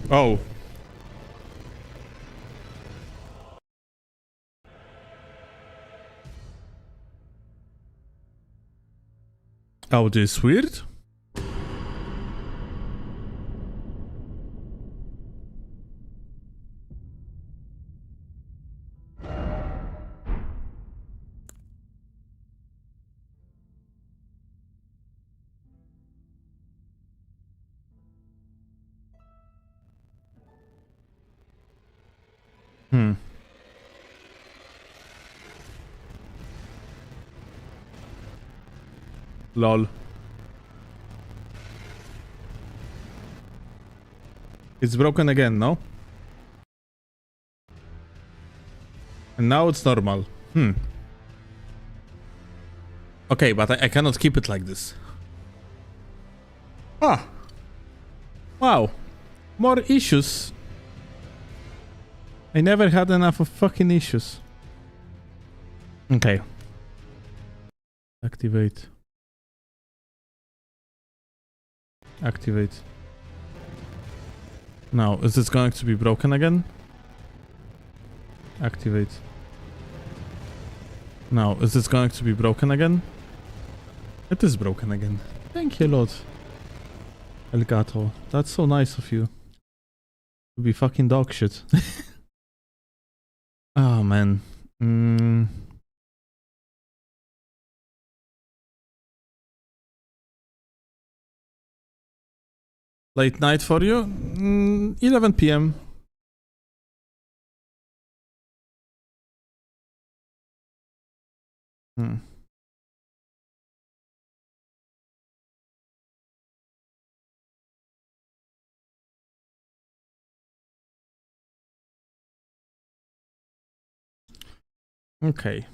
Oh. Oh, this is weird. Lol. It's broken again, no? And now it's normal. Okay, but I cannot keep it like this. Ah. Wow. More issues. I never had enough of fucking issues. Okay. Activate. Activate. Now, is this going to be broken again? Activate. Now, is this going to be broken again? It is broken again. Thank you, Lord. Elgato. That's so nice of you. To be fucking dog shit. Oh, man. Late night for you? 11 p.m. Okay.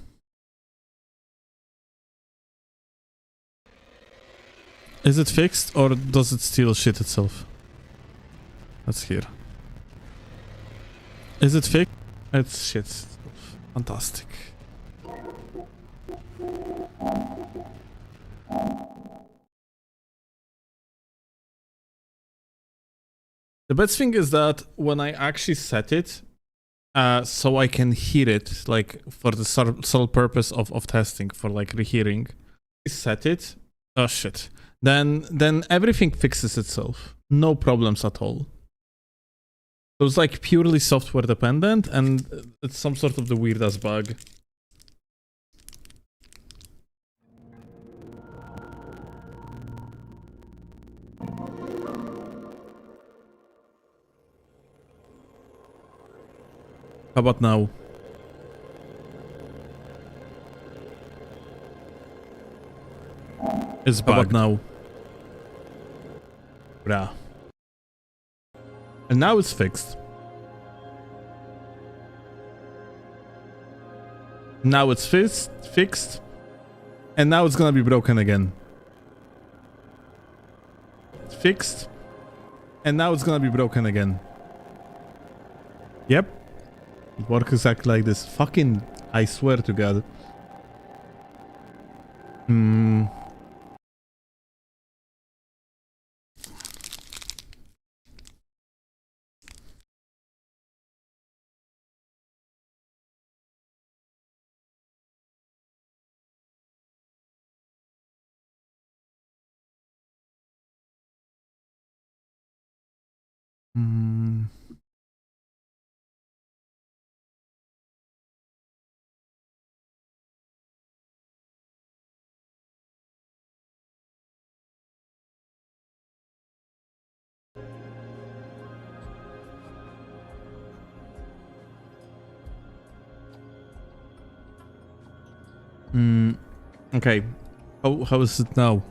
Is it fixed or does it still shit itself? Let's hear. Is it fixed? It's shit. Fantastic. The best thing is that when I actually set it, so I can hear it, like for the sole purpose of testing, for like rehearing, set it. Oh shit. Then everything fixes itself. No problems at all. So it's like purely software dependent, and it's some sort of the weirdest bug. How about now? It's bugged. How about now? Bruh. And now it's fixed. Now it's fixed. And now it's gonna be broken again. It's fixed. And now it's gonna be broken again. Yep. It works exactly like this. Fucking, I swear to God. Okay. How is it now?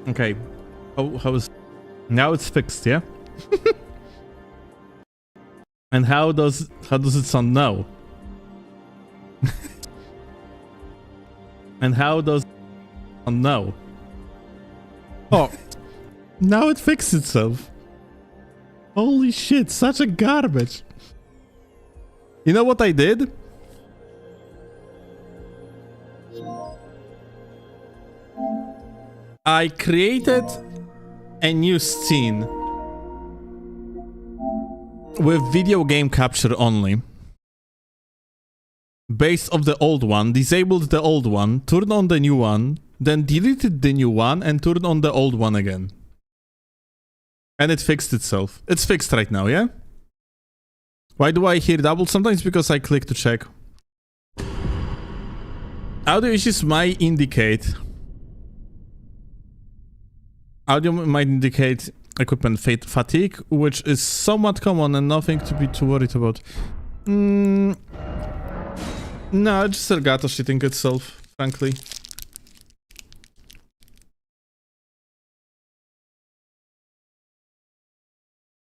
Okay. How is... Now it's fixed, yeah? And how does it sound now? And how does it sound now? Oh, now it fixed itself. Holy shit, such a garbage. You know what I did? I created a new scene with video game capture only. Based off the old one, disabled the old one, turned on the new one, then deleted the new one and turned on the old one again. And it fixed itself. It's fixed right now, yeah? Why do I hear double? Sometimes because I click to check. Audio issues might indicate... Audio might indicate equipment fatigue, which is somewhat common and nothing to be too worried about. No, just Elgato shitting itself, frankly.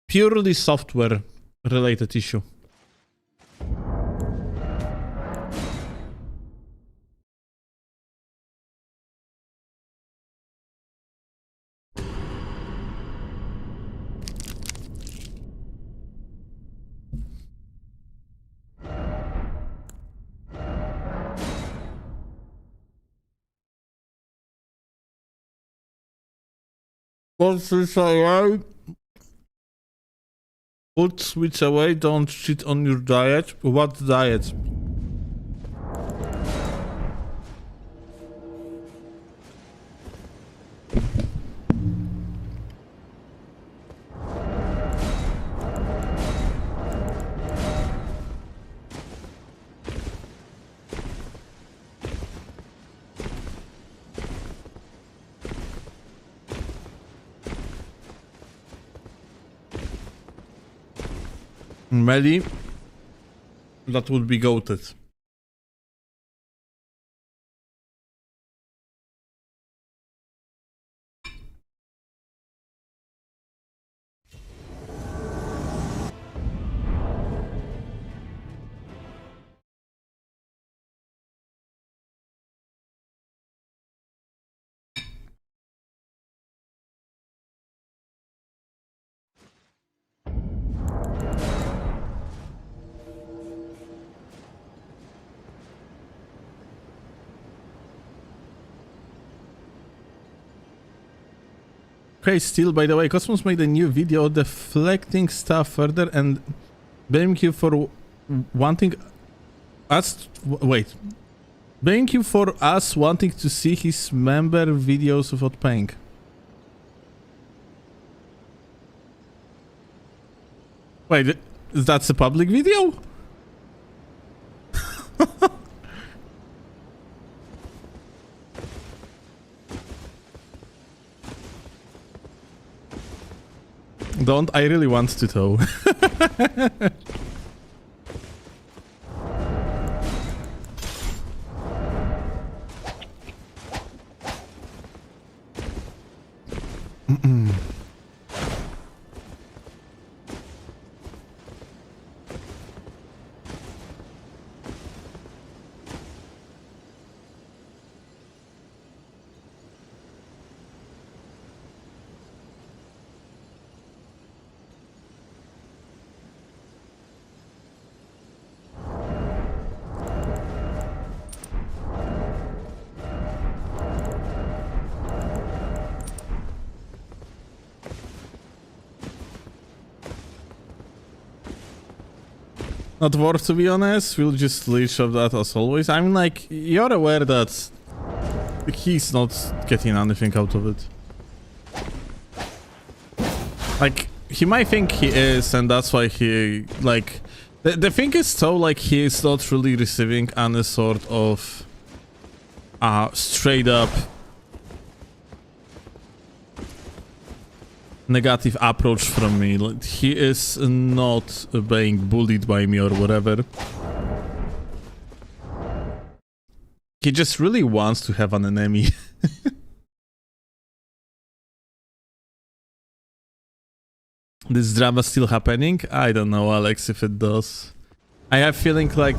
Purely software related issue. Put switch away. Put switch away, don't cheat on your diet. What diet? Melly, that would be goated. Okay, still, by the way, Cosmos made a new video deflecting stuff further and blaming you for wanting us... Wait. Blaming you for us wanting to see his member videos without paying. Wait, that's a public video? Don't, I really want to though. Not worth, to be honest. We'll just leash of that as always. I mean, like, you're aware that he's not getting anything out of it. Like, he might think he is, and that's why he, like... The thing is, though, like, he is not really receiving any sort of... straight up... negative approach from me. Like, he is not being bullied by me or whatever. He just really wants to have an enemy. This drama still happening? I don't know, Alex, if it does. I have feeling like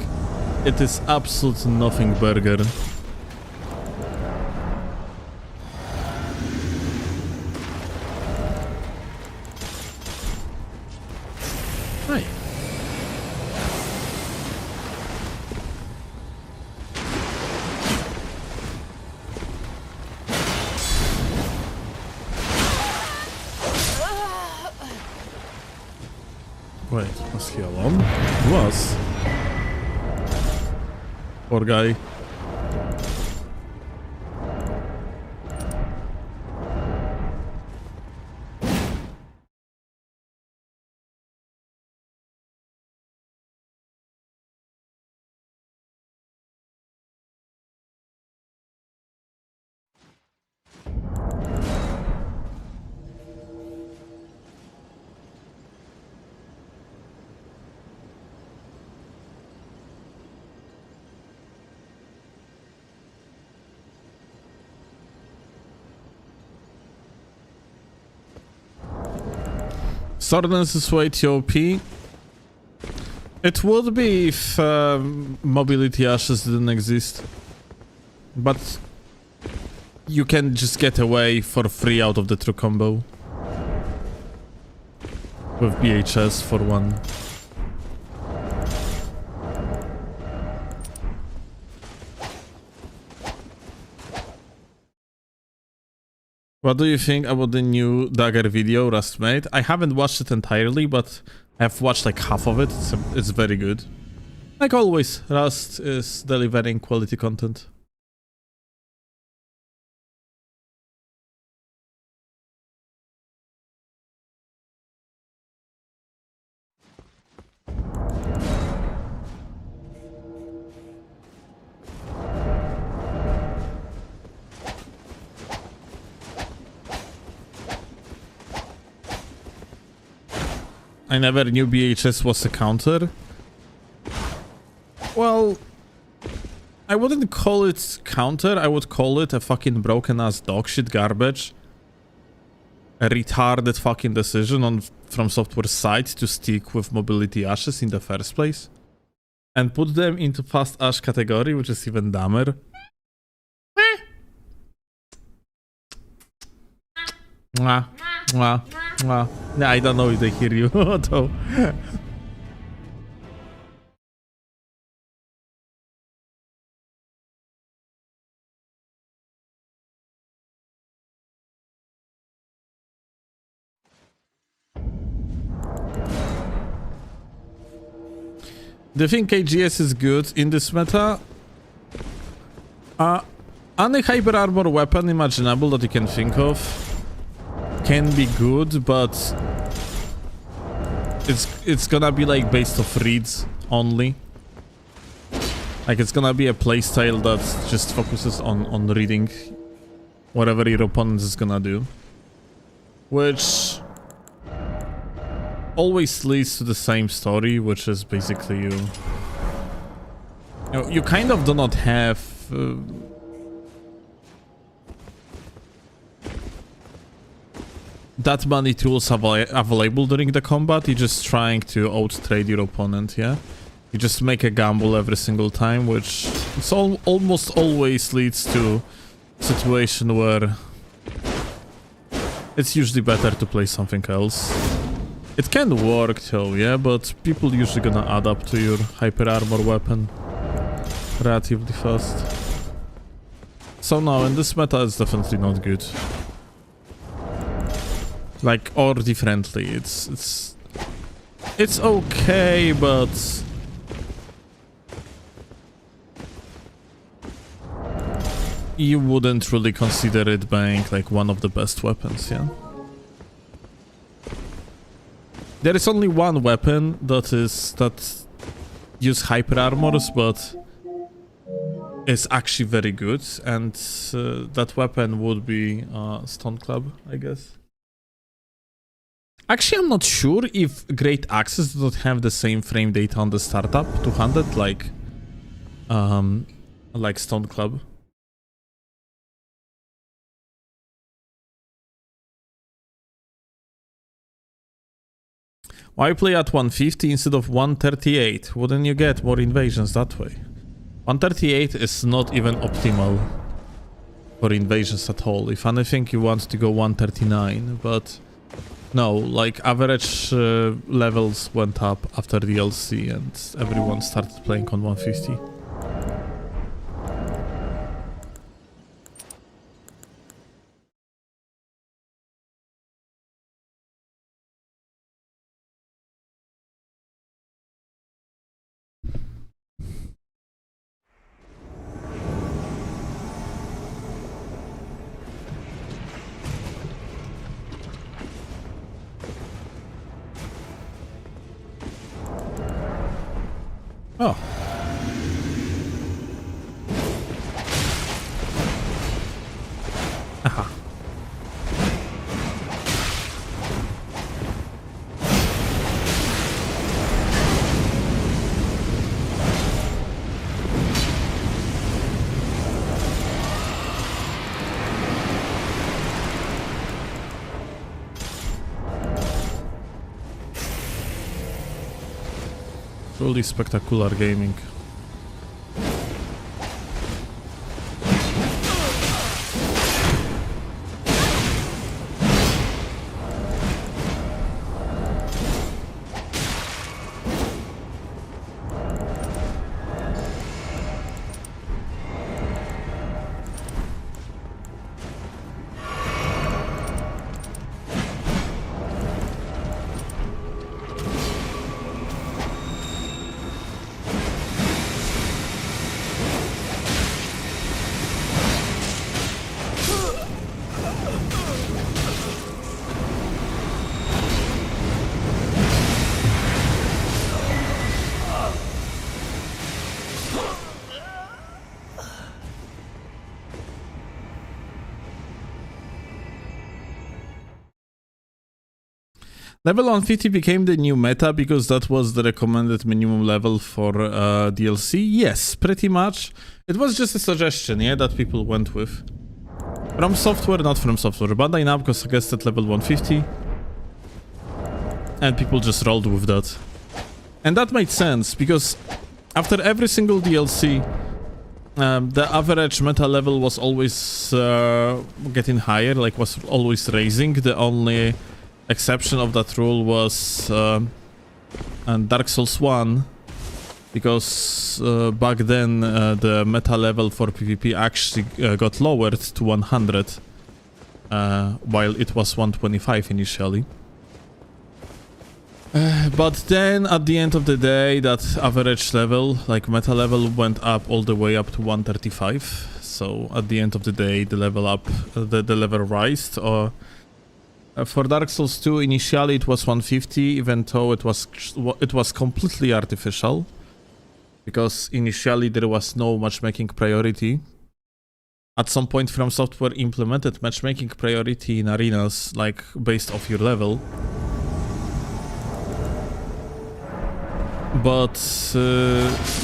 it is absolute nothing burger. Hi. Was he alone? He was. Poor guy. Swordness is way too OP. It would be if mobility ashes didn't exist. But you can just get away for free out of the true combo. With BHS for one. What do you think about the new Dagger video, Rust made? I haven't watched it entirely, but I've watched like half of it. It's very good. Like always, Rust is delivering quality content. I never knew BHS was a counter. Well, I wouldn't call it counter, I would call it a fucking broken ass dogshit garbage. A retarded fucking decision on from software side to stick with mobility ashes in the first place. And put them into fast ash category, which is even dumber. Mwah, mwah, mwah. Yeah, I don't know if they hear you though. Do you think KGS is good in this meta? Any hyper armor weapon imaginable that you can think of can be good, but it's gonna be like based off reads only. Like it's gonna be a playstyle that just focuses on reading whatever your opponent is gonna do, which always leads to the same story, which is basically you kind of do not have that many tools available during the combat. You're just trying to out-trade your opponent, yeah? You just make a gamble every single time, which it's almost always leads to a situation where it's usually better to play something else. It can work though, yeah, but people usually gonna add up to your hyper armor weapon relatively fast. So no, in this meta it's definitely not good. Like, or differently, it's okay, but you wouldn't really consider it being like one of the best weapons, yeah? There is only one weapon that use hyper armors, but is actually very good, and that weapon would be Stone Club, I guess. Actually, I'm not sure if Great Axes do not have the same frame data on the startup 200 like Stone Club. Why play at 150 instead of 138? Wouldn't you get more invasions that way? 138 is not even optimal for invasions at all. If anything, you want to go 139, but no, like average levels went up after DLC and everyone started playing on 150. Oh. Aha. Truly spectacular gaming. Level 150 became the new meta because that was the recommended minimum level for DLC. Yes, pretty much. It was just a suggestion, yeah, that people went with. From Software, not from Software. Bandai Namco suggested level 150. And people just rolled with that. And that made sense, because after every single DLC, the average meta level was always getting higher, like was always raising. The only exception of that rule was Dark Souls 1, because back then the meta level for PvP actually got lowered to 100, while it was 125 initially. But then at the end of the day, that average level, like meta level, went up all the way up to 135. So at the end of the day, the level up, the level raised. Or for Dark Souls 2, initially it was 150, even though it was completely artificial, because initially there was no matchmaking priority. At some point, From Software implemented matchmaking priority in arenas, like based off your level. But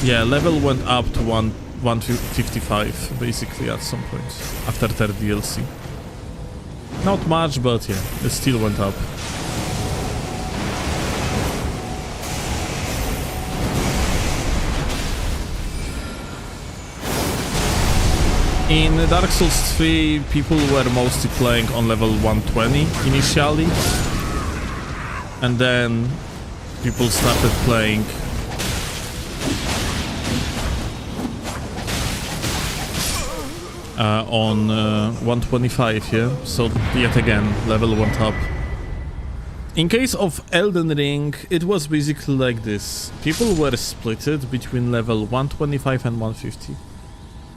yeah, level went up to 155 basically at some point after third DLC. Not much, but yeah, it still went up. In Dark Souls 3, people were mostly playing on level 120 initially, and then people started playing on 125, yeah, so yet again, level went up. In case of Elden Ring, it was basically like this. People were splitted between level 125 and 150.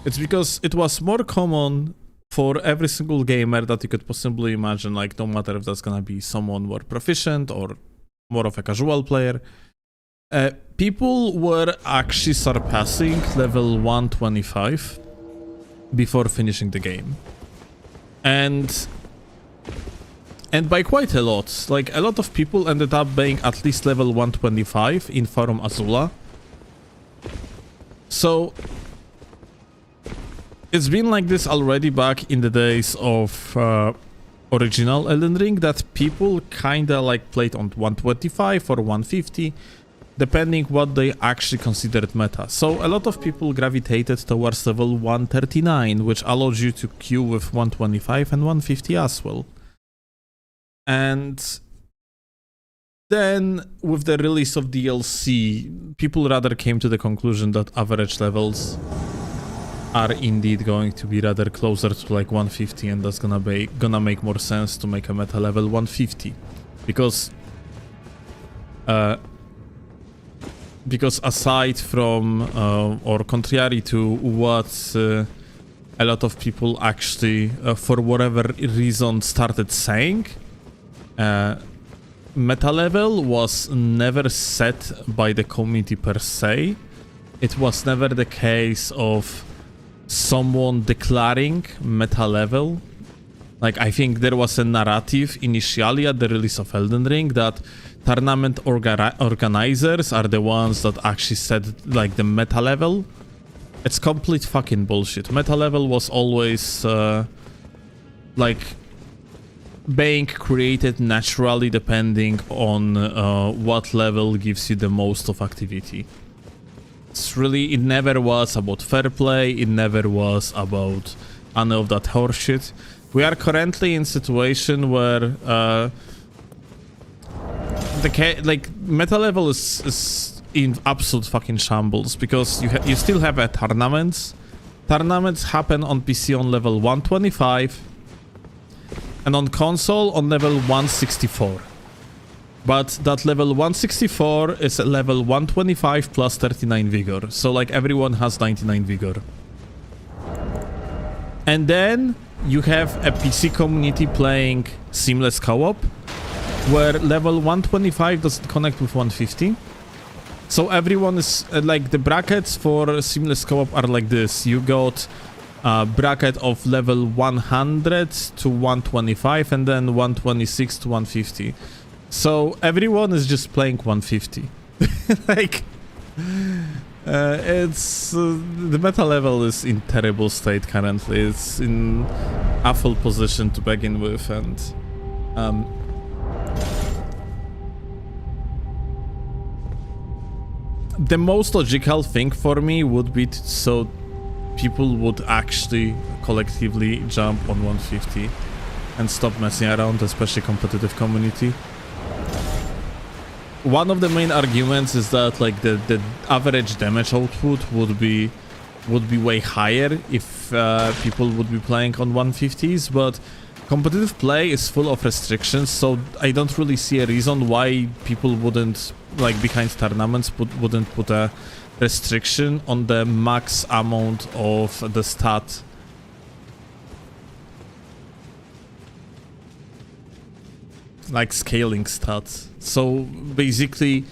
It's because it was more common for every single gamer that you could possibly imagine, like no matter if that's gonna be someone more proficient or more of a casual player. People were actually surpassing level 125 before finishing the game. And by quite a lot. Like, a lot of people ended up being at least level 125 in Forum Azula. So it's been like this already back in the days of original Elden Ring, that people kinda like played on 125 or 150, depending what they actually considered meta. So a lot of people gravitated towards level 139, which allows you to queue with 125 and 150 as well. And then with the release of DLC, people rather came to the conclusion that average levels are indeed going to be rather closer to like 150, and that's gonna make more sense to make a meta level 150, because aside from or contrary to what a lot of people actually for whatever reason started saying, meta level was never set by the community per se. it was never the case of someone declaring meta level. Like, I think there was a narrative initially at the release of Elden Ring that tournament organizers are the ones that actually set, like, the meta level. It's complete fucking bullshit. Meta level was always, like, being created naturally depending on what level gives you the most of activity. It's really, it never was about fair play, it never was about any of that horseshit. We are currently in a situation where like meta level is in absolute fucking shambles because you still have tournaments. Tournaments happen on PC on level 125 and on console on level 164. But that level 164 is a level 125 plus 39 vigor. So like everyone has 99 vigor. And then you have a PC community playing seamless co-op where level 125 doesn't connect with 150. So everyone is like the brackets for seamless co-op are like this. You got a bracket of level 100 to 125 and then 126 to 150. So everyone is just playing 150. Like it's the meta level is in terrible state currently. It's in awful position to begin with, and the most logical thing for me would be so people would actually collectively jump on 150 and stop messing around, especially competitive community. One of the main arguments is that like the average damage output would be way higher if people would be playing on 150s, but competitive play is full of restrictions, so I don't really see a reason why people wouldn't, like behind tournaments, wouldn't put a restriction on the max amount of the stat. Like scaling stats. So basically,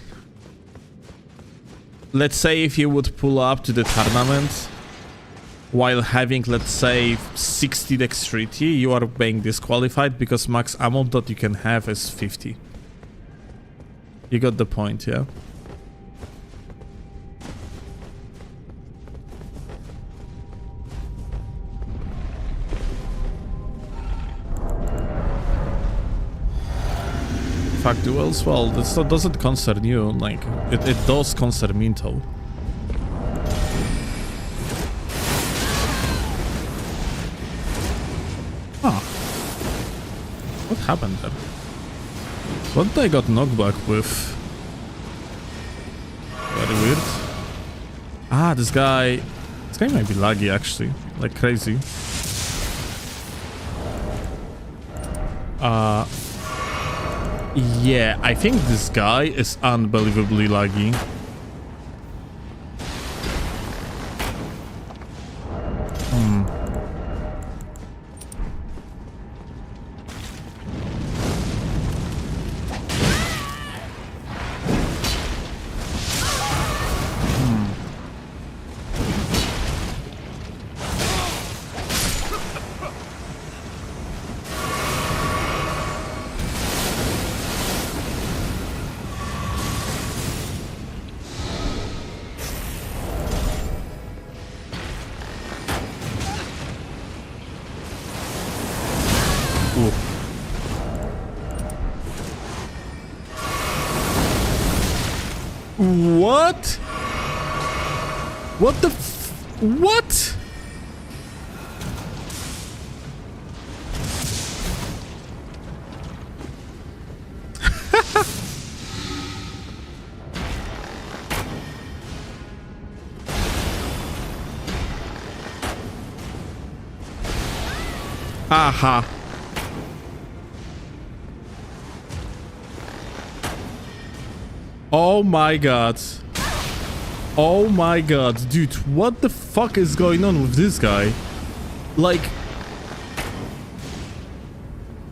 let's say if you would pull up to the tournament while having, let's say, 60 dexterity, you are being disqualified because max amount that you can have is 50. You got the point, yeah? Fuck duels? Well, this doesn't concern you, like, it does concern me though. Huh. What happened there? What I got knockback with? Very weird. Ah, this guy might be laggy actually, like crazy. Yeah, I think this guy is unbelievably laggy. What? What the what? Aha. Oh my god. Oh my god, dude, what the fuck is going on with this guy? Like,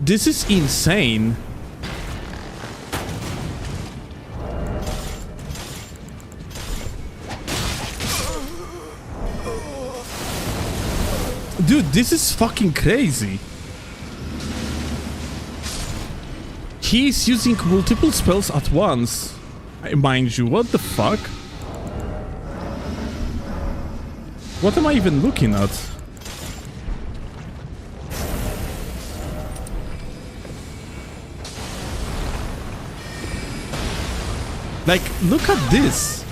this is insane. Dude, this is fucking crazy. He's using multiple spells at once. Mind you, what the fuck? What am I even looking at? Like, look at this.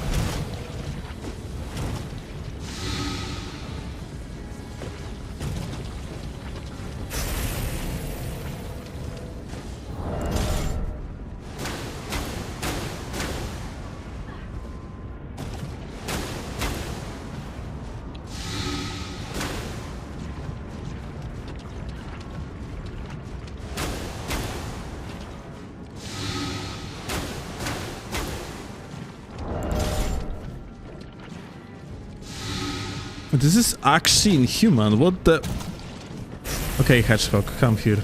This is actually inhuman. What the... Okay, Hedgehog, come here.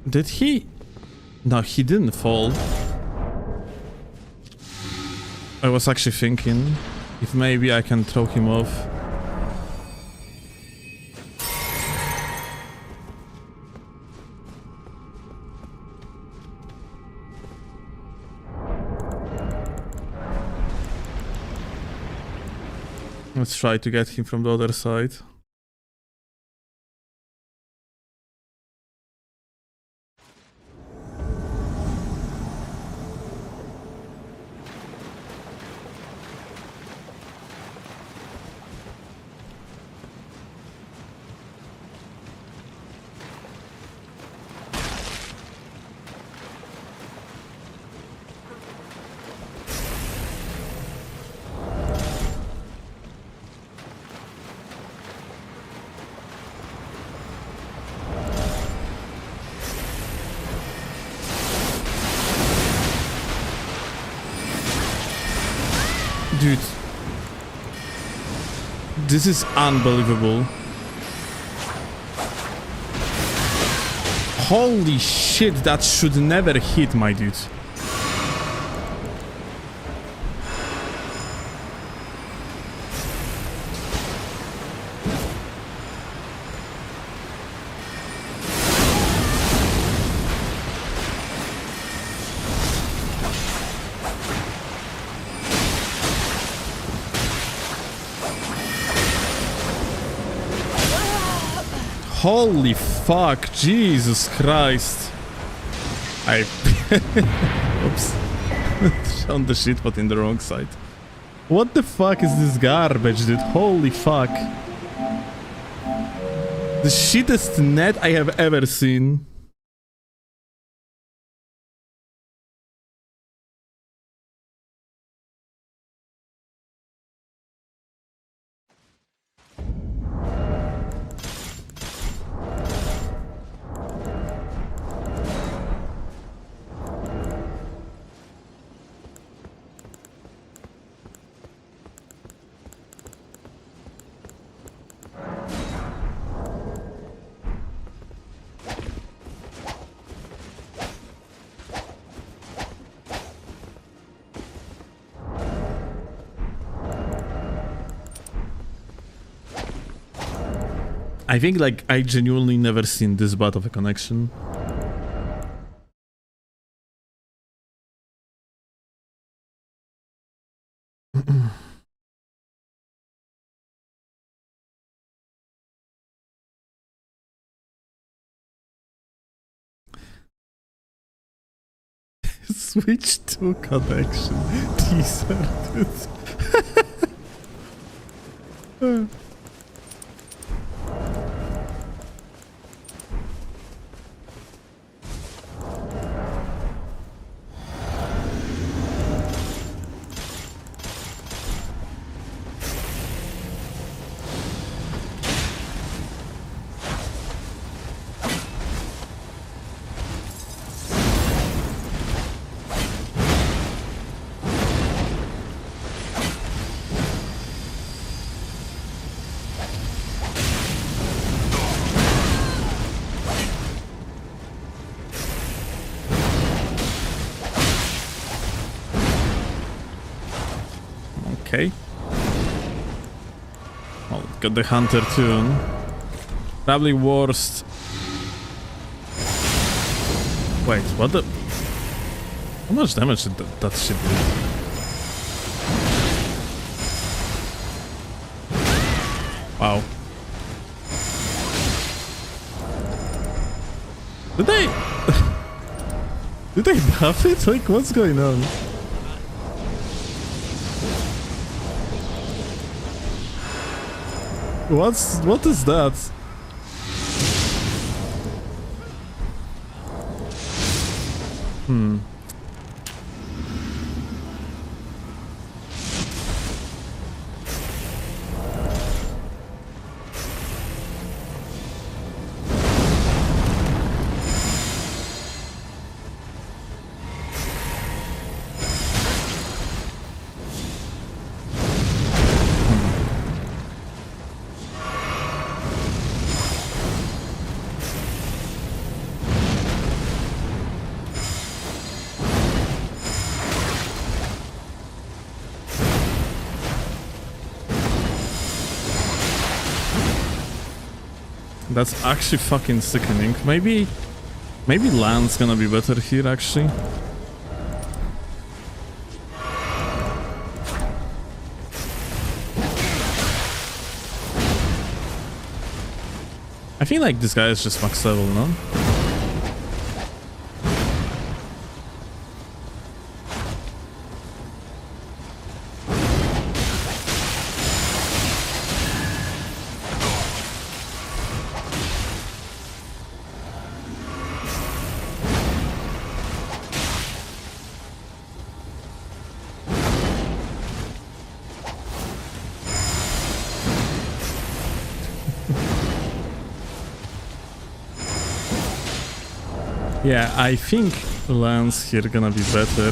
Did he... No, he didn't fall. I was actually thinking if maybe I can throw him off. Let's try to get him from the other side. Dude, this is unbelievable. Holy shit, that should never hit, my dude. Holy fuck, Jesus Christ. I... Oops. On the shit, but in the wrong side. What the fuck is this garbage, dude? Holy fuck. The shittest net I have ever seen. I think, like, I genuinely never seen this bad of a connection. Switch to connection. Teaser, dude. Okay. Oh, got the hunter tune. Probably worst. Wait, what the? How much damage did that shit do? Wow. Did they? Did they buff it? Like, what's going on? What is that? Hmm. That's actually fucking sickening. Maybe land's gonna be better here, actually. I feel like this guy is just max level, no? Yeah, I think lands here gonna be better.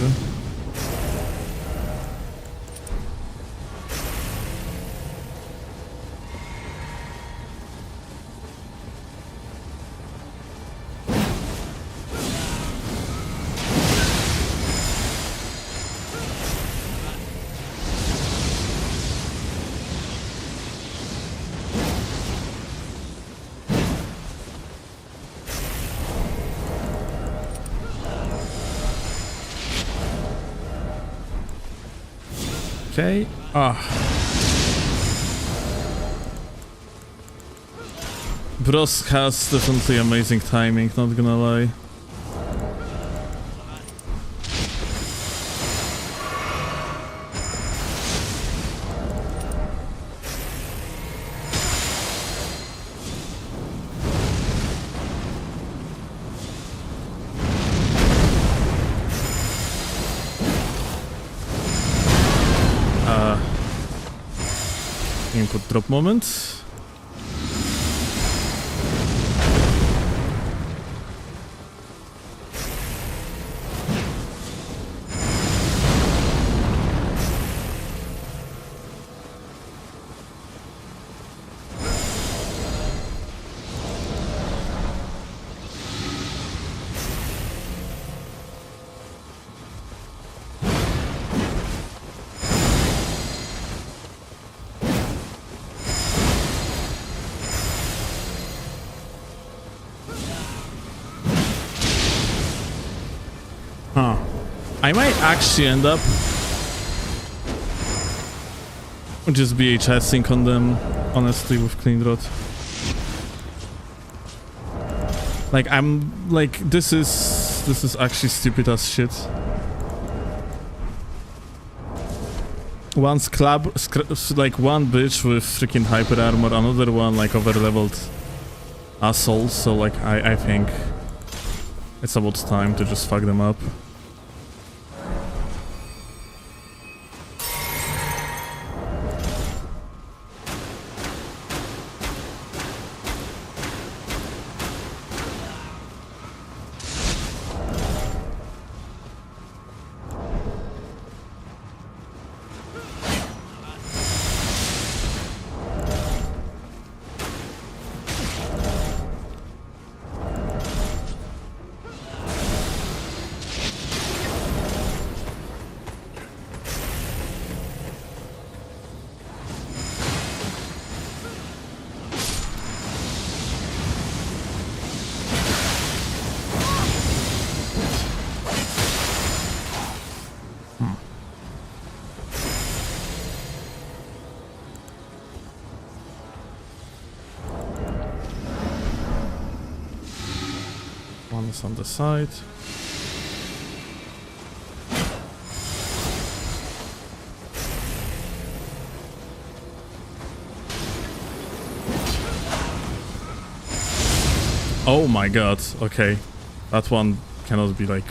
Okay. Bros has definitely amazing timing, not gonna lie. Input drop moment. Huh. I might actually end up just BHSing on them, honestly, with clean rot. Like, I'm like, this is actually stupid as shit. One like one bitch with freaking hyper armor, another one like over-leveled asshole, so like I think it's about time to just fuck them up. This on the side. Oh my god, okay. That one cannot be like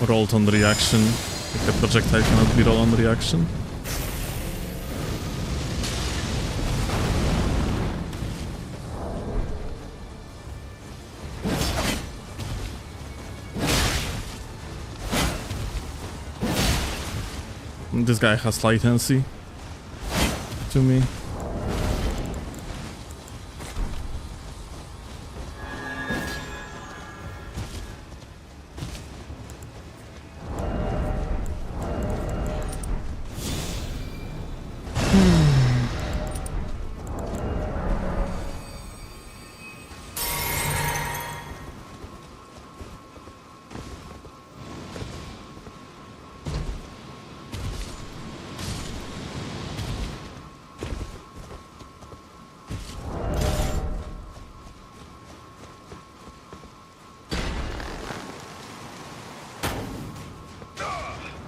rolled on reaction. Like the projectile cannot be rolled on reaction. This guy has latency to me.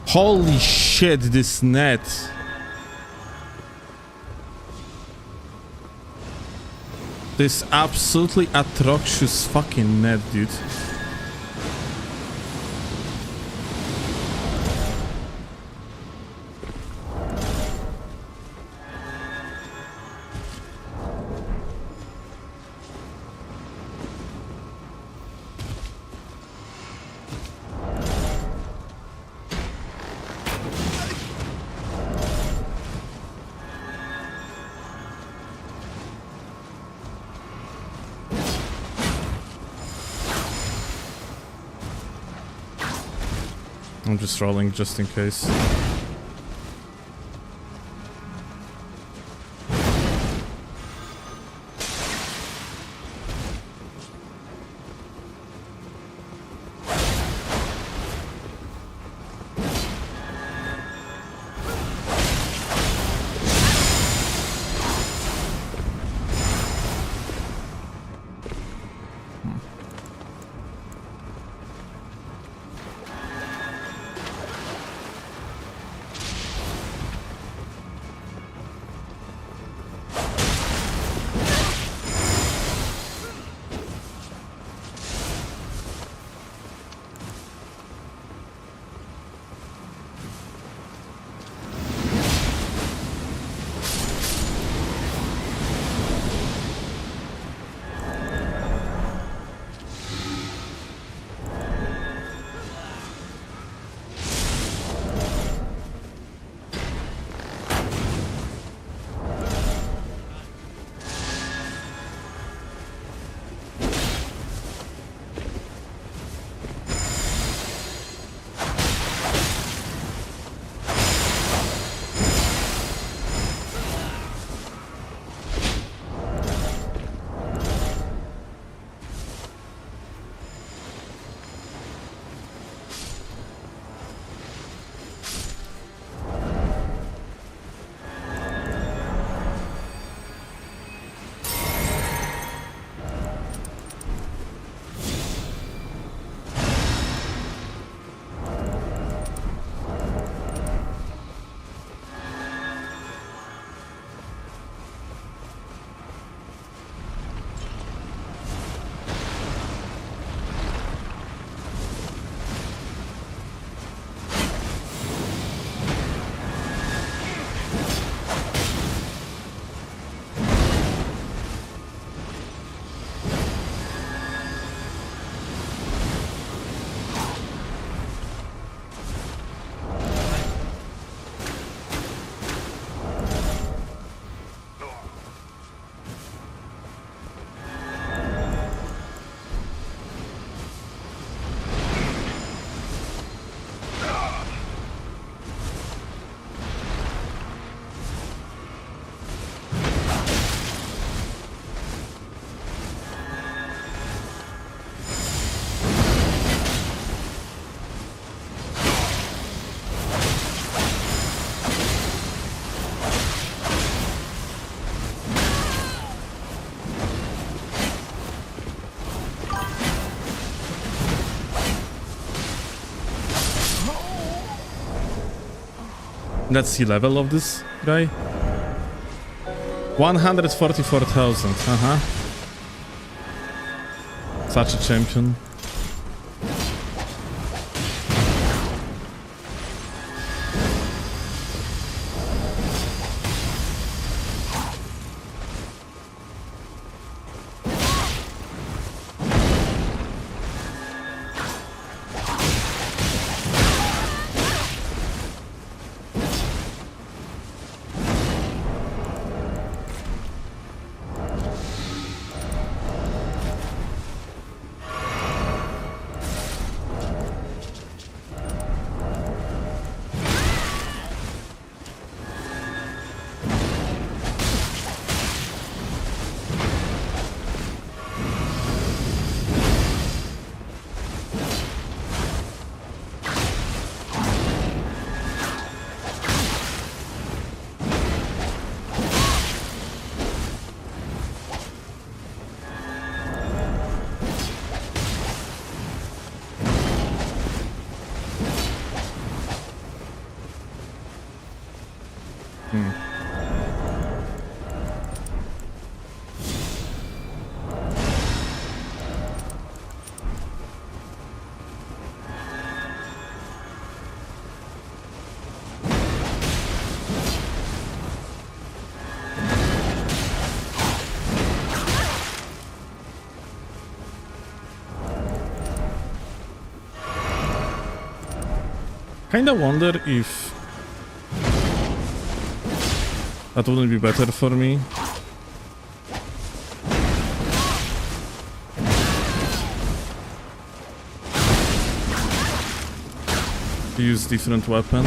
Holy shit, this net. This absolutely atrocious fucking net, dude. I'm just rolling just in case. Let's see level of this guy. 144,000. Such a champion. Kinda wonder if that wouldn't be better for me. To use different weapon.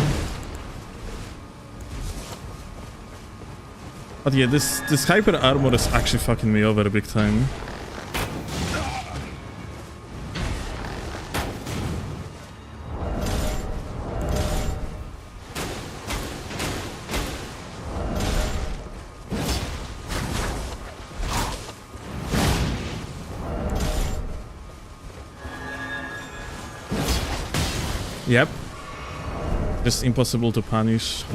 But yeah, this hyper armor is actually fucking me over big time. Yep. Just impossible to punish.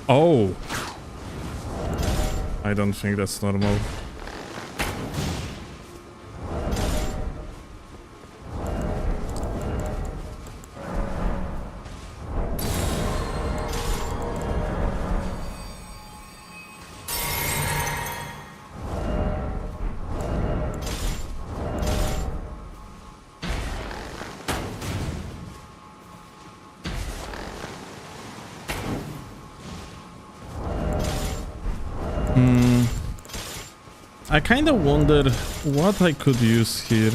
Oh. I don't think that's normal. I kind of wonder what I could use here.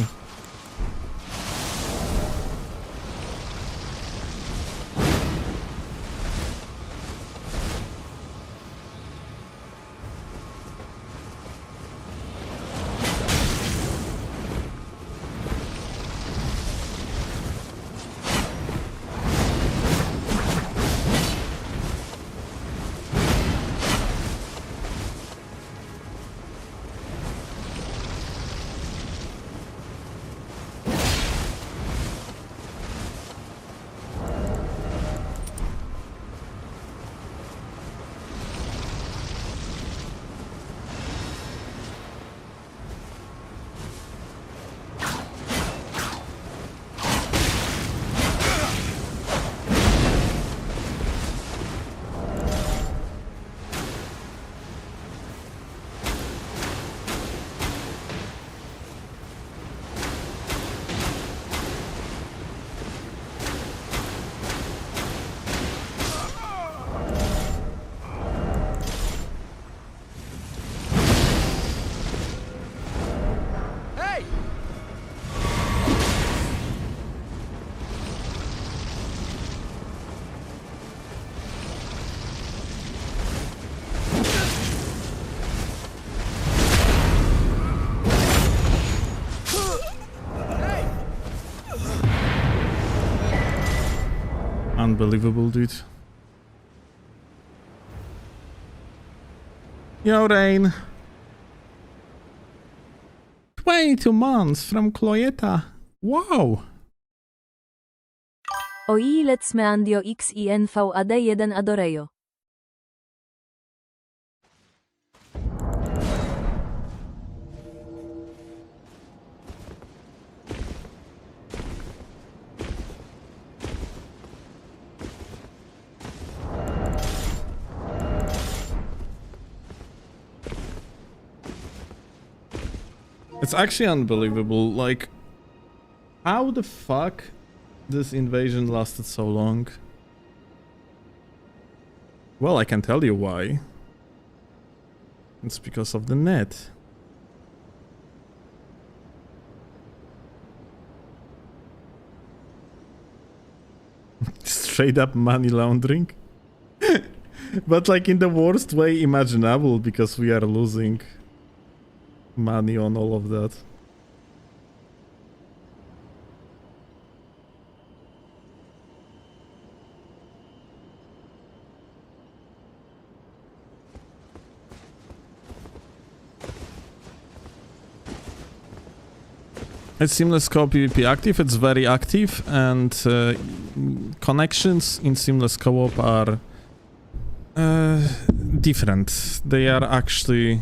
Unbelievable, dude. Yo, Rain. 22 months from Cloetta. Wow. Oi, let's mandio XINV AD1 Adoreo. It's actually unbelievable. Like, how the fuck this invasion lasted so long? Well, I can tell you why. It's because of the net. Straight up money laundering. But like in the worst way imaginable, because we are losing money on all of that. It's seamless co PvP active, it's very active, and connections in seamless co-op are different. They are actually...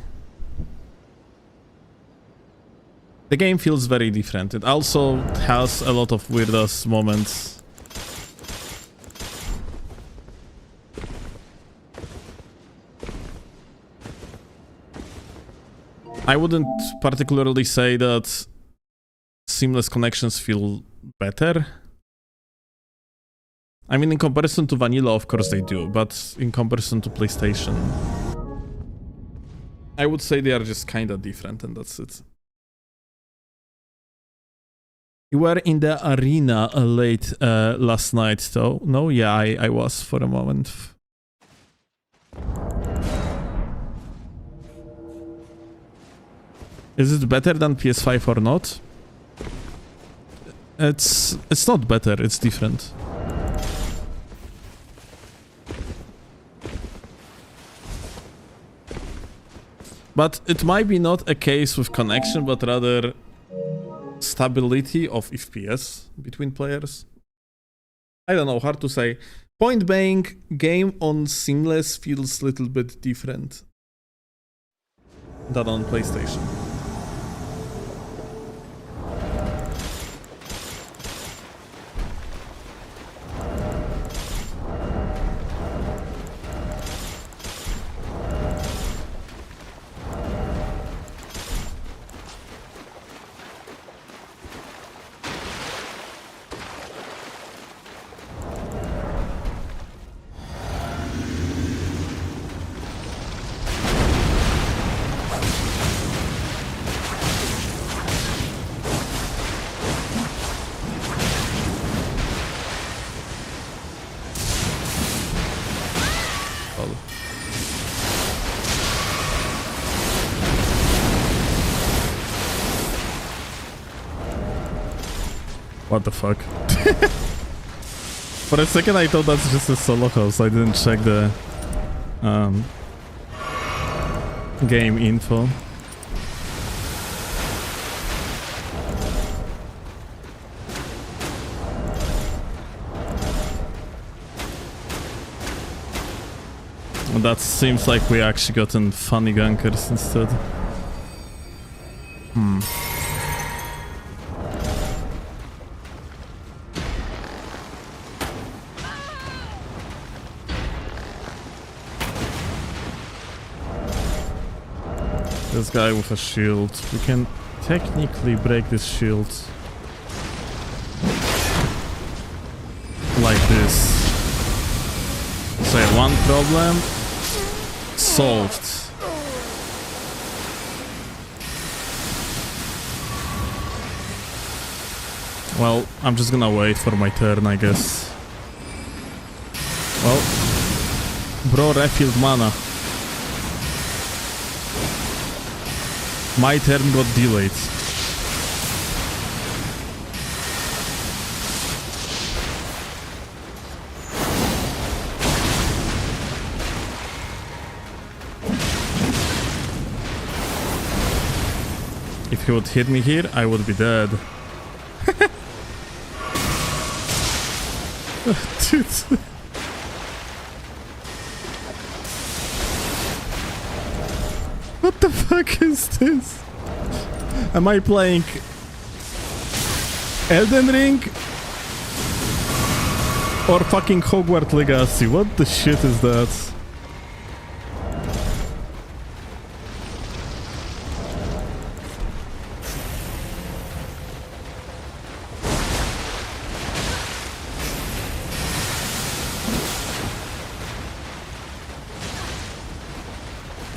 The game feels very different. It also has a lot of weird-ass moments. I wouldn't particularly say that seamless connections feel better. I mean, in comparison to vanilla, of course they do, but in comparison to PlayStation, I would say they are just kinda different, and that's it. You were in the arena late last night, though. No? Yeah, I was for a moment. Is it better than PS5 or not? It's not better, it's different. But it might be not a case with connection, but rather stability of FPS between players. I don't know, hard to say. Point being, game on seamless feels a little bit different than on PlayStation. What the fuck? For a second I thought that's just a solo house. I didn't check the game info. That seems like we actually gotten funny gankers instead. This guy with a shield. We can technically break this shield. Like this. So one problem solved. Well, I'm just gonna wait for my turn, I guess. Well, bro refilled mana. My turn got delayed. If he would hit me here, I would be dead. Dude. What the fuck is this? Am I playing Elden Ring or fucking Hogwarts Legacy? What the shit is that?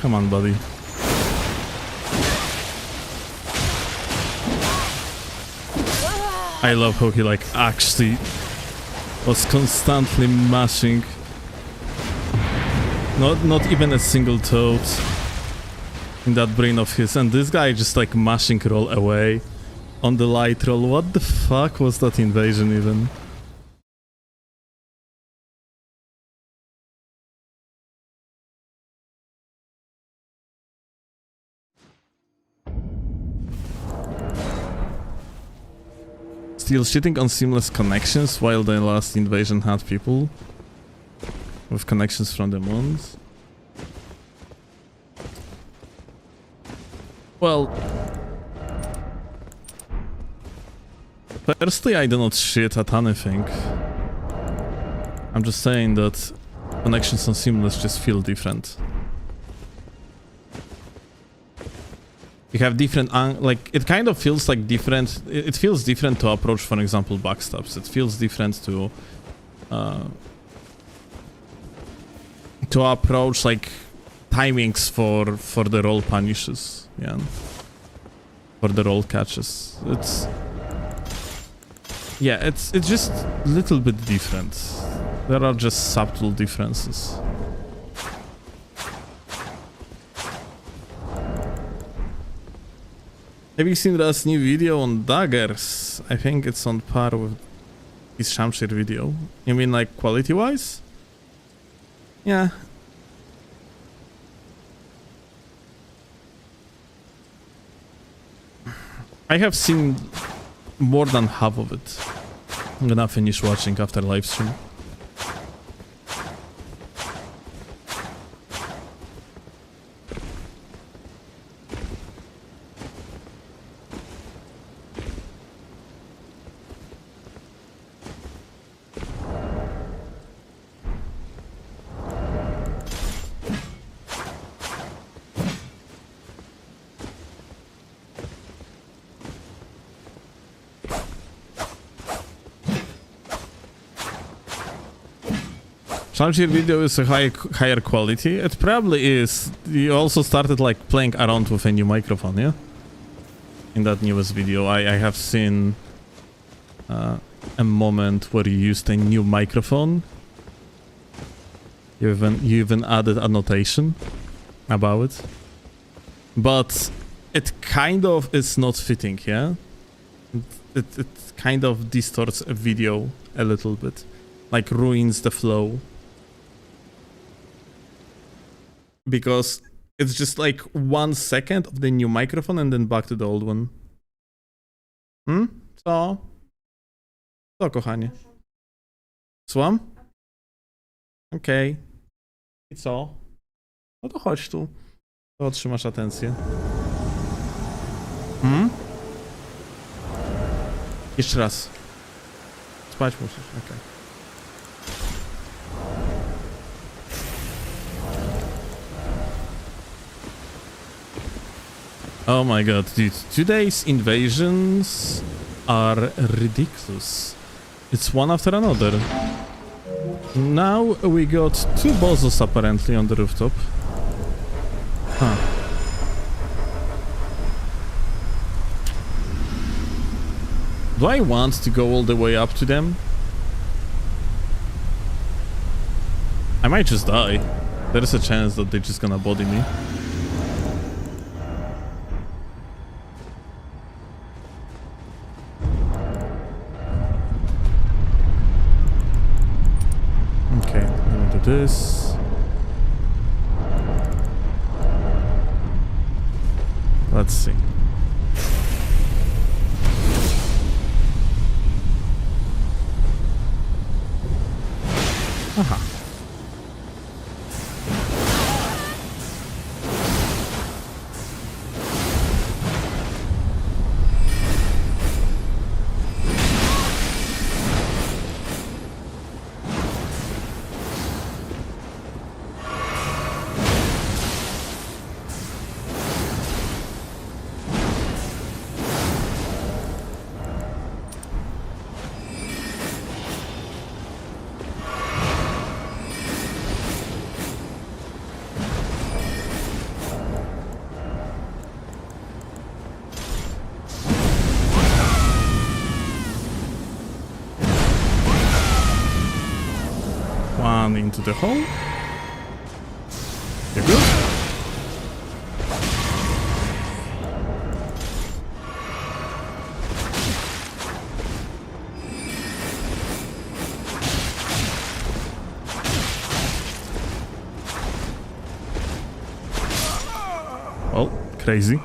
Come on, buddy. I love how he like actually was constantly mashing. Not even a single toad in that brain of his, and this guy just like mashing roll away on the light roll. What the fuck was that invasion even? Still shitting on seamless connections while the last invasion had people with connections from the moons. Well, firstly, I do not shit at anything. I'm just saying that connections on seamless just feel different. You have different, like, it kind of feels like different, it feels different to approach, for example, backstabs. It feels different to approach, like, timings for the roll punishes, yeah, for the roll catches. It's just a little bit different. There are just subtle differences. Have you seen Rast's new video on daggers? I think it's on par with his Shamshir video. You mean like quality-wise? Yeah. I have seen more than half of it. I'm gonna finish watching after live stream. Shamshir video is a higher quality. It probably is. You also started like playing around with a new microphone, yeah? In that newest video, I have seen a moment where you used a new microphone. You even added annotation about it. But it kind of is not fitting, yeah? it kind of distorts a video a little bit, like ruins the flow. Because it's just like 1 second of the new microphone and then back to the old one. Co? Co, kochanie? Słucham? Okej. I co? No to chodź tu. To otrzymasz atencję. Jeszcze raz. Spać musisz, okej. Oh my god, dude. Today's invasions are ridiculous. It's one after another. Now we got 2 bosses apparently on the rooftop. Huh. Do I want to go all the way up to them? I might just die. There is a chance that they're just gonna body me. Okay, let me do this. Let's see. Aha. One into the hole. You're good. Well, crazy.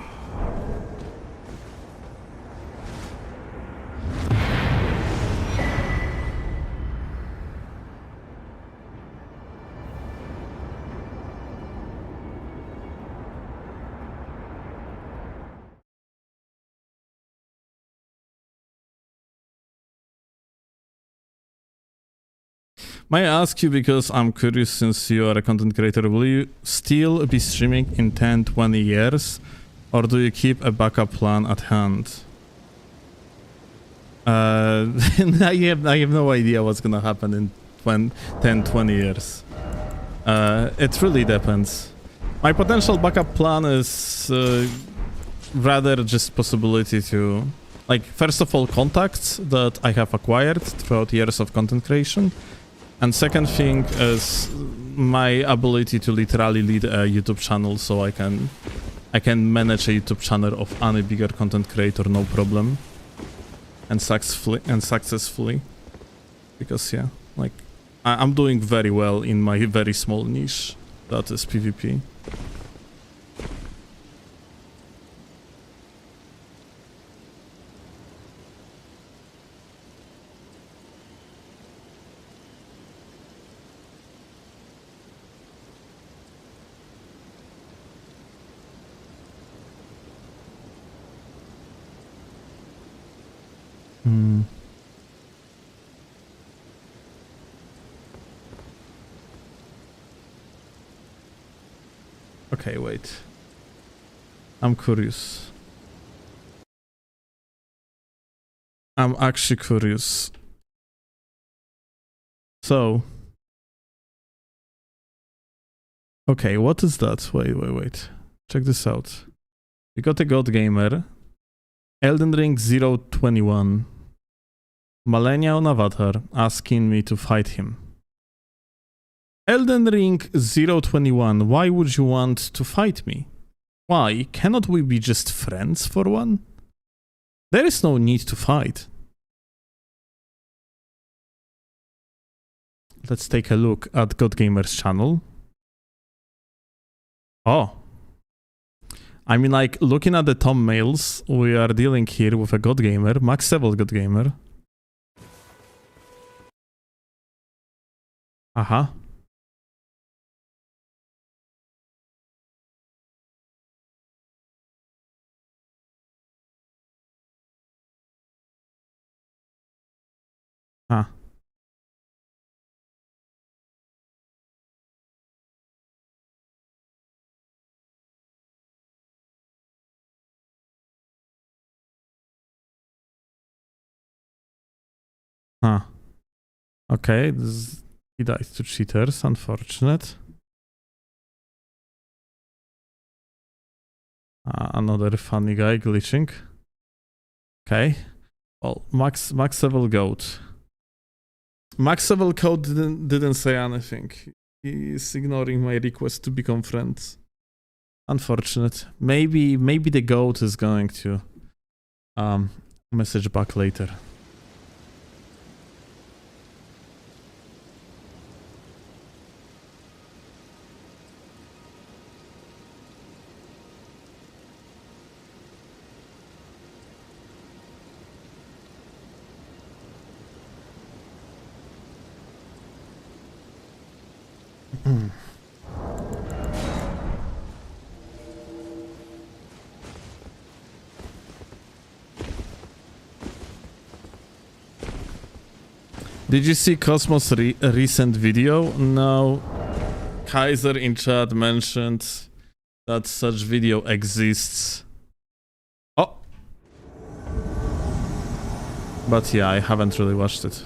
May I ask you, because I'm curious, since you are a content creator, will you still be streaming in 10, 20 years? Or do you keep a backup plan at hand? I have no idea what's gonna happen in 10, 20 years. It really depends. My potential backup plan is rather just possibility to... Like, first of all, contacts that I have acquired throughout years of content creation. And second thing is my ability to literally lead a YouTube channel, so I can manage a YouTube channel of any bigger content creator, no problem, and successfully. Because yeah, like I'm doing very well in my very small niche, that is PvP. Okay, wait. I'm curious. I'm actually curious. So... Okay, what is that? Wait. Check this out. We got a God Gamer. Elden Ring 021. Malenia on Avatar asking me to fight him. Elden Ring 021, why would you want to fight me? Why? Cannot we be just friends for one? There is no need to fight. Let's take a look at GodGamer's channel. Oh. I mean, like, looking at the thumbnails, we are dealing here with a GodGamer, max level GodGamer. Aha. Huh. Huh. Okay, he died to cheaters, unfortunate. Another funny guy glitching. Okay. Well, max level goat. Max level code didn't say anything. He's ignoring my request to become friends. Unfortunate. Maybe the goat is going to message back later. Did you see Cosmos' recent video? No. Kaiser in chat mentioned that such video exists. Oh. But yeah, I haven't really watched it.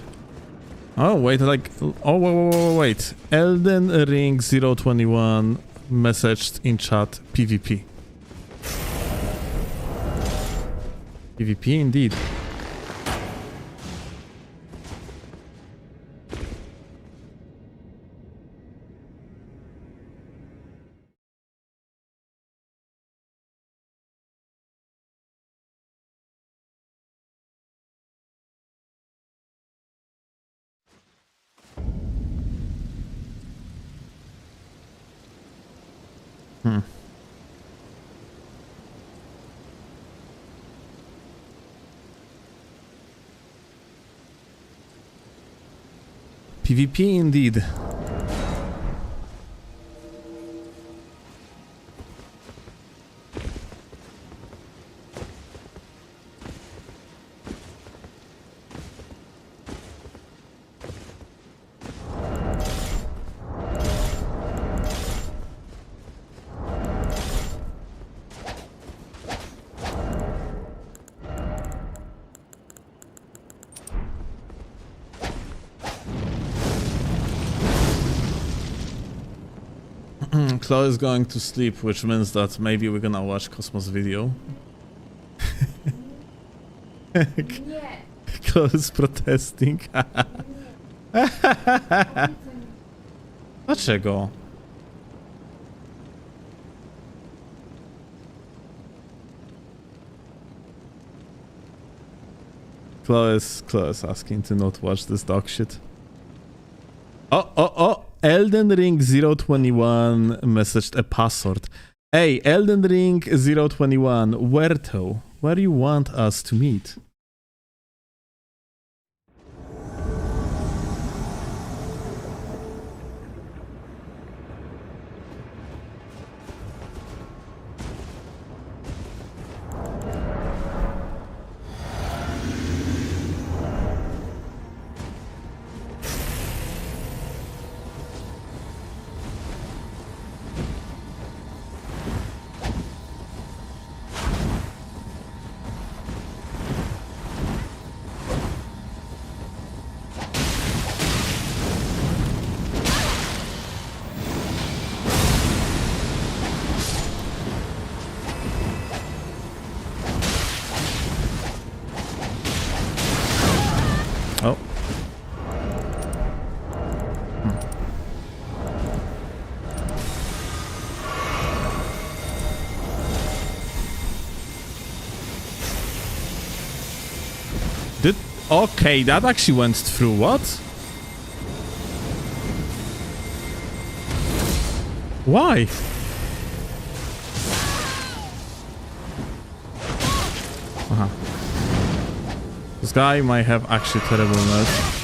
Oh, wait, like... Oh, wait. Elden Ring 021 messaged in chat PvP. PvP indeed. PvP indeed. Chloe is going to sleep, which means that maybe we're gonna watch Cosmos video. Chloe is protesting. Dlaczego? Chloe is asking to not watch this dog shit. Oh! Elden Ring 021 messaged a password. Hey, Elden Ring 021, where to? Where you want us to meet? Okay, that actually went through. What? Why? Uh-huh. This guy might have actually terrible nerves.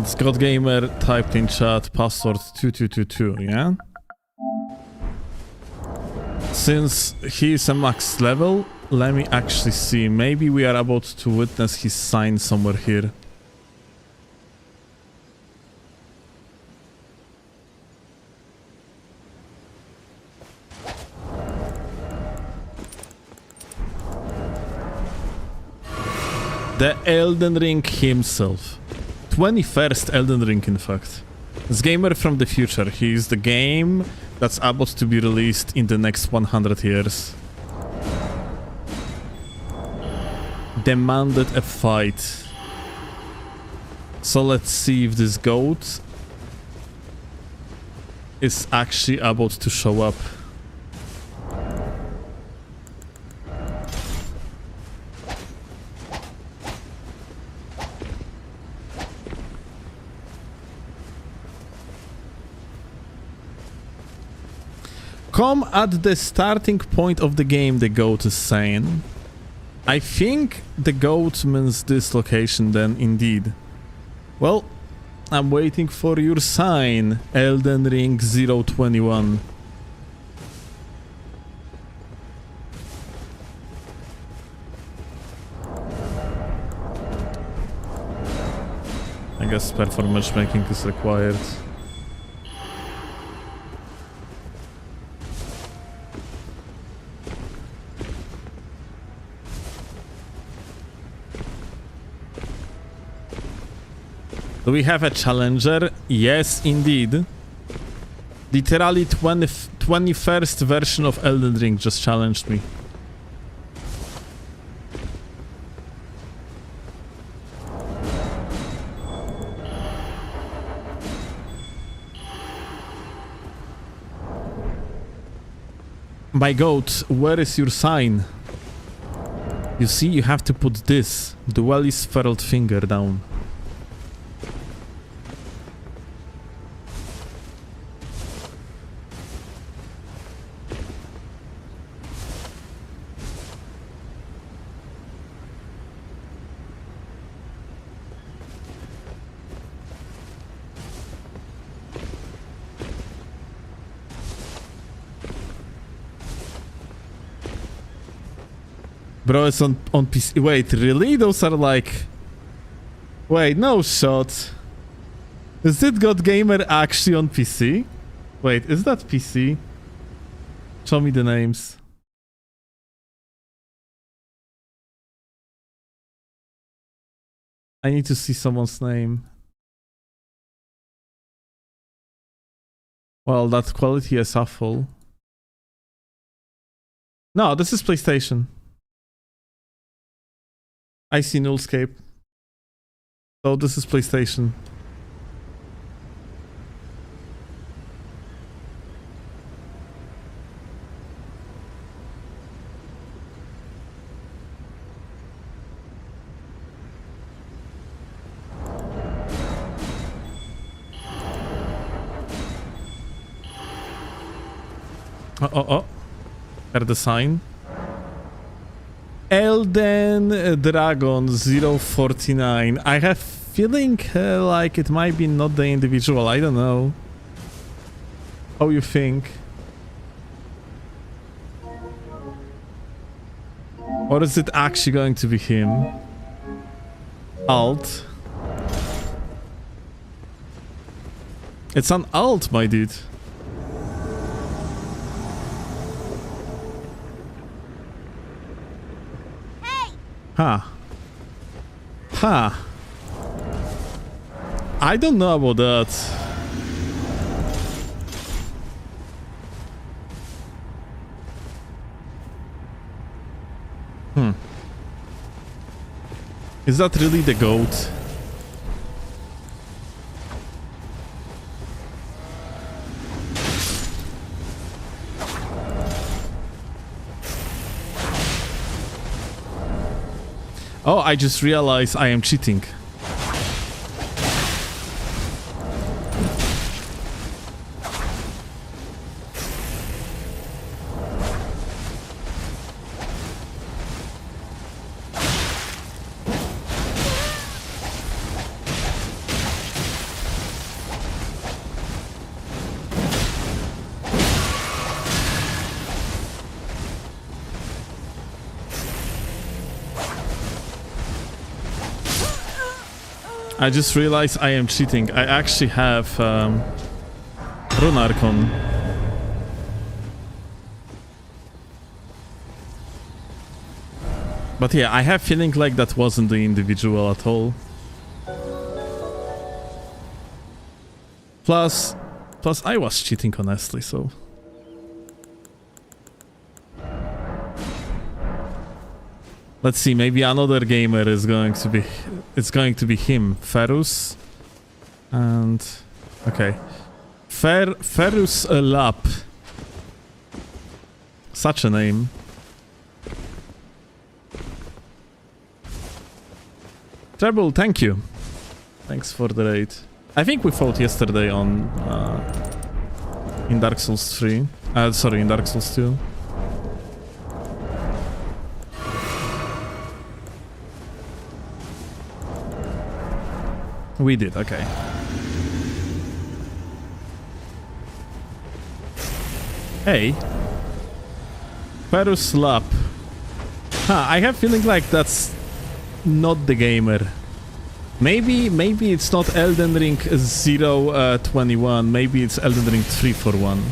Scott Gamer typed in chat password 2222, yeah? Since he's a max level, let me actually see. Maybe we are about to witness his sign somewhere here. The Elden Ring himself. 21st Elden Ring, in fact. This gamer from the future. He is the game that's about to be released in the next 100 years. Demanded a fight. So let's see if this goat is actually about to show up. Come at the starting point of the game, the goat is saying. I think the goat means this location then, indeed. Well, I'm waiting for your sign, Elden Ring 021. I guess performance matchmaking is required. Do we have a challenger? Yes, indeed. Literally 21st version of Elden Ring just challenged me. My goat, where is your sign? You see, you have to put this, Duelist furled finger down. Bro, it's on PC. Wait, really? Those are like... Wait, no shot. Is that God Gamer actually on PC? Wait, is that PC? Show me the names. I need to see someone's name. Well, that quality is awful. No, this is PlayStation. I see Nullscape. So this is PlayStation. Oh. Heard the sign. Elden Dragon 049. I have feeling like it might be not the individual. I don't know. How you think? Or is it actually going to be him? Alt. It's an alt, my dude. Hey! Huh. Huh. I don't know about that. Is that really the goat? Oh, I just realized I am cheating. I just realized I am cheating. I actually have Rune Archon. But yeah, I have feeling like that wasn't the individual at all. Plus I was cheating honestly, so. Let's see, maybe another gamer is going to be... It's going to be him, Ferus. And... Okay. Ferus Lap. Such a name. Treble, thank you. Thanks for the raid. I think we fought yesterday on... in Dark Souls 3. Sorry, in Dark Souls 2. We did, okay. Hey. Ferus Lap. Huh, I have feeling like that's not the gamer. Maybe it's not Elden Ring 021. Maybe it's Elden Ring 341.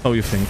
How you think?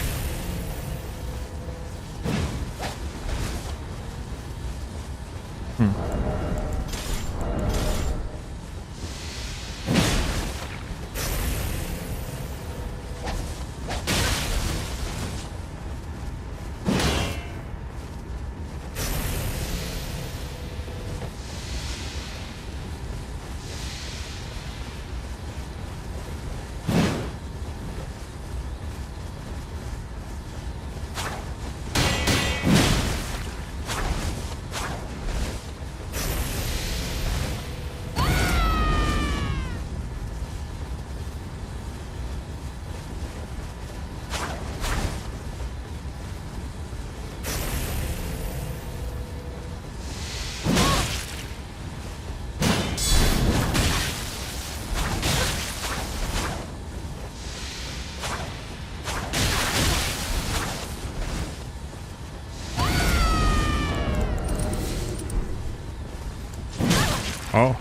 Oh.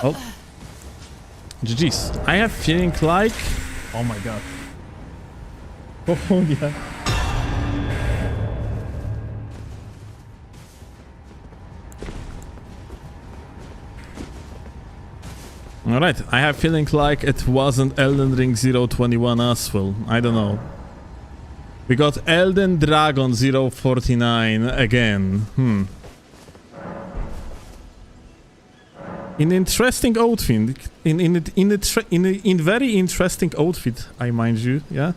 Oh. GG's. I have feeling like... Oh my god. Oh yeah. Alright, I have feeling like it wasn't Elden Ring 021 as well. I don't know. We got Elden Dragon 049 again. In interesting outfit. In very interesting outfit, I mind you, yeah?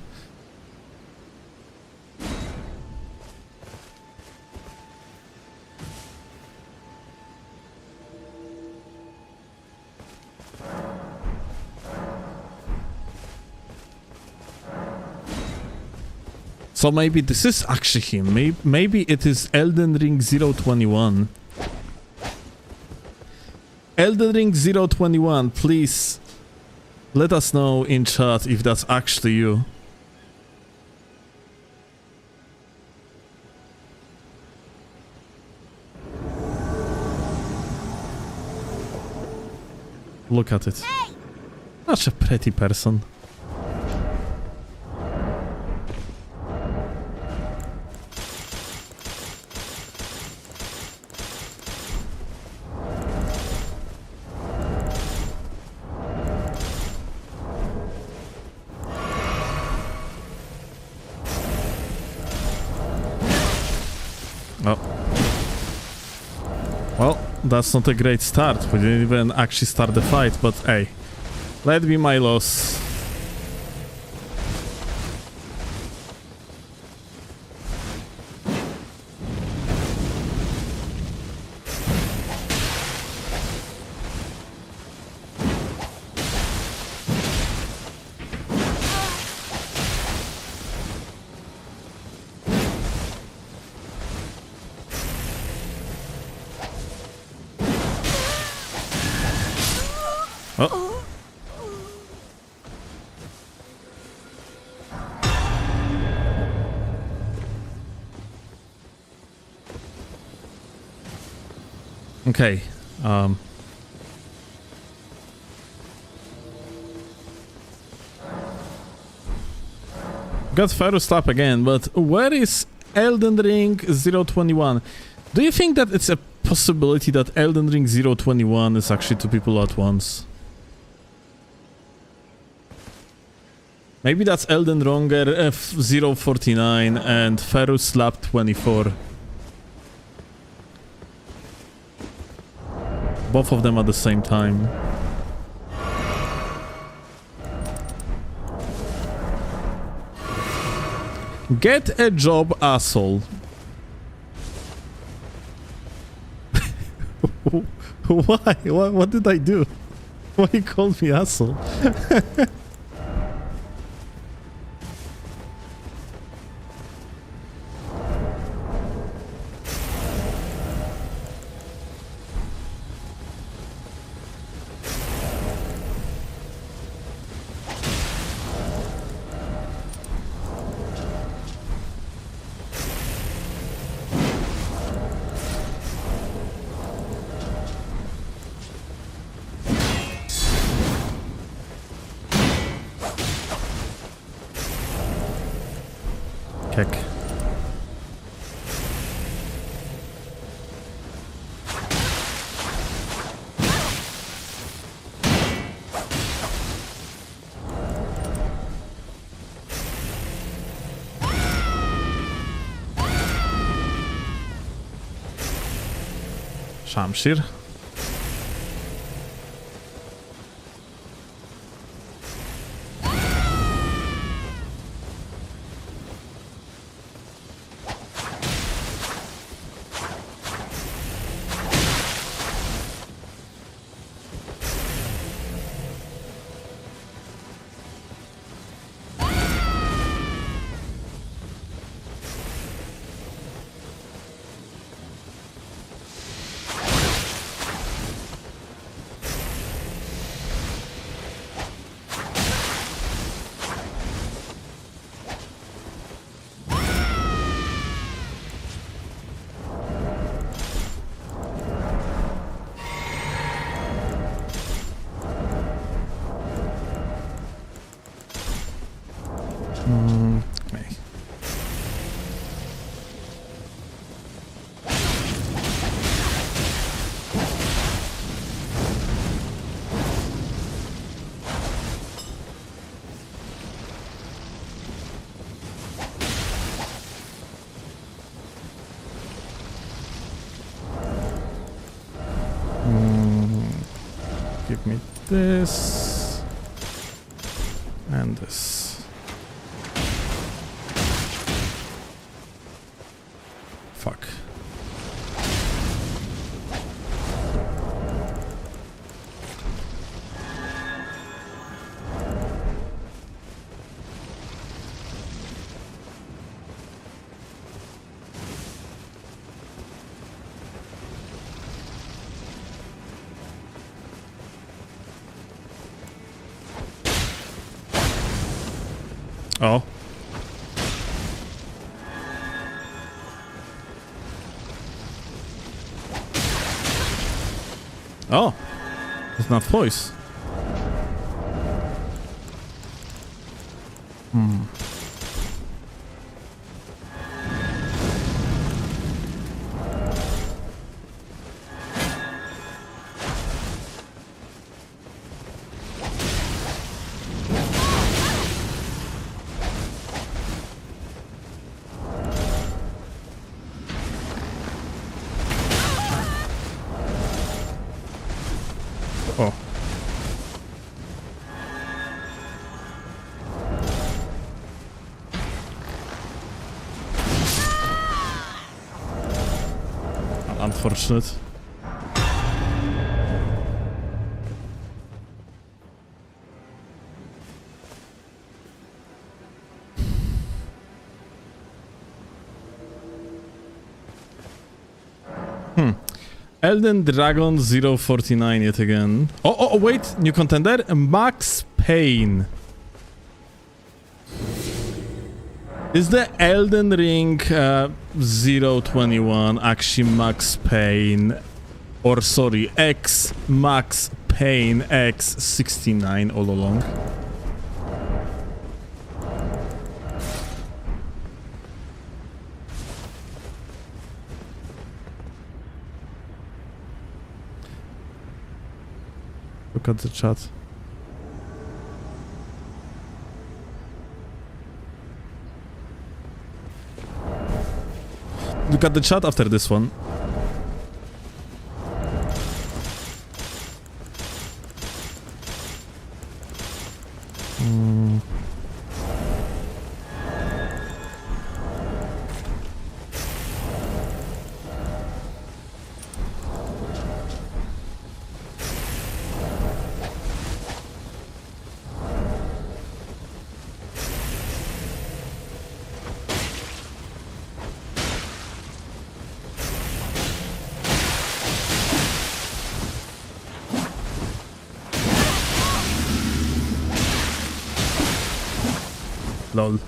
So maybe this is actually him. Maybe it is Elden Ring 021. Elden Ring 021, please let us know in chat if that's actually you. Look at it. Such a pretty person. Well, that's not a great start. We didn't even actually start the fight, but hey, let be my loss. Oh. Okay. Got Ferus up again, but where is Elden Ring 021? Do you think that it's a possibility that Elden Ring 021 is actually two people at once? Maybe that's Elden Ronger F049 and Ferus Lab 24. Both of them at the same time. Get a job, asshole. Why? What did I do? Why you called me asshole? Heck. Shamshir. Hey. Give me this and this. Fuck. Oh. Oh. It's not voice. Oh. Unfortunate. Elden Dragon 049 yet again. Oh, wait, new contender? Max Payne. Is the Elden Ring 021 actually Max Payne? Or sorry, X Max Payne X69 all along? Look at the chat. Look at the chat after this one. Lol.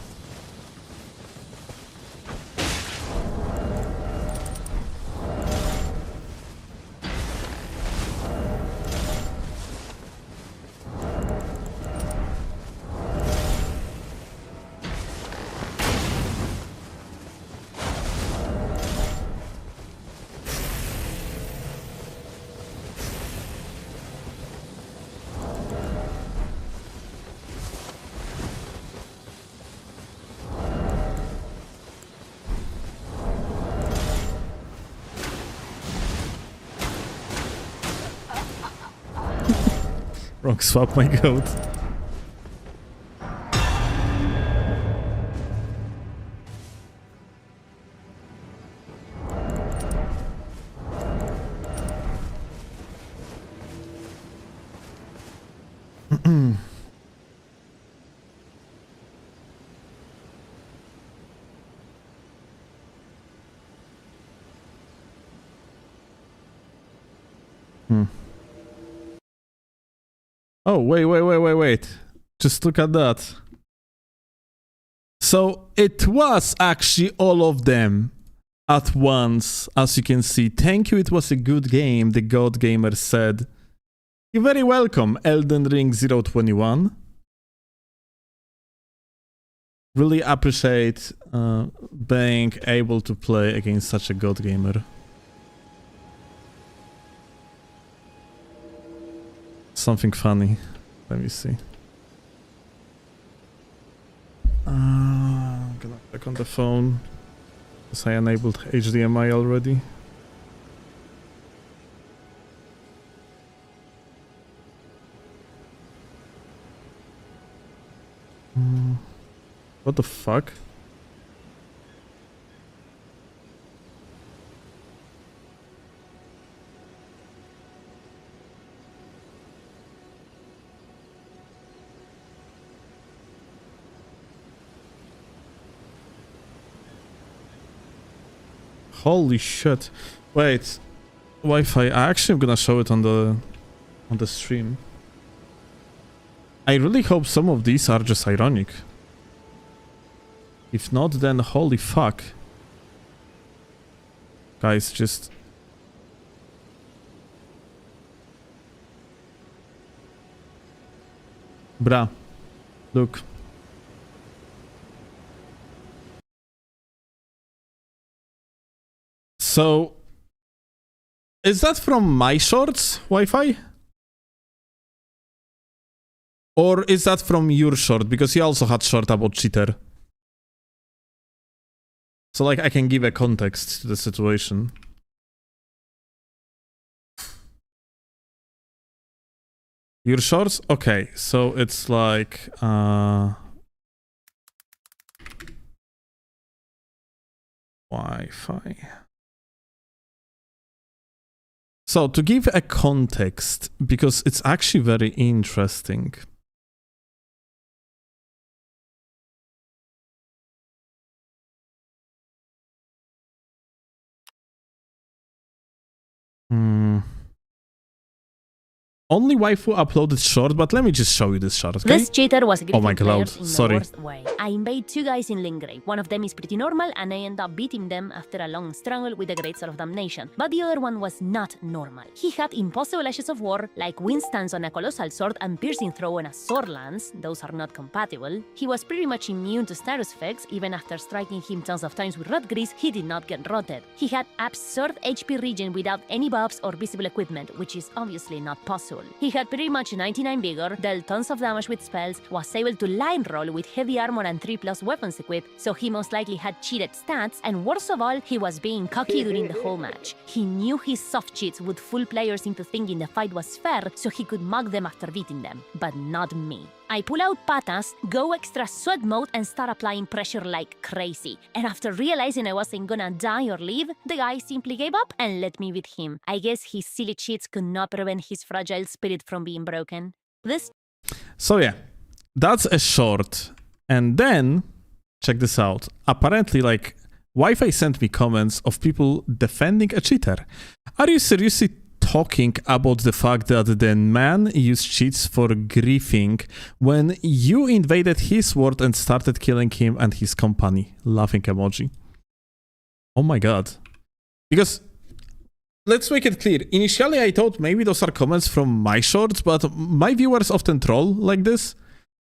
Wrong swap, my goat. Oh, wait. Just look at that. So it was actually all of them at once, as you can see. Thank you, it was a good game, the God Gamer said. You're very welcome, Elden Ring 021. really appreciate being able to play against such a god gamer. Something funny. Let me see. I'm gonna check on the phone because I enabled HDMI already. What the fuck? Holy shit. Wait. Wi-Fi. I actually am gonna show it on the stream. I really hope some of these are just ironic. If not, then holy fuck. Guys, just... Bruh. Look. So... Is that from my shorts, Wi-Fi? Or is that from your short? Because you also had short about cheater. So, like, I can give a context to the situation. Your shorts? Okay, so it's like... Wi-Fi. So, to give a context, because it's actually very interesting. Only waifu uploaded short, but let me just show you this short, okay? This cheater was Oh my griefing god, players in sorry. the worst way. I invade two guys in Lingray. One of them is pretty normal, and I end up beating them after a long struggle with the Great Sword of Damnation. But the other one was not normal. He had impossible ashes of war, like wind stance on a colossal sword and piercing throw on a sword lance. Those are not compatible. He was pretty much immune to status effects. Even after striking him tons of times with rot grease, he did not get rotted. He had absurd HP regen without any buffs or visible equipment, which is obviously not possible. He had pretty much 99 vigor, dealt tons of damage with spells, was able to line roll with heavy armor and 3+ weapons equipped, so he most likely had cheated stats, and worst of all, he was being cocky during the whole match. He knew his soft cheats would fool players into thinking the fight was fair, so he could mug them after beating them. But not me. I pull out patas, go extra sweat mode, and start applying pressure like crazy. And after realizing I wasn't gonna die or leave, the guy simply gave up and let me beat him. I guess his silly cheats could not prevent his fragile spirit from being broken. So yeah, that's a short. And then, check this out. Apparently, like, Wi-Fi sent me comments of people defending a cheater. Are you seriously talking about the fact that the man used cheats for griefing when you invaded his world and started killing him and his company? Laughing emoji. Oh my god. Because, let's make it clear. Initially I thought maybe those are comments from my shorts, but my viewers often troll like this.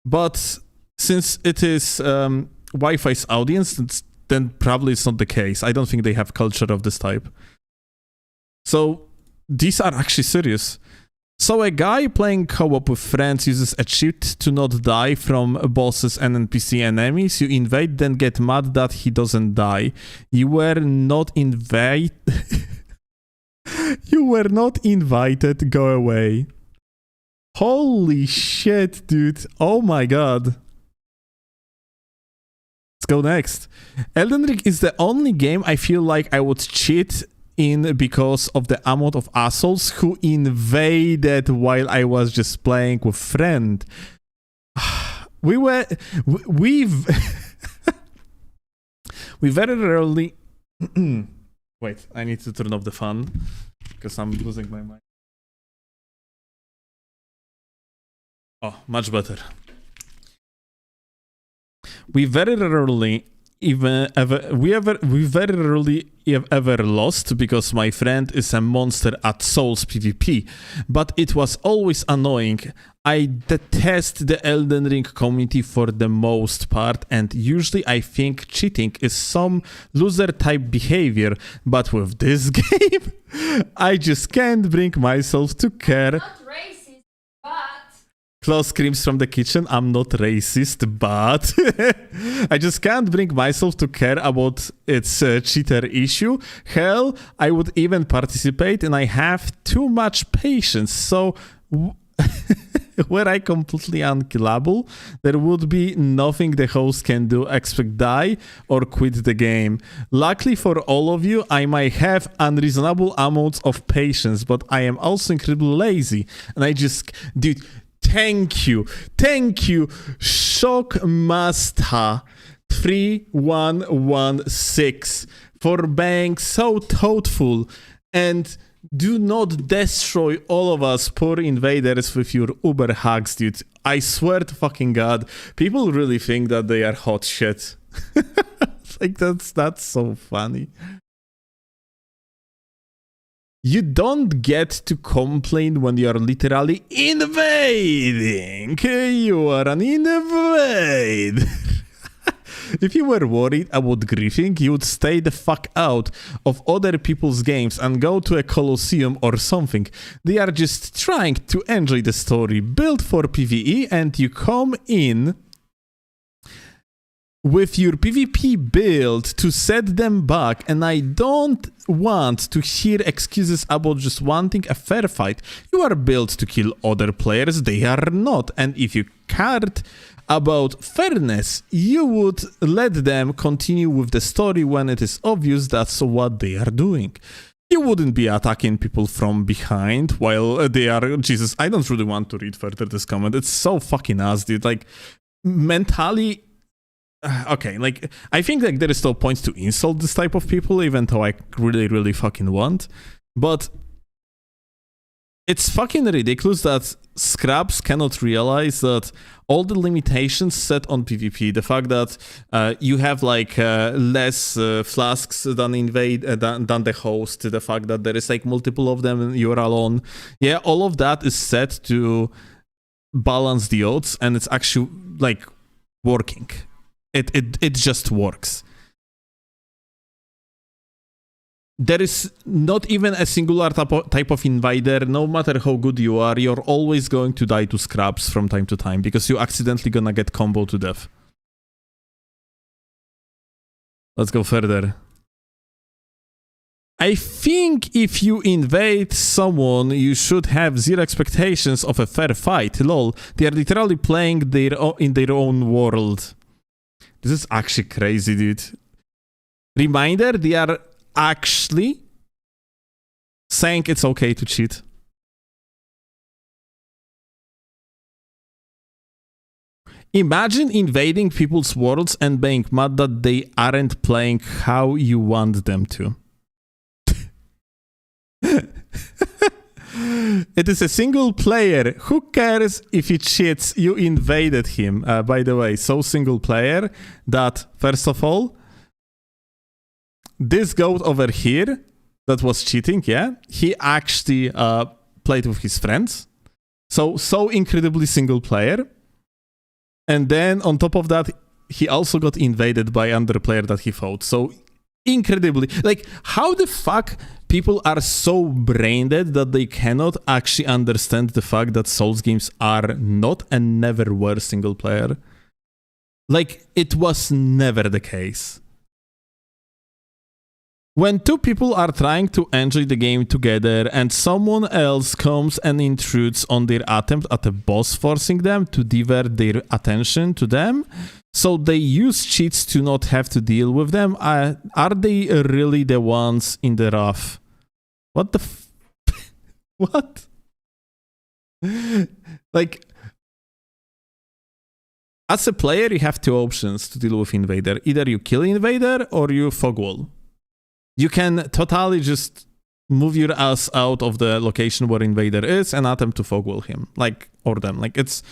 But since it is Wi-Fi's audience, then probably it's not the case. I don't think they have culture of this type. So these are actually serious. So a guy playing co-op with friends uses a cheat to not die from bosses and NPC enemies. You invade, then get mad that he doesn't die. You were not You were not invited. Go away. Holy shit, dude. Oh my god. Let's go next. Elden Ring is the only game I feel like I would cheat in because of the amount of assholes who invaded while I was just playing with friend. We very rarely... Wait, I need to turn off the fan because I'm losing my mind. Oh, much better. We very rarely we very rarely ever lost because my friend is a monster at Souls PvP, but it was always annoying. I detest the Elden Ring community for the most part, and usually I think cheating is some loser type behavior, but with this game, I just can't bring myself to care. Not racist, but Klaus screams from the kitchen, I'm not racist, but I just can't bring myself to care about its cheater issue. Hell, I would even participate, and I have too much patience, so were I completely unkillable, there would be nothing the host can do except die or quit the game. Luckily for all of you, I might have unreasonable amounts of patience, but I am also incredibly lazy, and I just... Dude, thank you, Shockmaster 3116 for being so thoughtful, and do not destroy all of us poor invaders with your Uber hacks, dude. I swear to fucking God, people really think that they are hot shit. Like, that's so funny. You don't get to complain when you're literally invading. You are an invader. If you were worried about griefing, you would stay the fuck out of other people's games and go to a Colosseum or something. They are just trying to enjoy the story built for PvE, and you come in with your PvP build to set them back, and I don't want to hear excuses about just wanting a fair fight. You are built to kill other players, they are not, and if you cared about fairness, you would let them continue with the story when it is obvious that's what they are doing. You wouldn't be attacking people from behind while they are... Jesus, I don't really want to read further this comment. It's so fucking ass, dude. Like, mentally... Okay, like, I think like there is no point to insult this type of people, even though I really fucking want. But it's fucking ridiculous that scrubs cannot realize that all the limitations set on PvP, the fact that you have like less flasks than than the host, the fact that there is like multiple of them and you're alone, yeah, all of that is set to balance the odds, and it's actually like working. It just works. There is not even a singular type of invader. No matter how good you are, you're always going to die to scraps from time to time because you're accidentally gonna get combo to death. Let's go further. I think if you invade someone, you should have zero expectations of a fair fight. Lol, they are literally playing in their own world. This is actually crazy, dude. Reminder, they are actually saying it's okay to cheat. Imagine invading people's worlds and being mad that they aren't playing how you want them to. It is a single player. Who cares if he cheats? You invaded him. By the way, so single player that, first of all, this goat over here that was cheating, yeah, he actually played with his friends. So incredibly single player. And then on top of that, he also got invaded by another player that he fought. So incredibly, like, how the fuck people are so brain dead that they cannot actually understand the fact that Souls games are not and never were single player? Like, it was never the case. When two people are trying to enjoy the game together and someone else comes and intrudes on their attempt at a boss, forcing them to divert their attention to them, so they use cheats to not have to deal with them, are they really the ones in the rough? What the what? Like, as a player, you have two options to deal with invader. Either you kill invader or you fog wall. You can totally just move your ass out of the location where invader is and attempt to fog wall him, like, or them. Like, it's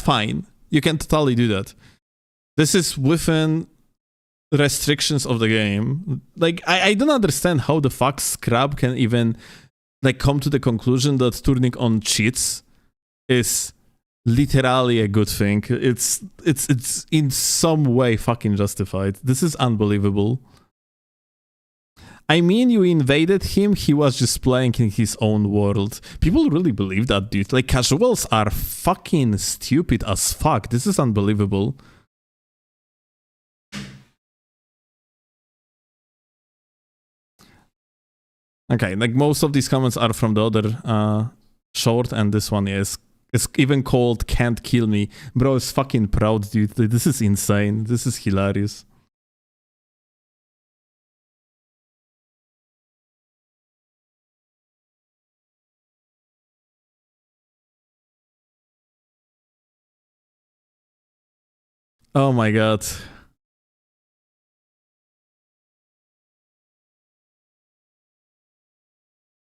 fine. You can totally do that. This is within restrictions of the game. Like, I don't understand how the fuck Scrub can even like come to the conclusion that turning on cheats is literally a good thing. It's in some way fucking justified. This is unbelievable. I mean, you invaded him, he was just playing in his own world. People really believe that, dude. Like, casuals are fucking stupid as fuck. This is unbelievable. Okay, like most of these comments are from the other short, and this one is even called "Can't Kill Me." Bro is fucking proud, dude. This is insane. This is hilarious. Oh my god.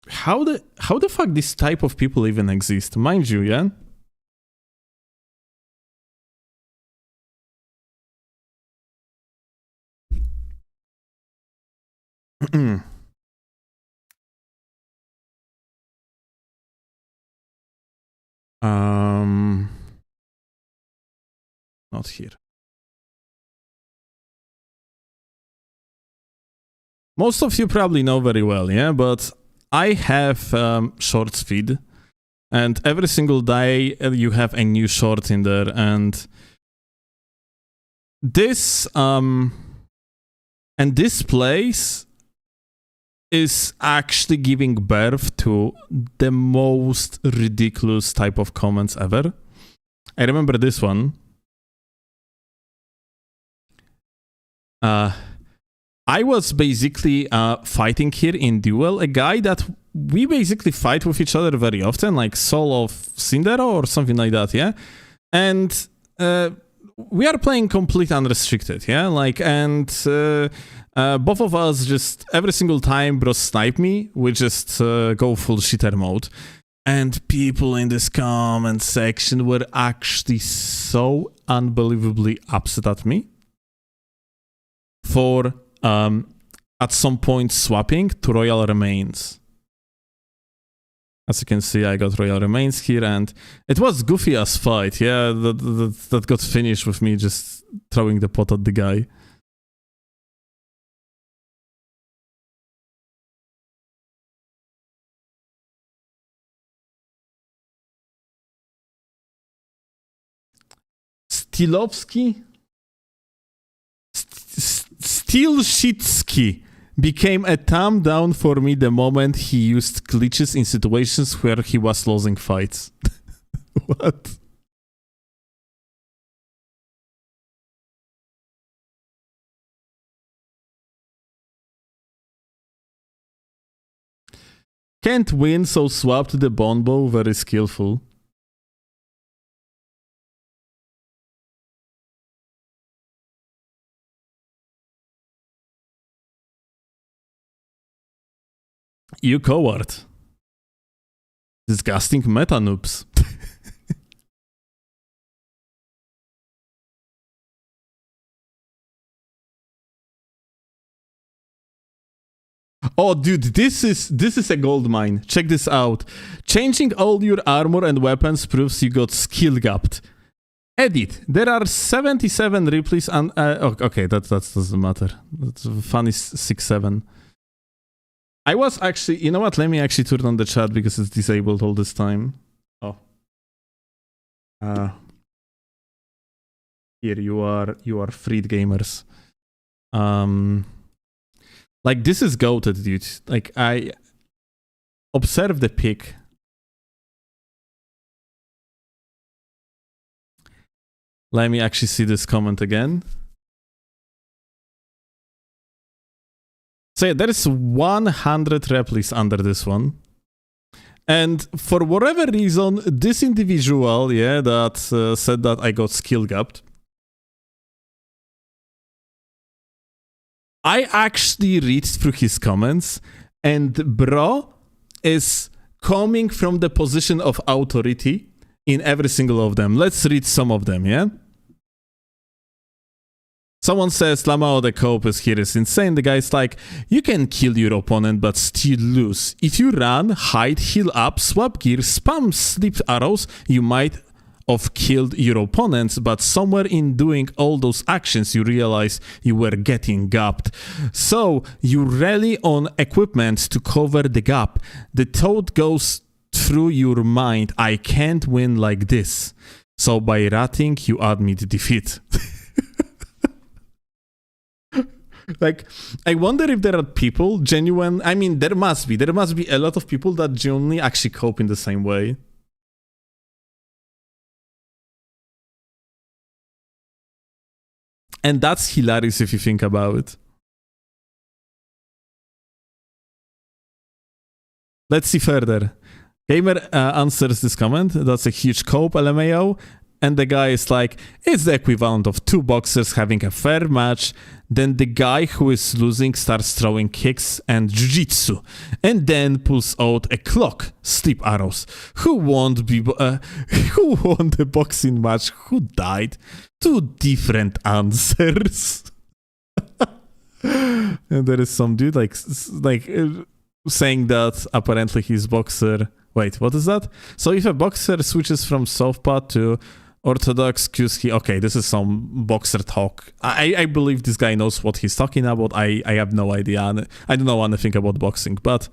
How the fuck this type of people even exist? Mind you, yeah? Not here. Most of you probably know very well, yeah? But I have shorts feed, and every single day you have a new short in there, and this place is actually giving birth to the most ridiculous type of comments ever. I remember this one. I was basically fighting here in duel a guy that we basically fight with each other very often, like Soul of Sindero or something like that, yeah? And we are playing complete unrestricted, yeah? Like, and both of us just, every single time bro snipe me, we just go full shitter mode. And people in this comment section were actually so unbelievably upset at me for at some point swapping to Royal Remains. As you can see, I got Royal Remains here, and it was goofy as fight, yeah, that got finished with me just throwing the pot at the guy. Steelovsky? Steelovsky became a thumb down for me the moment he used glitches in situations where he was losing fights. What? Can't win, so swap to the Bonbo, very skillful. You coward. Disgusting meta noobs. Oh, dude, this is a gold mine. Check this out. Changing all your armor and weapons proves you got skill gapped. Edit. There are 77 replays and okay, that doesn't matter. That's funny 6-7. I was actually, you know what? Let me actually turn on the chat because it's disabled all this time. Oh. Here you are freed gamers. Like, this is goated, dude. Like, I observe the pick. Let me actually see this comment again. So yeah, there is 100 replies under this one. And for whatever reason, this individual, yeah, that said that I got skill gapped, I actually read through his comments, and bro is coming from the position of authority in every single of them. Let's read some of them, yeah? Someone says, Lamao, the cope is here is insane. The guy's like, you can kill your opponent but still lose. If you run, hide, heal up, swap gear, spam sleep arrows, you might have killed your opponents, but somewhere in doing all those actions you realize you were getting gapped. So you rely on equipment to cover the gap. The thought goes through your mind, I can't win like this. So by ratting, you admit defeat. Like, I wonder if there are people genuine. I mean, there must be a lot of people that genuinely actually cope in the same way. And that's hilarious if you think about it. Let's see further. Gamer answers this comment. That's a huge cope, LMAO. And the guy is like, it's the equivalent of two boxers having a fair match. Then the guy who is losing starts throwing kicks and jiu-jitsu. And then pulls out a clock, sleep arrows. Who won the boxing match? Who died? Two different answers. And there is some dude saying that apparently he's boxer. Wait, what is that? So if a boxer switches from southpaw to orthodox QSK, okay, this is some boxer talk. I believe this guy knows what he's talking about. I have no idea. I don't know anything about boxing, but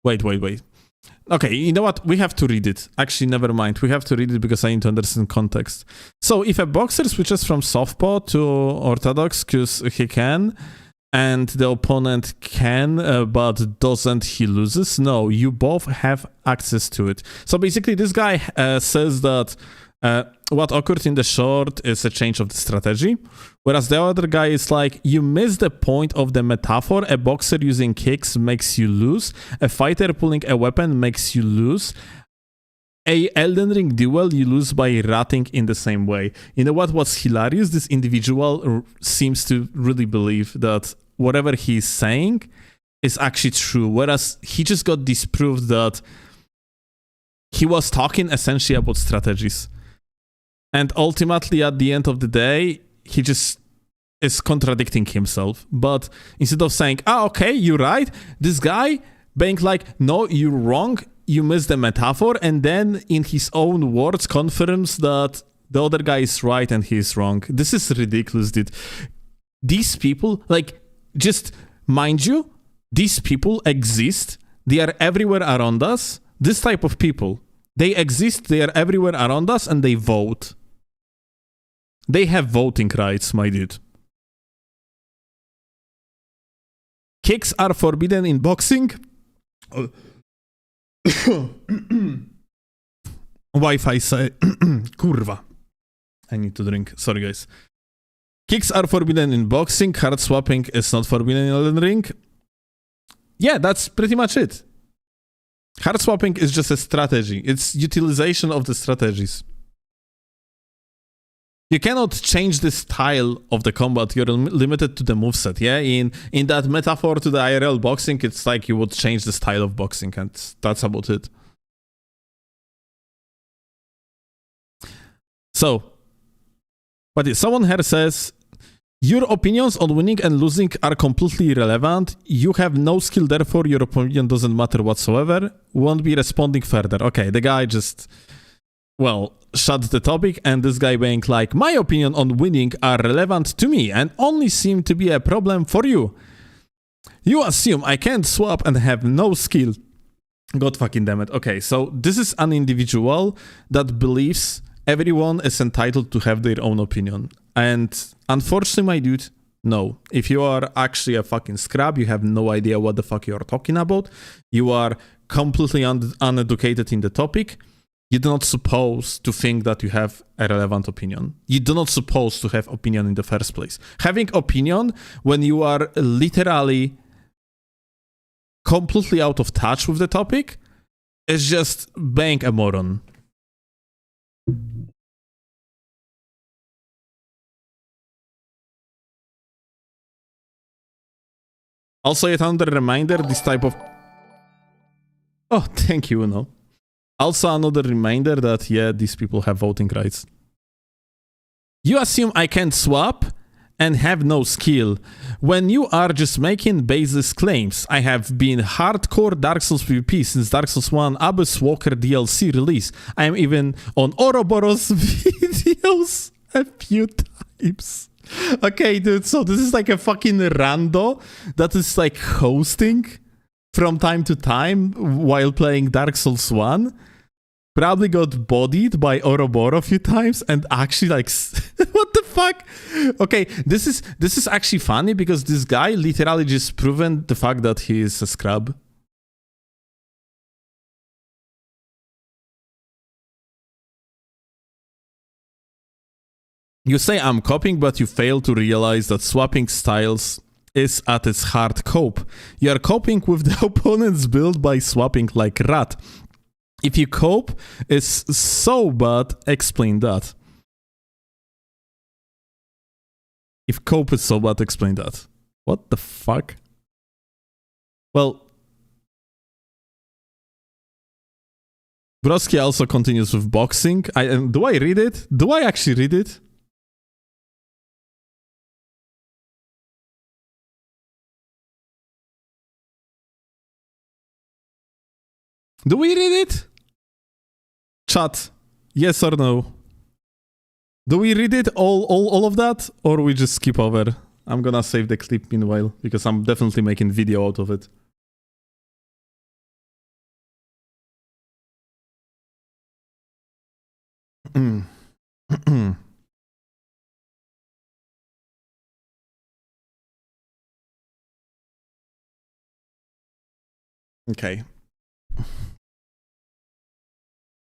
wait. Okay, you know what? We have to read it. Actually, never mind. We have to read it because I need to understand context. So, if a boxer switches from southpaw to orthodox, because he can, and the opponent can, but doesn't, he loses? No, you both have access to it. So, basically, this guy says that what occurred in the short is a change of the strategy, whereas the other guy is like, you miss the point of the metaphor. A boxer using kicks makes you lose. A fighter pulling a weapon makes you lose. A Elden Ring duel, you lose by ratting in the same way. You know what was hilarious? This individual seems to really believe that whatever he's saying is actually true, whereas he just got disproved that he was talking essentially about strategies. And ultimately, at the end of the day, he just is contradicting himself. But instead of saying, okay, you're right, this guy being like, no, you're wrong, you missed the metaphor, and then in his own words confirms that the other guy is right and he's wrong. This is ridiculous, dude. These people, like, just mind you, these people exist. They are everywhere around us. This type of people, they exist, they are everywhere around us, and they vote. They have voting rights, my dude. Kicks are forbidden in boxing. Wi-Fi say... Kurwa. I need to drink. Sorry, guys. Kicks are forbidden in boxing. Hard swapping is not forbidden in Elden Ring. Yeah, that's pretty much it. Hard swapping is just a strategy. It's utilization of the strategies. You cannot change the style of the combat. You're limited to the moveset, yeah? In that metaphor to the IRL boxing, it's like you would change the style of boxing, and that's about it. So, but someone here says, your opinions on winning and losing are completely irrelevant. You have no skill, therefore your opinion doesn't matter whatsoever. Won't be responding further. Okay, the guy just... well, shut the topic, and this guy being like, my opinion on winning are relevant to me and only seem to be a problem for you. You assume I can't swap and have no skill. God fucking damn it. Okay, so this is an individual that believes everyone is entitled to have their own opinion. And unfortunately, my dude, no. If you are actually a fucking scrub, you have no idea what the fuck you are talking about. You are completely uneducated in the topic. You're not supposed to think that you have a relevant opinion. You're not supposed to have opinion in the first place. Having opinion when you are literally completely out of touch with the topic is just being a moron. Also, yet another reminder, this type of... Oh, thank you, Uno. Also another reminder that, yeah, these people have voting rights. You assume I can't swap and have no skill, when you are just making baseless claims. I have been hardcore Dark Souls PvP since Dark Souls 1 Abyss Walker DLC release. I am even on Ouroboros videos a few times. Okay, dude, so this is like a fucking rando that is like hosting from time to time while playing Dark Souls 1. Probably got bodied by Ouroboros a few times and actually like what the fuck? Okay, this is actually funny because this guy literally just proven the fact that he is a scrub. You say I'm copying, but you fail to realize that swapping styles is at its heart cope. You are coping with the opponent's build by swapping like rat. If you cope is so bad, explain that. If cope is so bad, explain that. What the fuck? Well, Brodsky also continues with boxing. Do I read it? Do I actually read it? Do we read it? Chat, yes or no? Do we read it, all of that, or we just skip over? I'm gonna save the clip meanwhile, because I'm definitely making video out of it. Okay.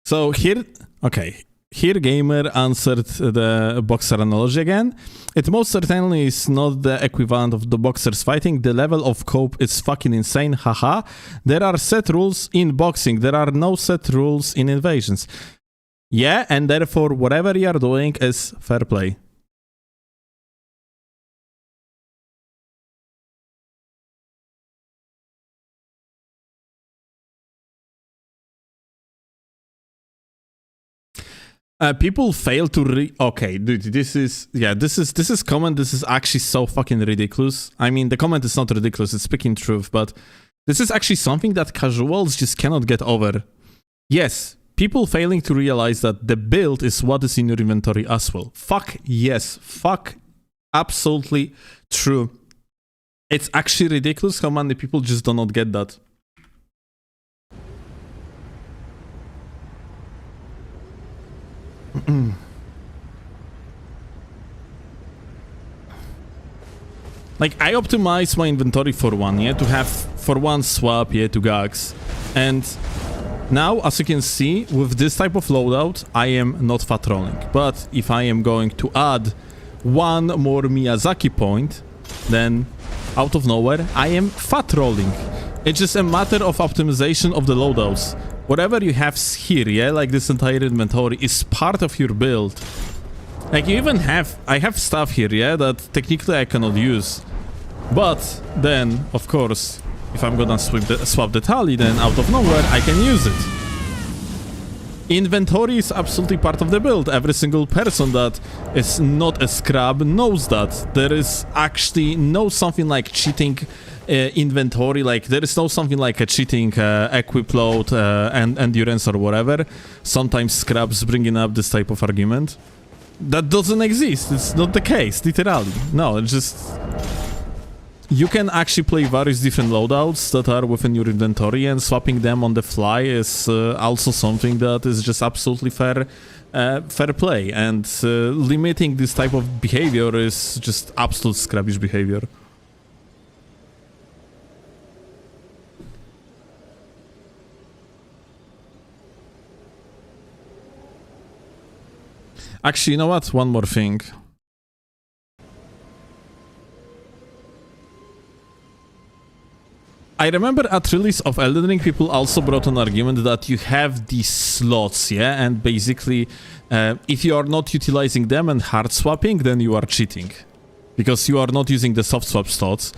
So here, okay, here Gamer answered the boxer analogy again. It most certainly is not the equivalent of the boxers fighting. The level of cope is fucking insane, haha. There are set rules in boxing. There are no set rules in invasions. Yeah, and therefore whatever you are doing is fair play. People fail to okay, dude, this is comment. This is actually so fucking ridiculous. I mean, the comment is not ridiculous, it's speaking truth, but this is actually something that casuals just cannot get over. Yes, people failing to realize that the build is what is in your inventory as well. Fuck yes, fuck absolutely true. It's actually ridiculous how many people just do not get that. Like, I optimize my inventory for one, yeah, to have for one swap, yeah, to gags. And now, as you can see, with this type of loadout, I am not fat rolling. But if I am going to add one more Miyazaki point, then out of nowhere, I am fat rolling. It's just a matter of optimization of the loadouts. Whatever you have here, yeah, like this entire inventory, is part of your build. Like, you even have... I have stuff here, yeah, that technically I cannot use. But then, of course, if I'm gonna swap the tally, then out of nowhere, I can use it. Inventory is absolutely part of the build. Every single person that is not a scrub knows that. There is actually no something like cheating inventory, like there is no something like a cheating equip load and endurance or whatever. Sometimes scrubs bringing up this type of argument. That doesn't exist. It's not the case, literally. No, it's just... You can actually play various different loadouts that are within your inventory, and swapping them on the fly is also something that is just absolutely fair play. And limiting this type of behavior is just absolute scrubbish behavior. Actually, you know what? One more thing. I remember at release of Elden Ring, people also brought an argument that you have these slots, yeah? And basically, if you are not utilizing them and hard swapping, then you are cheating. Because you are not using the soft swap slots.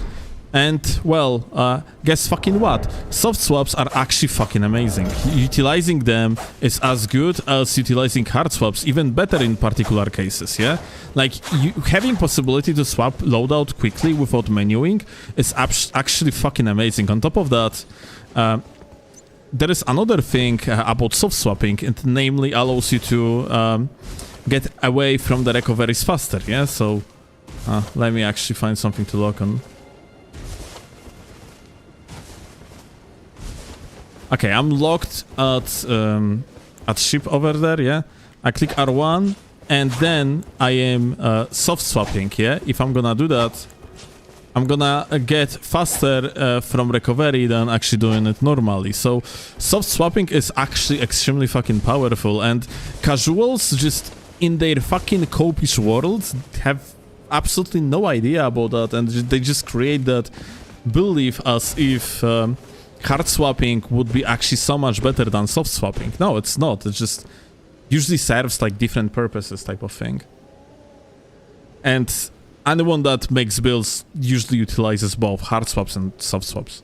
And, well, guess fucking what? Soft swaps are actually fucking amazing. Utilizing them is as good as utilizing hard swaps, even better in particular cases, yeah? Like, having possibility to swap loadout quickly without menuing is actually fucking amazing. On top of that, there is another thing about soft swapping, it namely allows you to get away from the recoveries faster, yeah? So, let me actually find something to lock on. Okay, I'm locked at ship over there, yeah? I click R1, and then I am soft swapping, yeah? If I'm gonna do that, I'm gonna get faster from recovery than actually doing it normally. So, soft swapping is actually extremely fucking powerful, and casuals just in their fucking copish world have absolutely no idea about that, and they just create that belief as if hard swapping would be actually so much better than soft swapping. No, it's not. It just usually serves like different purposes type of thing. And anyone that makes builds usually utilizes both hard swaps and soft swaps.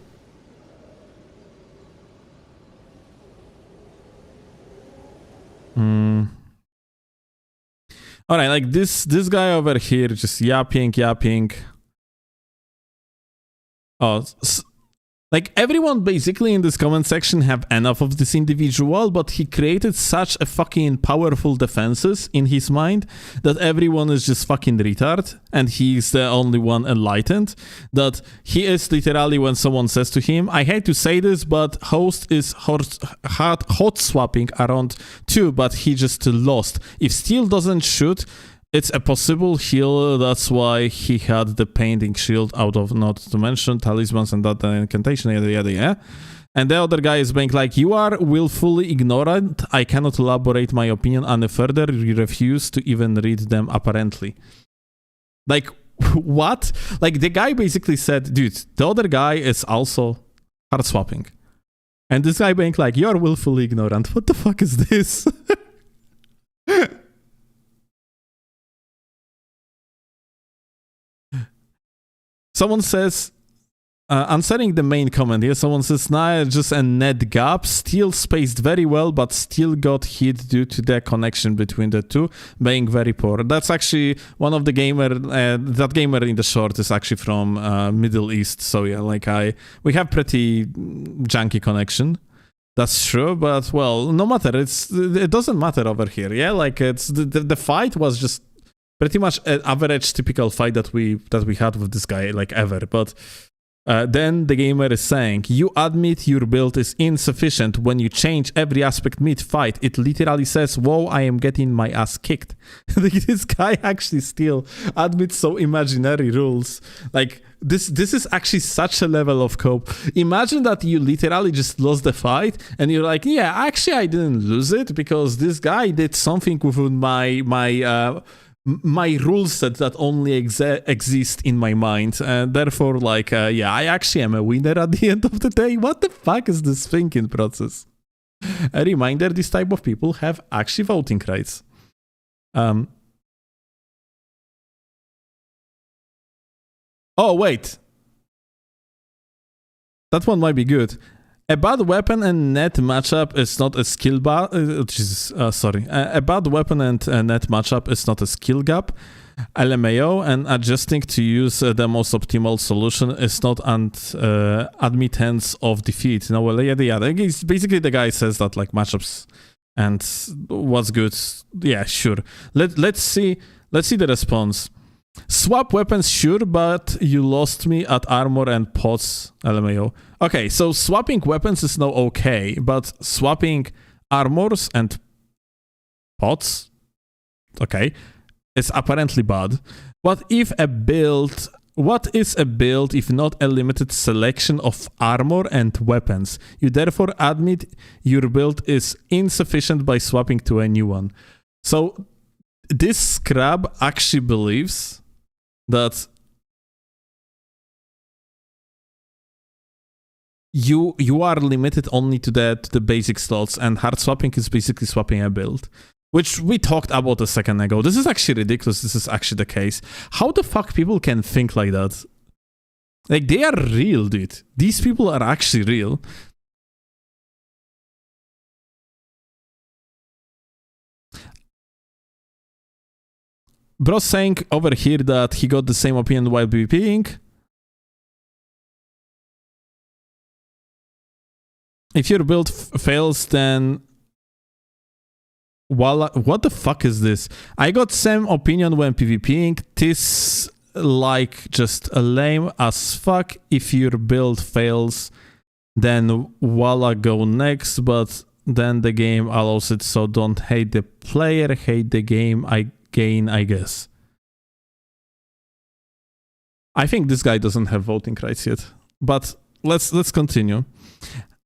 Alright, like this guy over here just yapping. Oh, like, everyone basically in this comment section have enough of this individual, but he created such a fucking powerful defenses in his mind that everyone is just fucking retard, and he's the only one enlightened, that he is literally, when someone says to him, I hate to say this, but host is hot swapping around 2, but he just lost. If Steel doesn't shoot, it's a possible heal, that's why he had the painting shield out of, not to mention talismans and that incantation, yeah. And the other guy is being like, you are willfully ignorant, I cannot elaborate my opinion any further, you refuse to even read them apparently. Like, what? Like, the guy basically said, dude, the other guy is also hard swapping. And this guy being like, you're willfully ignorant, what the fuck is this? Someone says, answering the main comment here, someone says, nah, just a net gap, Steel spaced very well, but still got hit due to the connection between the two being very poor. That's actually one of the that gamer in the short is actually from Middle East, so yeah, like we have pretty janky connection. That's true, but well, no matter, it doesn't matter over here, yeah, like it's the fight was just pretty much an average typical fight that we had with this guy, like, ever. But then the gamer is saying, you admit your build is insufficient when you change every aspect mid-fight. It literally says, whoa, I am getting my ass kicked. This guy actually still admits so imaginary rules. Like, this is actually such a level of cope. Imagine that you literally just lost the fight and you're like, yeah, actually I didn't lose it because this guy did something within my rule set that only exist in my mind, and therefore, like, yeah, I actually am a winner at the end of the day. What the fuck is this thinking process? A reminder, this type of people have actually voting rights. Oh, wait. That one might be good. A bad weapon and net matchup is not a skill a bad weapon and net matchup is not a skill gap. LMAO, and adjusting to use the most optimal solution is not an admittance of defeat. No, well, yeah. Basically, the guy says that, like, matchups and what's good. Yeah, sure. Let's see the response. Swap weapons, sure, but you lost me at armor and pots, LMAO. Okay, so swapping weapons is no okay, but swapping armors and pots, okay, is apparently bad. What is a build if not a limited selection of armor and weapons? You therefore admit your build is insufficient by swapping to a new one. So this scrub actually believes that you are limited only to the basic slots, and hard swapping is basically swapping a build, which we talked about a second ago. This is actually ridiculous. This is actually the case. How the fuck people can think like that? Like, they are real, dude. These people are actually real. Bro's saying over here that he got the same opinion while PvPing. If your build fails, then... What the fuck is this? I got same opinion when PvPing. This like just a lame as fuck. If your build fails, then voila, go next. But then the game allows it, so don't hate the player, hate the game. I guess. I think this guy doesn't have voting rights yet. But let's continue.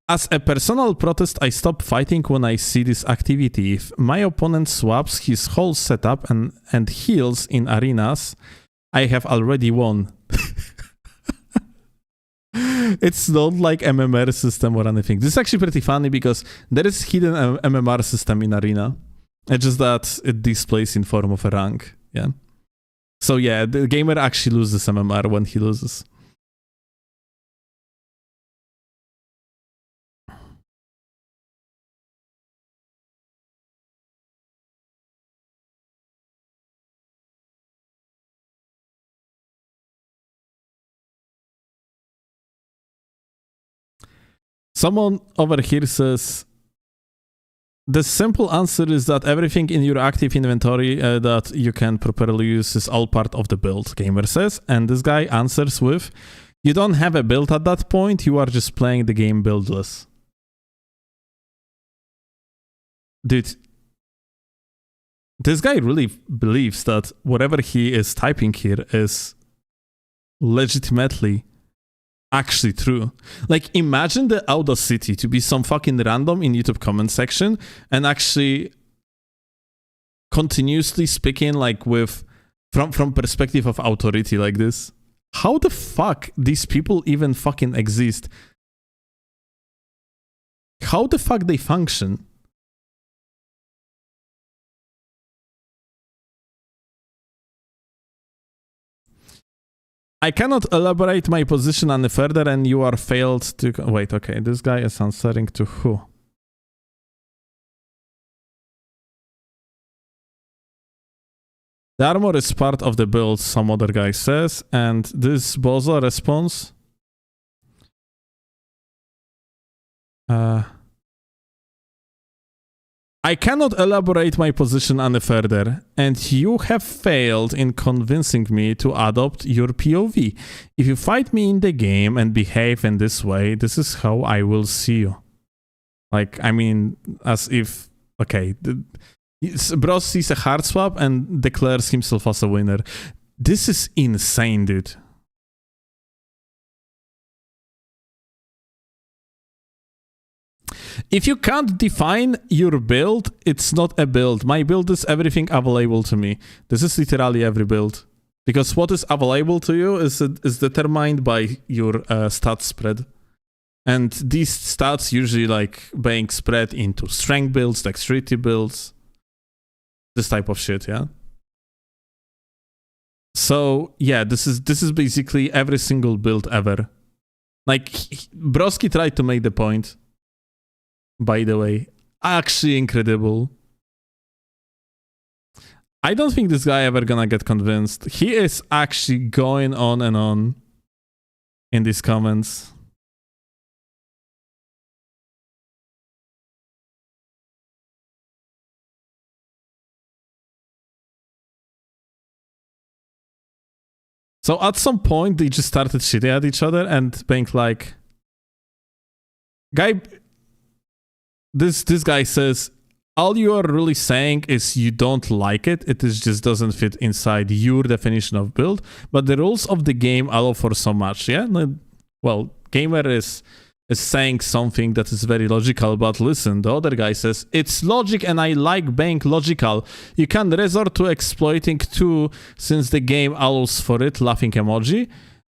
As a personal protest, I stop fighting when I see this activity. If my opponent swaps his whole setup and heals in arenas, I have already won. It's not like MMR system or anything. This is actually pretty funny because there is hidden MMR system in arena. It's just that it displays in form of a rank. Yeah. So yeah, the gamer actually loses MMR when he loses. Someone over here says, the simple answer is that everything in your active inventory that you can properly use is all part of the build, gamer says. And this guy answers with, you don't have a build at that point, you are just playing the game buildless. Dude, this guy really believes that whatever he is typing here is legitimately actually true. Like, imagine the audacity to be some fucking random in YouTube comment section and actually continuously speaking like with from perspective of authority like this. How the fuck these people even fucking exist? How the fuck they function? I cannot elaborate my position any further and you are failed to... Wait, okay, this guy is answering to who? The armor is part of the build, some other guy says, and this Bozo response... I cannot elaborate my position any further, and you have failed in convincing me to adopt your POV. If you fight me in the game and behave in this way, this is how I will see you. Like, I mean, as if... Okay, Bros sees a hard swap and declares himself as a winner. This is insane, dude. If you can't define your build, it's not a build. My build is everything available to me. This is literally every build. Because what is available to you is determined by your stat spread. And these stats usually like being spread into strength builds, dexterity builds, this type of shit, yeah? So yeah, this is basically every single build ever. Like, Broski tried to make the point. By the way, actually incredible. I don't think this guy ever gonna get convinced. He is actually going on and on in these comments. So at some point they just started shitting at each other and being like, guy, this guy says, all you are really saying is you don't like it. It is just doesn't fit inside your definition of build. But the rules of the game allow for so much. Yeah. Well, gamer is saying something that is very logical. But listen, the other guy says it's logic, and I like being logical. You can resort to exploiting too, since the game allows for it. Laughing emoji.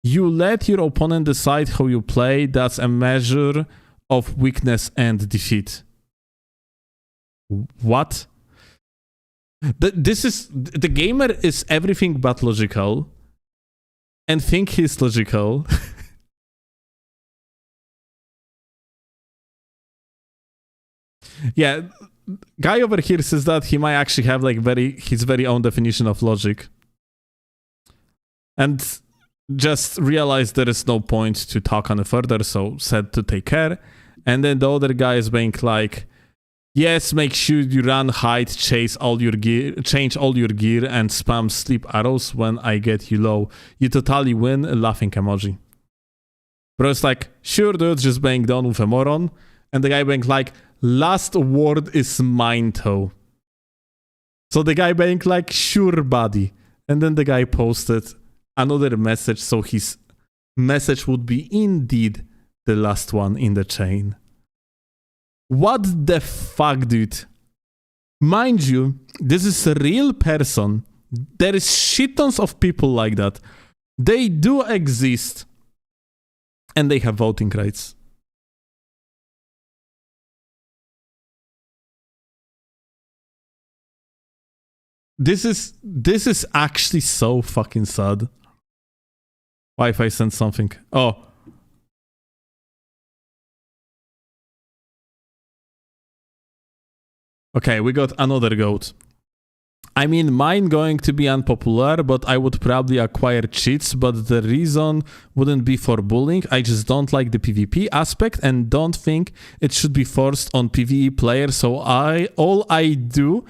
You let your opponent decide how you play. That's a measure of weakness and defeat. What? The gamer is everything but logical, and think he's logical. Yeah, guy over here says that he might actually have like his very own definition of logic. And just realized there is no point to talk on it further, so said to take care. And then the other guy is being like, yes, make sure you run, hide, chase all your gear, change all your gear, and spam sleep arrows when I get you low. You totally win, a laughing emoji. Bro, it's like, sure dude, just being done with a moron. And the guy being like, last word is mine though. So the guy being like, sure buddy. And then the guy posted another message, so his message would be indeed the last one in the chain. What the fuck, dude? Mind you, this is a real person. There is shit tons of people like that. They do exist. And they have voting rights. This is actually so fucking sad. Why if I sent something? Oh. Okay, we got another goat. I mean, mine going to be unpopular, but I would probably acquire cheats, but the reason wouldn't be for bullying. I just don't like the PvP aspect and don't think it should be forced on PvE players, so all I do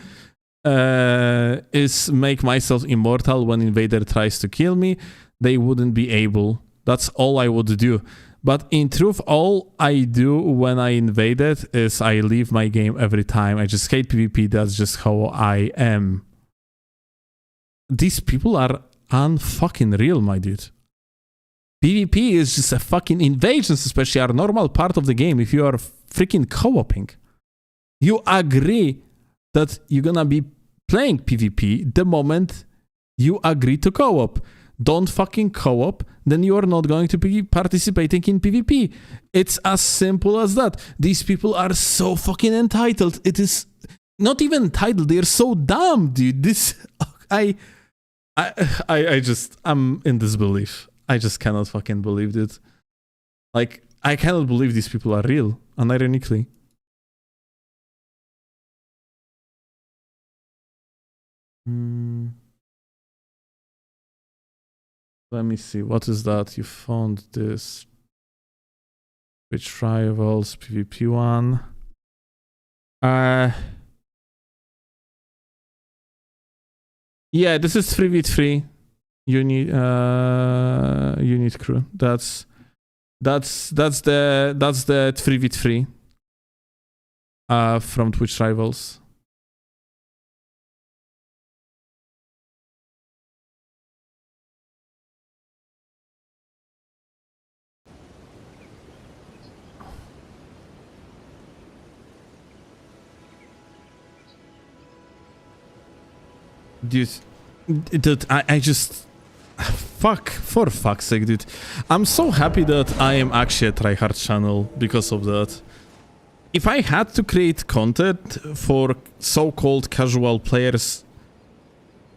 is make myself immortal when invader tries to kill me. They wouldn't be able. That's all I would do. But in truth, all I do when I invaded is I leave my game every time. I just hate PvP. That's just how I am. These people are unfucking real, my dude. PvP is just a fucking invasions, especially are a normal part of the game. If you are freaking co-oping, you agree that you're gonna be playing PvP the moment you agree to co-op. Don't fucking co-op, then you are not going to be participating in PvP. It's as simple as that. These people are so fucking entitled. It is not even entitled. They're so dumb, dude. This, I'm in disbelief. I just cannot fucking believe it. Like, I cannot believe these people are real, unironically. Let me see. What is that? You found this. Which rivals PvP one? Yeah, this is 3v3 unit crew. That's the 3v3 from Twitch rivals. Dude, I just... for fuck's sake, dude. I'm so happy that I am actually a tryhard channel because of that. If I had to create content for so-called casual players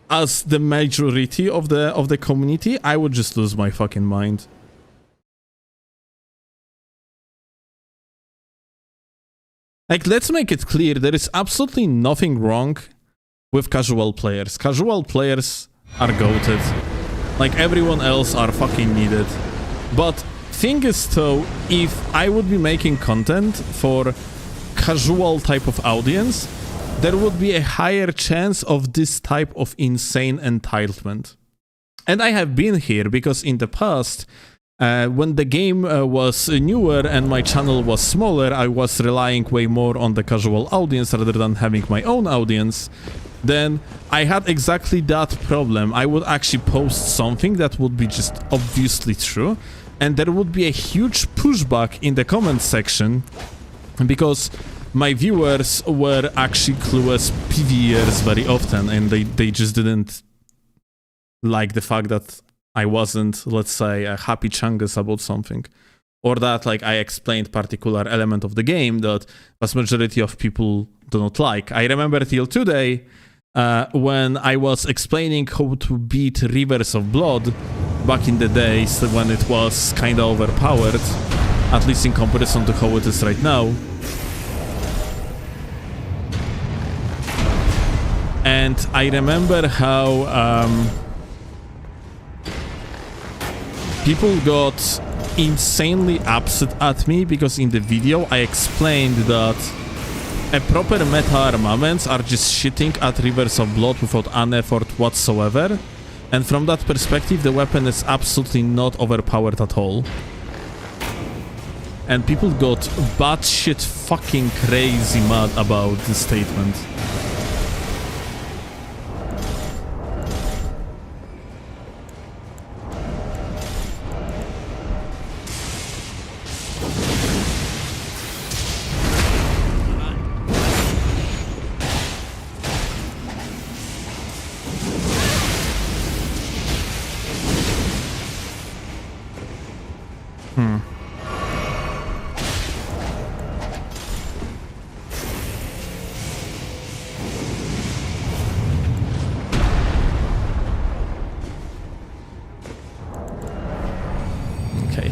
as the majority of the community, I would just lose my fucking mind. Like, let's make it clear, there is absolutely nothing wrong with casual players. Casual players are goated. Like, everyone else are fucking needed. But thing is though, if I would be making content for casual type of audience, there would be a higher chance of this type of insane entitlement. And I have been here because in the past, when the game was newer and my channel was smaller, I was relying way more on the casual audience rather than having my own audience. Then I had exactly that problem. I would actually post something that would be just obviously true, and there would be a huge pushback in the comment section because my viewers were actually clueless PvEers very often, and they just didn't like the fact that I wasn't, let's say, a happy chungus about something. Or that, like, I explained particular element of the game that vast majority of people do not like. I remember till today, when I was explaining how to beat Rivers of Blood, back in the days when it was kind of overpowered, at least in comparison to how it is right now. And I remember how people got insanely upset at me because in the video I explained that a proper meta armaments are just shitting at Rivers of Blood without an effort whatsoever, and from that perspective the weapon is absolutely not overpowered at all. And people got batshit fucking crazy mad about this statement. Okay.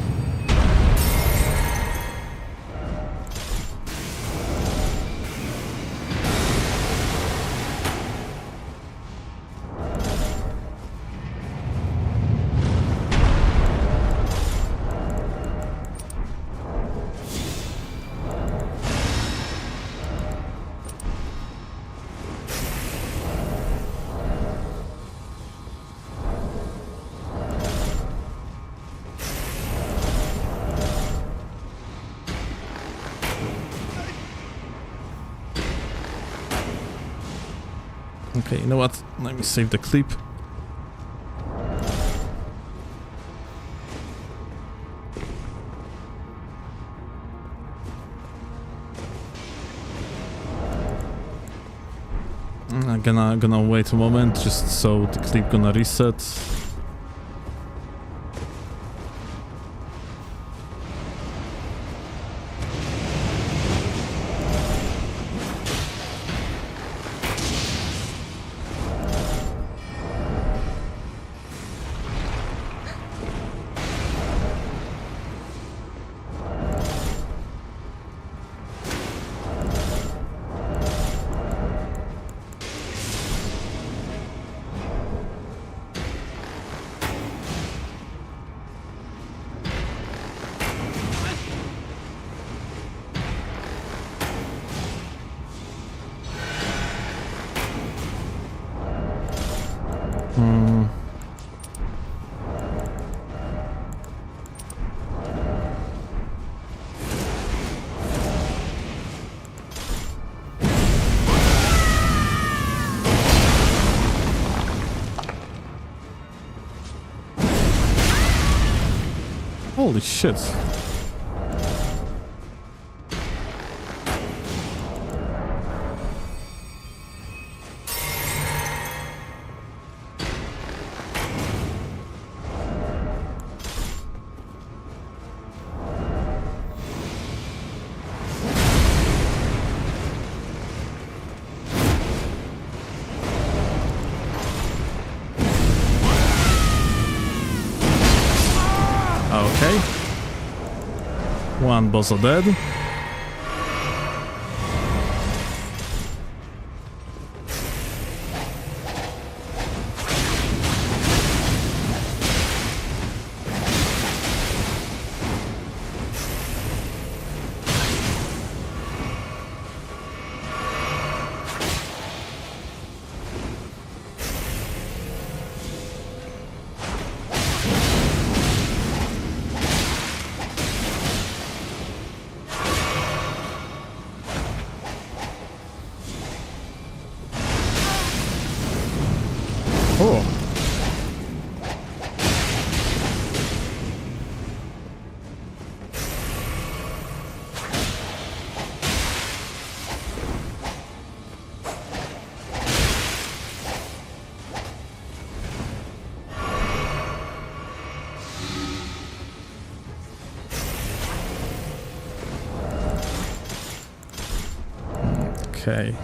Okay, you know what? Let me save the clip. I'm gonna wait a moment just so the clip gonna reset. Holy shit. Okay. One boss dead. Oh. Okay.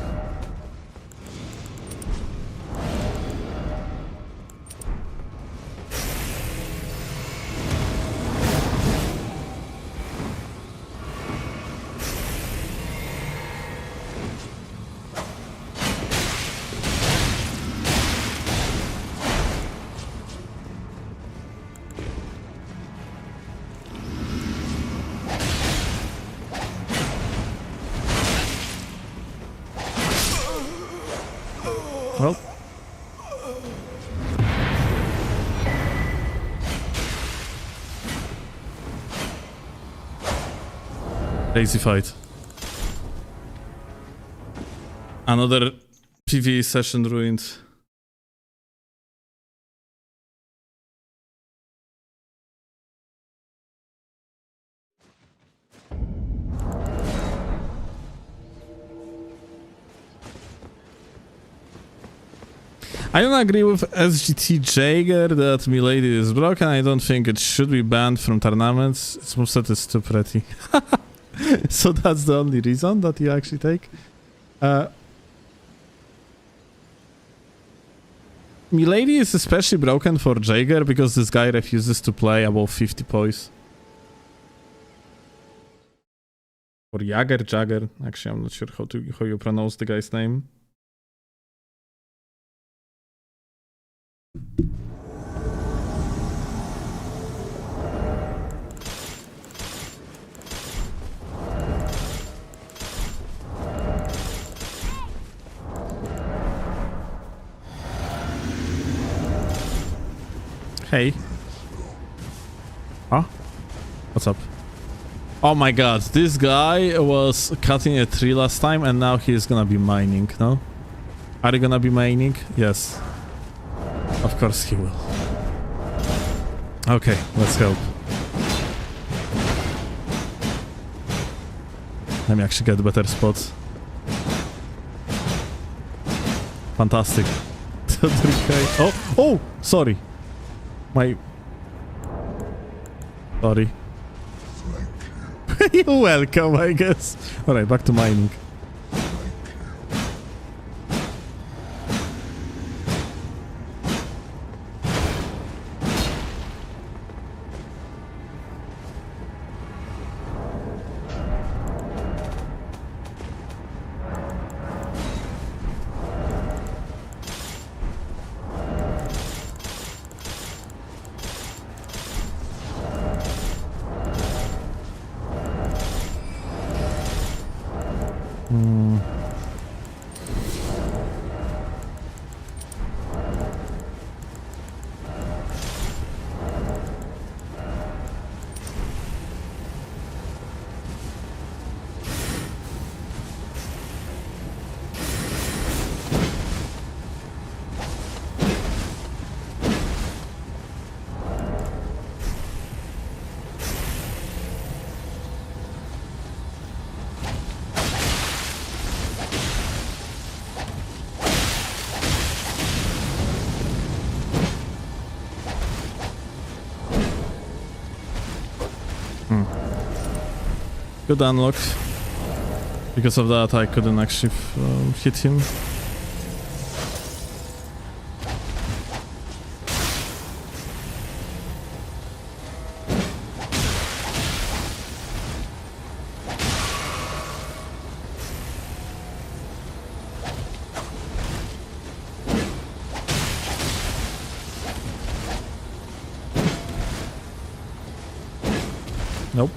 Well. Crazy fight. Another PvE session ruined. I don't agree with SGT Jaeger that Milady is broken. I don't think it should be banned from tournaments. Its moveset is too pretty. So that's the only reason that you actually take. Milady is especially broken for Jaeger because this guy refuses to play above 50 poise. Or Jagger. Actually, I'm not sure how you pronounce the guy's name. Hey. Huh? What's up? Oh my god, this guy was cutting a tree last time and now he's gonna be mining, no? Are you gonna be mining? Yes. Of course he will. Okay, let's help. Let me actually get a better spot. Fantastic. Oh, sorry. Sorry. You're welcome, I guess. Alright, back to mining. Good unlock. Because of that, I couldn't actually hit him. Nope.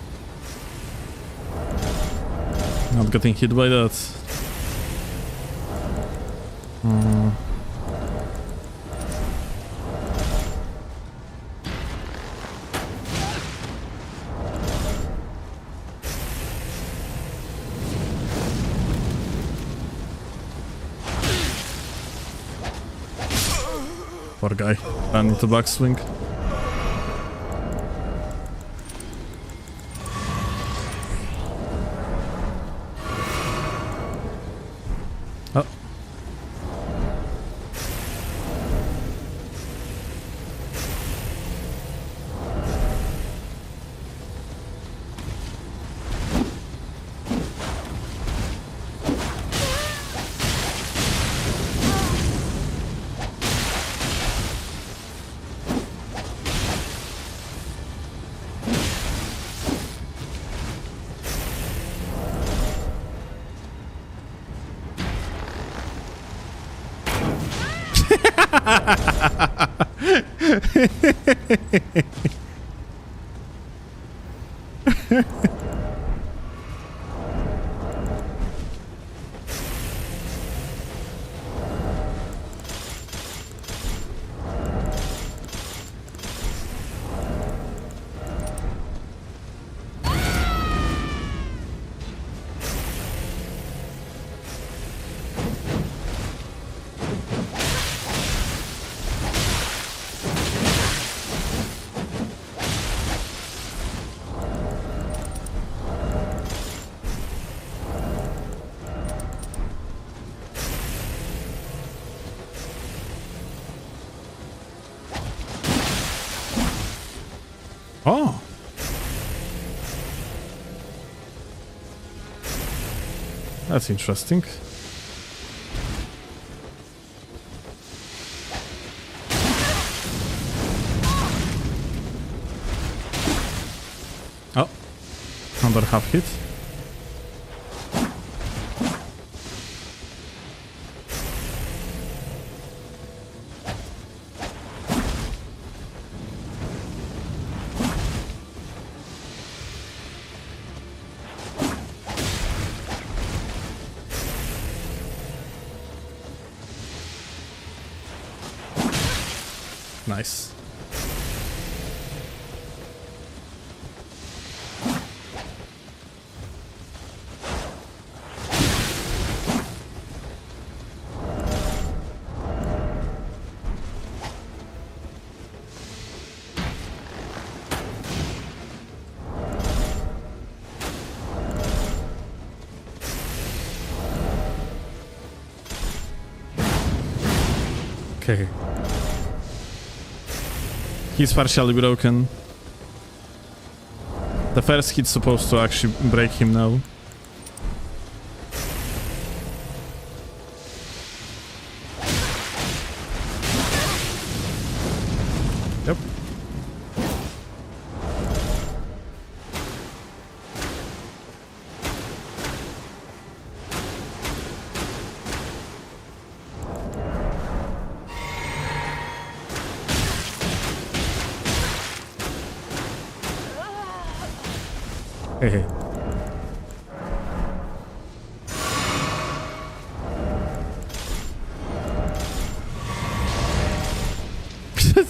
Not getting hit by that. Poor guy. Ran into backswing. Oh. Oh. That's interesting. Oh. Under half hit. Nice. Okay. He's partially broken. The first hit's supposed to actually break him now. Yep. Hey.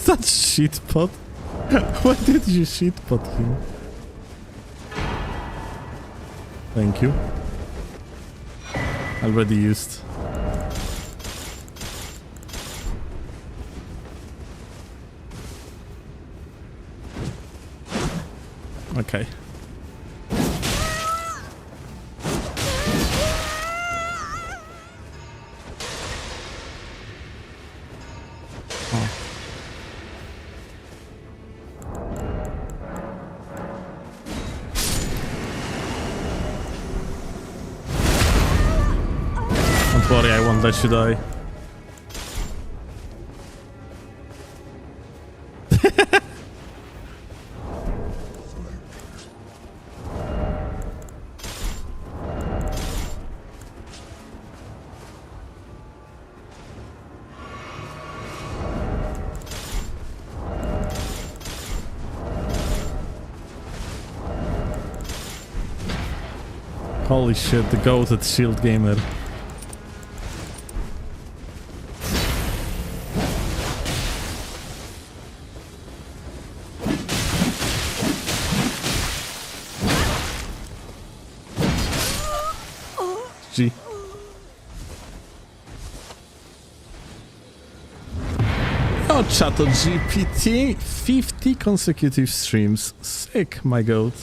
That shitpot? Why did you shitpot him? Thank you. Already used. Okay. Don't worry, I won't let you die. Holy shit, the goated shield gamer. G. Oh, Chato GPT, 50 consecutive streams. Sick, my goat.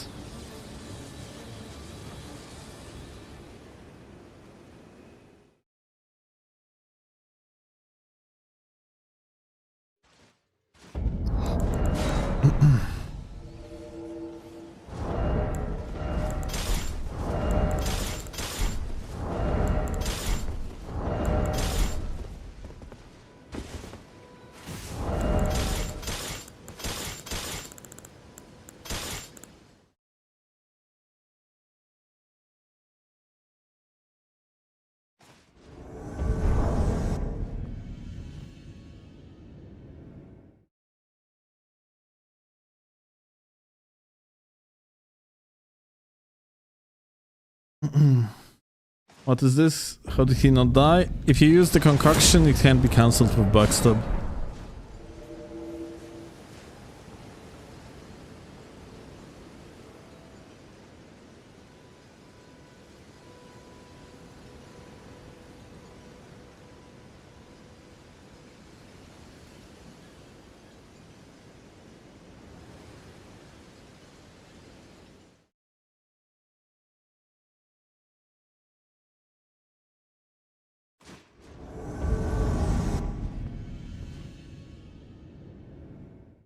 What is this? How did he not die? If you use the concoction, it can be cancelled with backstab.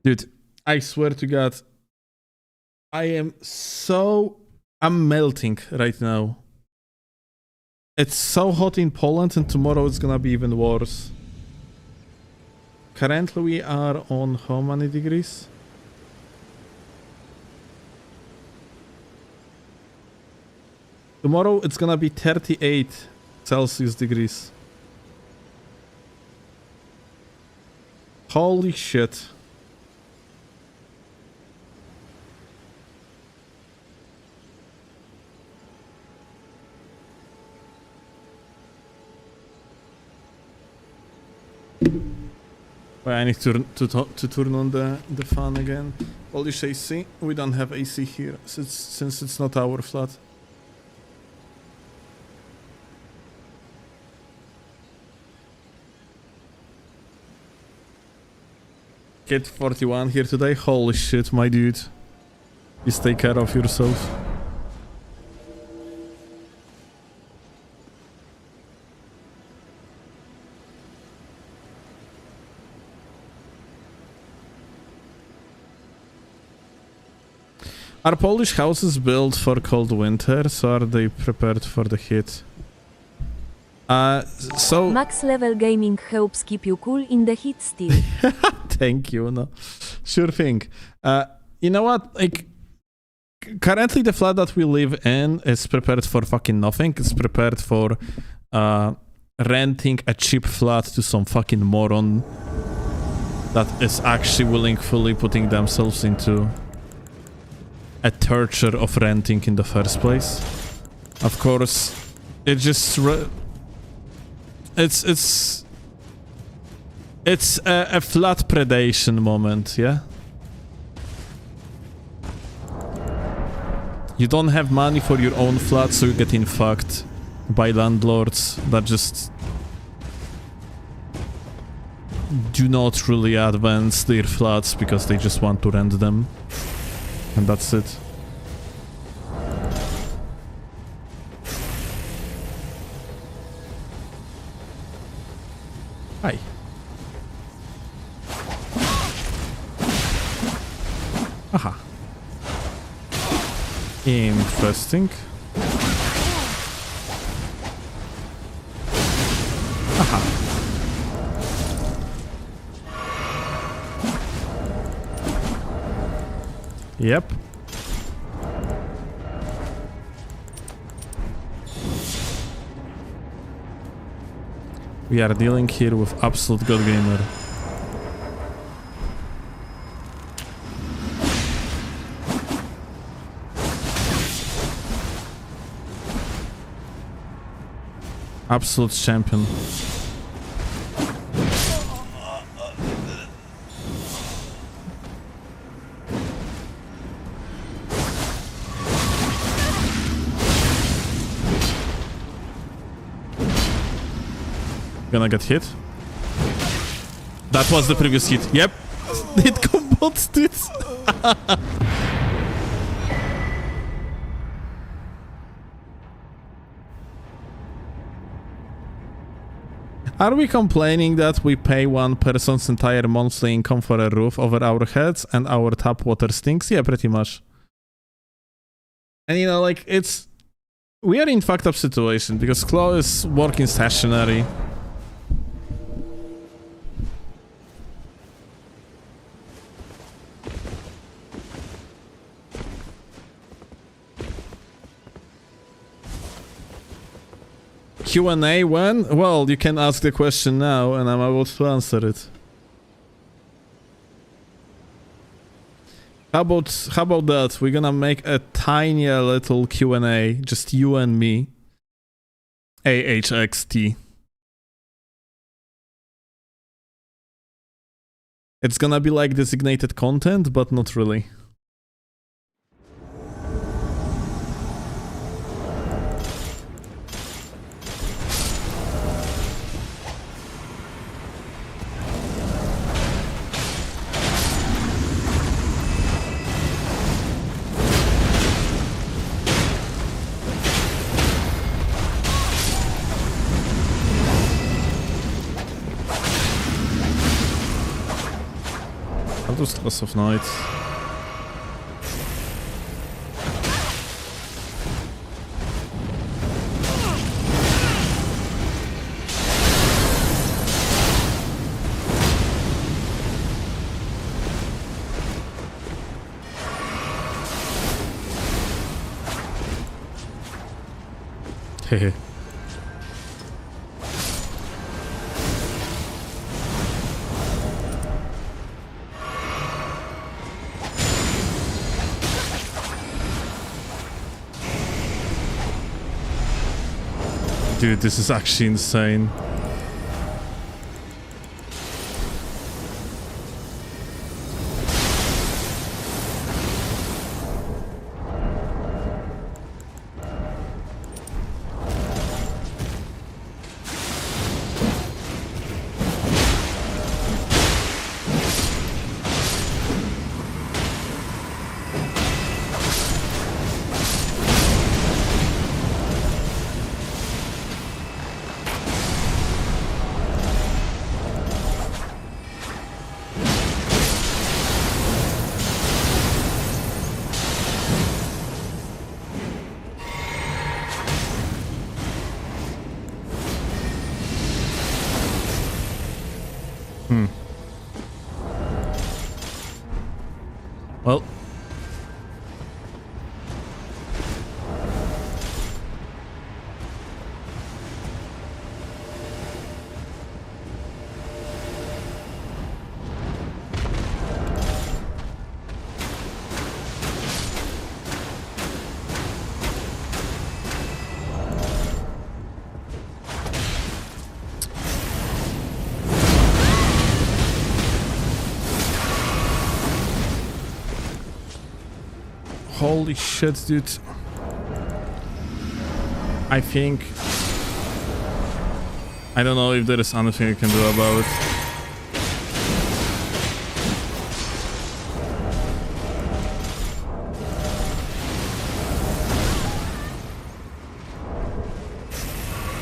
Dude, I swear to God, I'm melting right now. It's so hot in Poland, and tomorrow it's gonna be even worse. Currently we are on how many degrees? Tomorrow it's gonna be 38 Celsius degrees. Holy shit. Well, I need to turn on the fan again. Polish AC. We don't have AC here since it's not our flat. Kid 41 here today. Holy shit, my dude. Please take care of yourself. Are Polish houses built for cold winters, or are they prepared for the heat? So Max level gaming helps keep you cool in the heat still. thank you. No, sure thing. You know what? Like, currently the flat that we live in is prepared for fucking nothing. It's prepared for renting a cheap flat to some fucking moron that is actually willingly putting themselves into a torture of renting in the first place. Of course, it just it's a flat predation moment, yeah? You don't have money for your own flat, so you're getting fucked by landlords that just do not really advance their flats because they just want to rent them. And that's it. Hi. Aha. Interesting. Aha. Yep. We are dealing here with absolute god gamer. Absolute champion. Gonna get hit. That was the previous hit. Yep. It comboed it. Are we complaining that we pay one person's entire monthly income for a roof over our heads and our tap water stinks? Yeah, pretty much. And you know, like, we are in fucked up situation because Claw is working stationary. Q&A when? Well, you can ask the question now and I'm about to answer it. How about that? We're gonna make a tiny little Q&A, just you and me. AHXT. It's gonna be like designated content, but not really. Loss of night. Dude, this is actually insane. Well, holy shit, dude. I think... I don't know if there is anything you can do about it.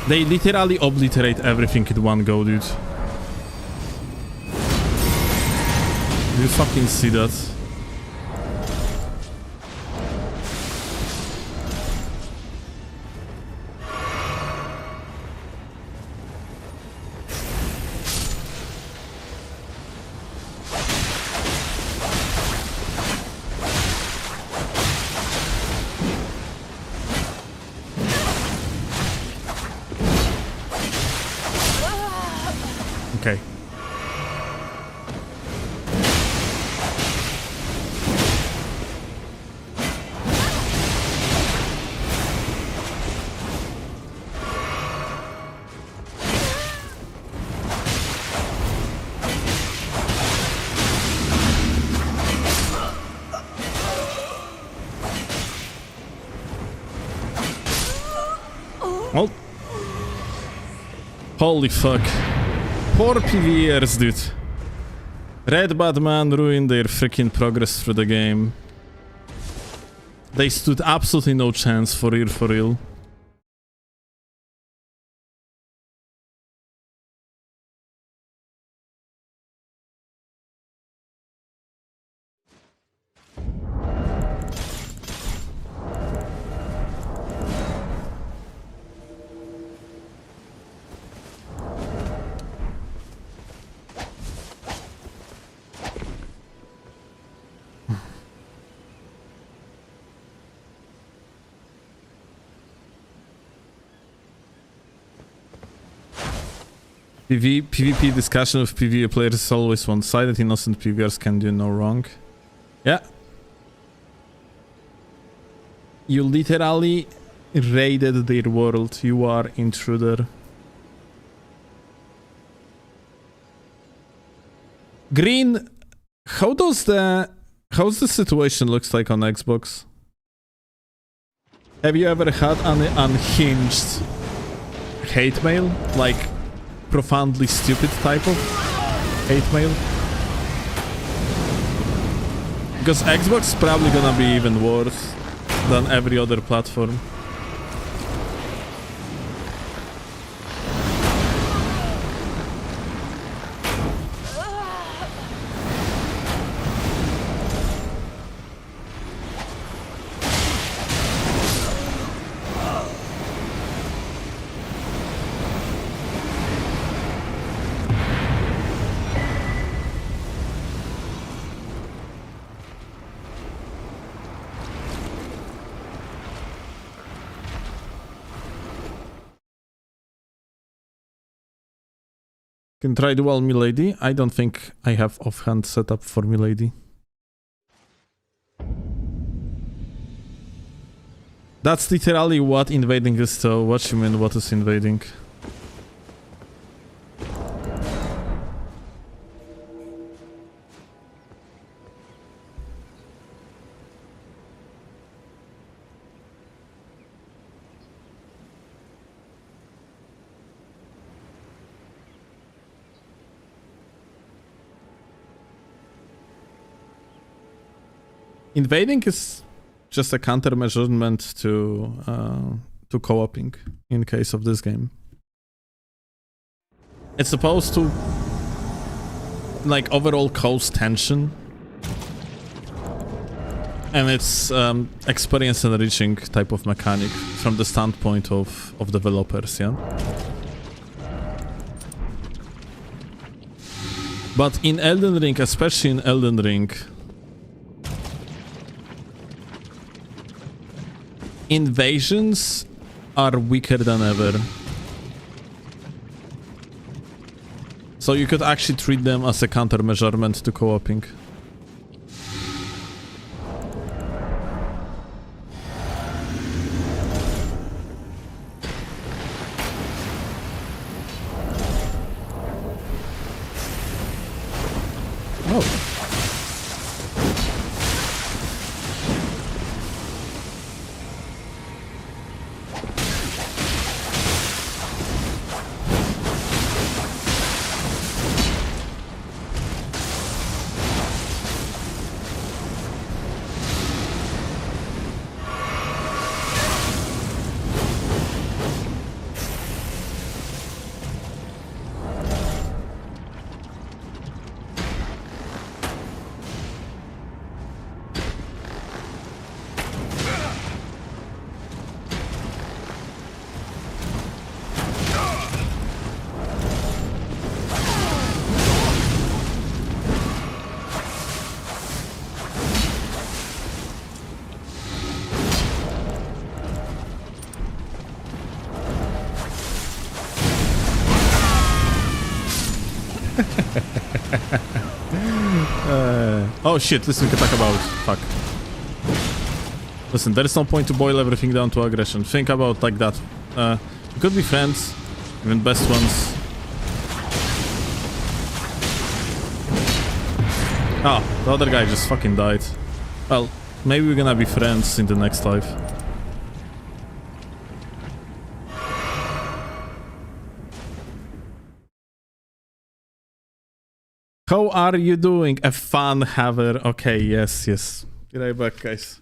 They literally obliterate everything in one go, dude. Do you fucking see that? Okay. Well, holy fuck. Poor PvEers, dude. Red Batman ruined their freaking progress through the game. They stood absolutely no chance, for real, for real. PvP discussion of PvE players is always one-sided. Innocent PvEers can do no wrong. Yeah. You literally raided their world. You are intruder. Green, how's the situation looks like on Xbox? Have you ever had an unhinged hate mail? Like profoundly stupid type of hate mail? Because Xbox is probably gonna be even worse than every other platform. Can try dual Milady. I don't think I have offhand setup for Milady. That's literally what invading is, so what you mean, what is invading? Invading is just a countermeasurement to co-oping in case of this game. It's supposed to like overall cause tension, and it's experience enriching type of mechanic from the standpoint of developers, yeah. But in Elden Ring, especially in Elden Ring, invasions are weaker than ever. So you could actually treat them as a countermeasurement to co-oping. Oh. Oh shit, listen, we can talk about... Fuck. Listen, there is no point to boil everything down to aggression. Think about like that. We could be friends, even best ones. Ah, the other guy just fucking died. Well, maybe we're gonna be friends in the next life. How are you doing? A fun haver. Okay, yes. Be right back, guys.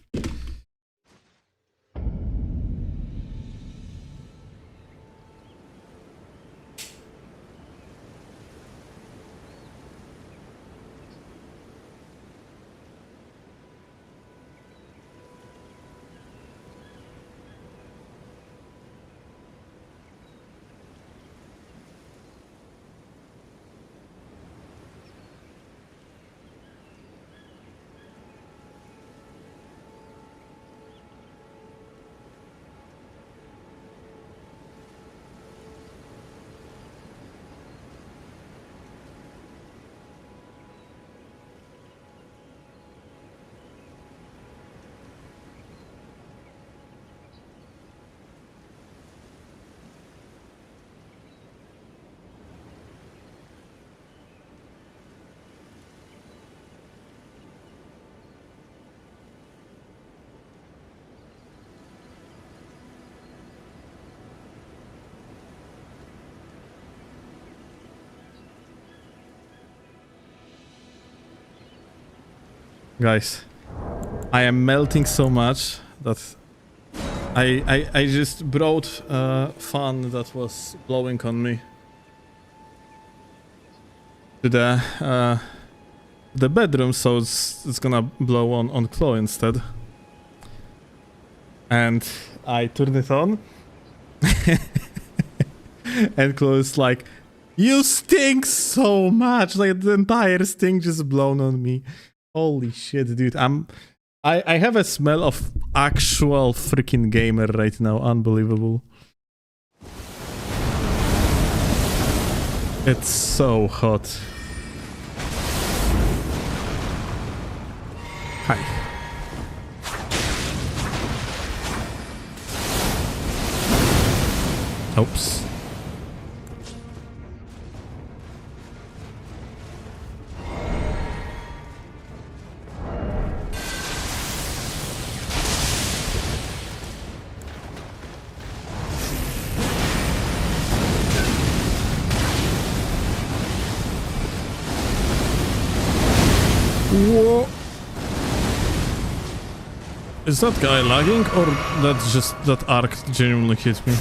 Guys, I am melting so much that I just brought fan that was blowing on me to the bedroom, so it's gonna blow on Chloe instead. And I turned it on, and Chloe's like, "You stink so much!" Like the entire stink just blown on me. Holy shit, dude. I have a smell of actual freaking gamer right now. Unbelievable. It's so hot. Hi. Oops. Whoa. Is that guy lagging, or that's just that arc genuinely hit me?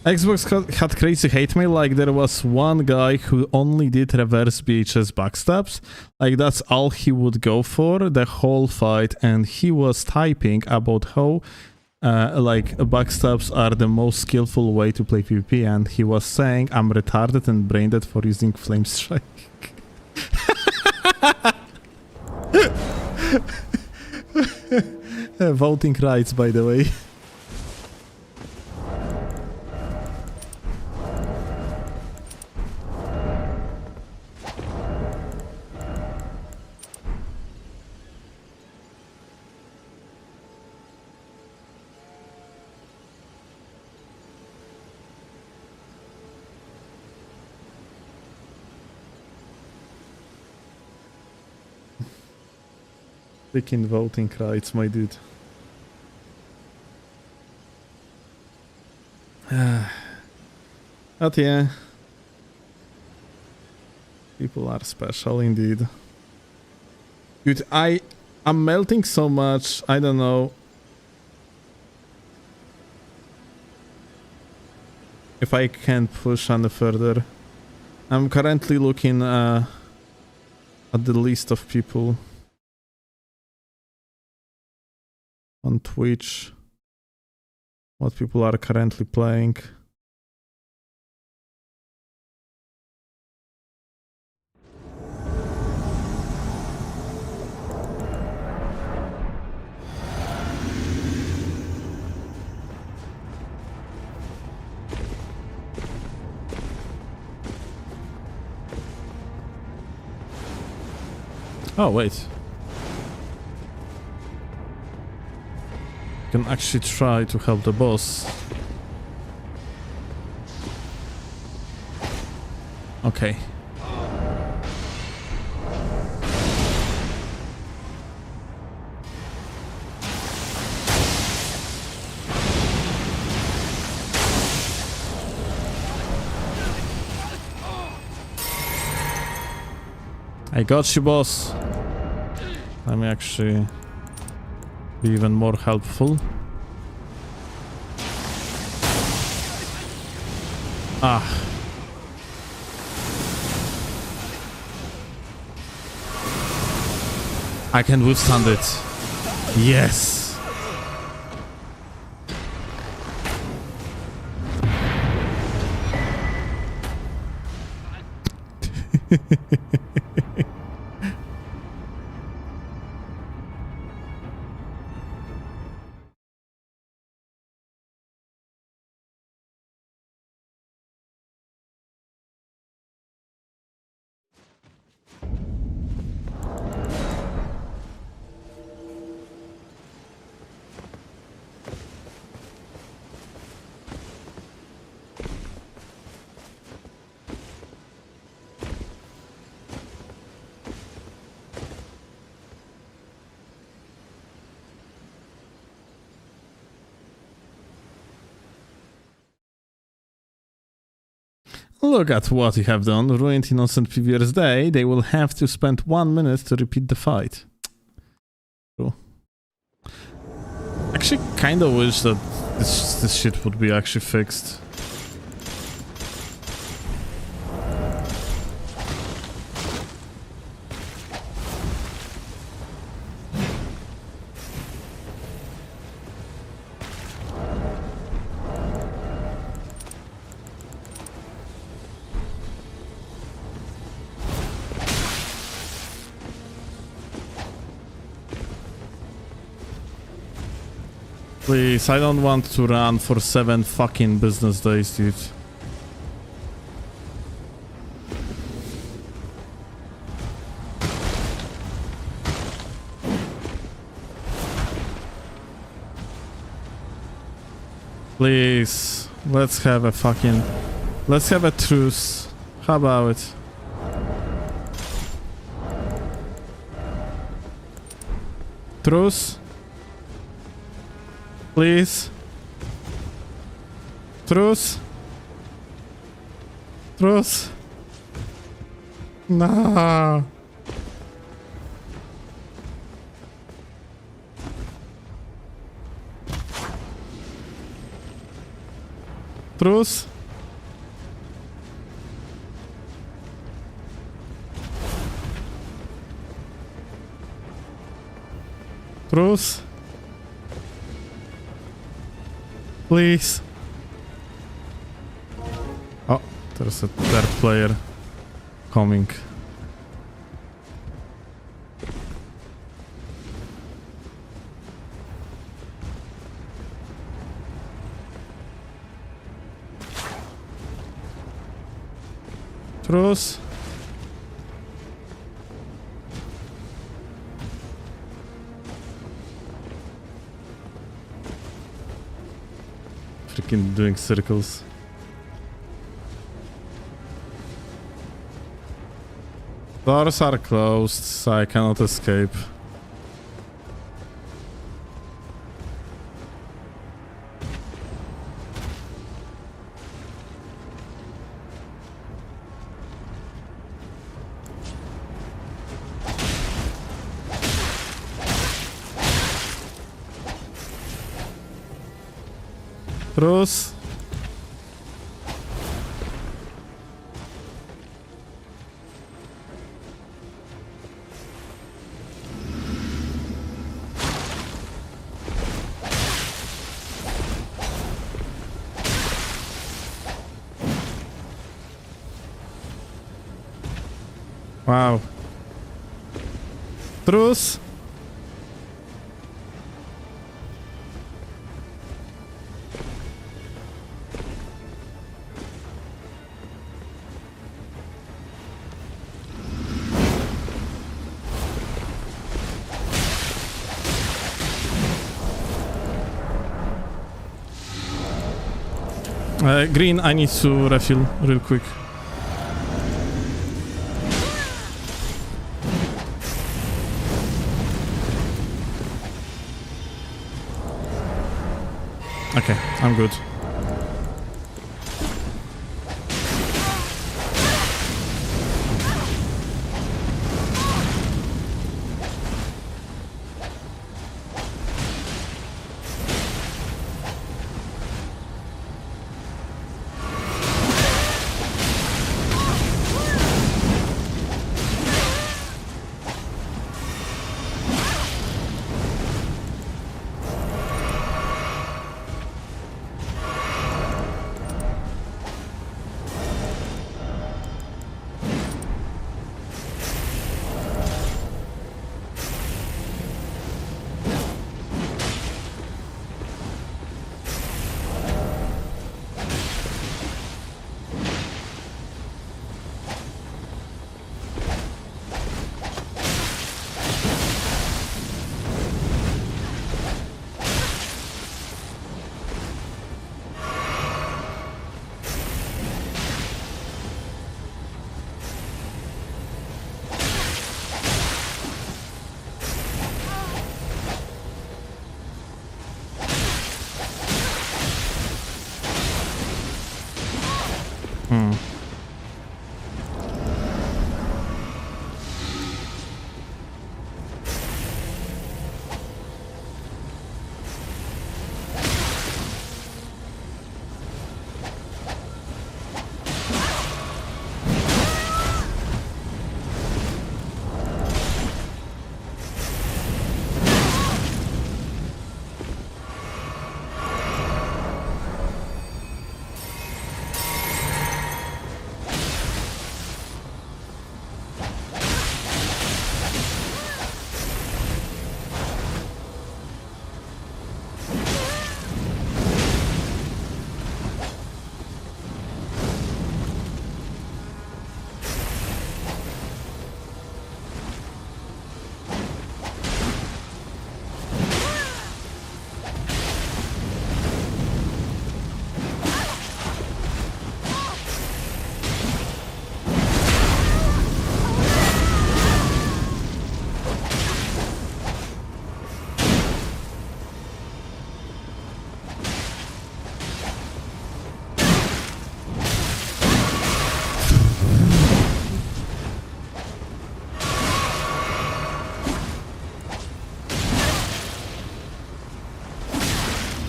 Xbox had crazy hate mail, like there was one guy who only did reverse BHS backstabs, like that's all he would go for the whole fight, and he was typing about how like backstabs are the most skillful way to play PvP, and he was saying I'm retarded and brain dead for using Flame Strike. Voting rights, by the way. Freaking voting rights, my dude. But yeah, people are special indeed. Dude, I'm melting so much. I don't know if I can push any further. I'm currently looking at the list of people on Twitch, what people are currently playing. Oh, wait. Can actually try to help the boss. Okay. I got you, boss. Let me actually be even more helpful. Ah. I can withstand it. Yes. Look at what you have done. Ruined innocent PvP's day. They will have to spend 1 minute to repeat the fight. Cool. Actually, kinda wish that this shit would be actually fixed. Please, I don't want to run for 7 fucking business days, dude. Please, let's have a truce. How about it? Truce? Please? Truce? Truce? No. Truce? Truce? Please? Oh, there's a third player coming. Truce? Freaking doing circles. Doors are closed, so I cannot escape. Truce? Wow. Truce? Green, I need to refill real quick. Okay, I'm good.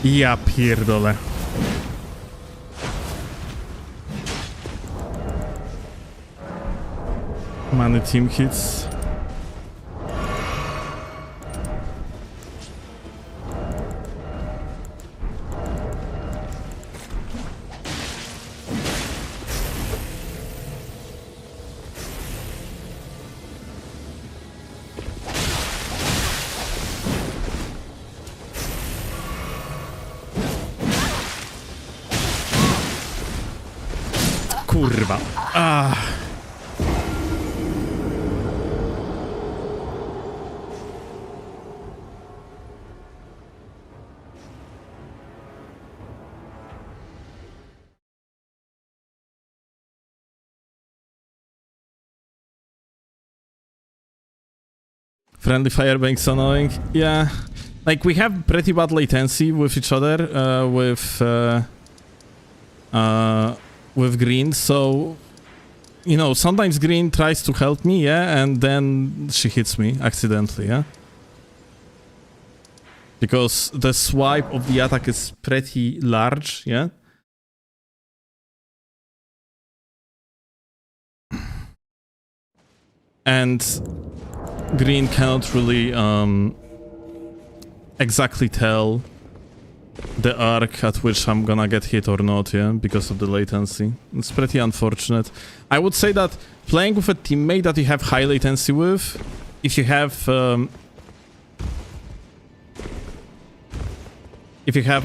Ja pierdolę. Many team hits. Kurwa. Ah. Friendly firebank's annoying. Yeah. Like, we have pretty bad latency with each other, with Green, so... You know, sometimes Green tries to help me, yeah, and then she hits me accidentally, yeah? Because the swipe of the attack is pretty large, yeah? And Green cannot really exactly tell the arc at which I'm gonna get hit or not, yeah, because of the latency. It's pretty unfortunate. I would say that playing with a teammate that you have high latency with, if you have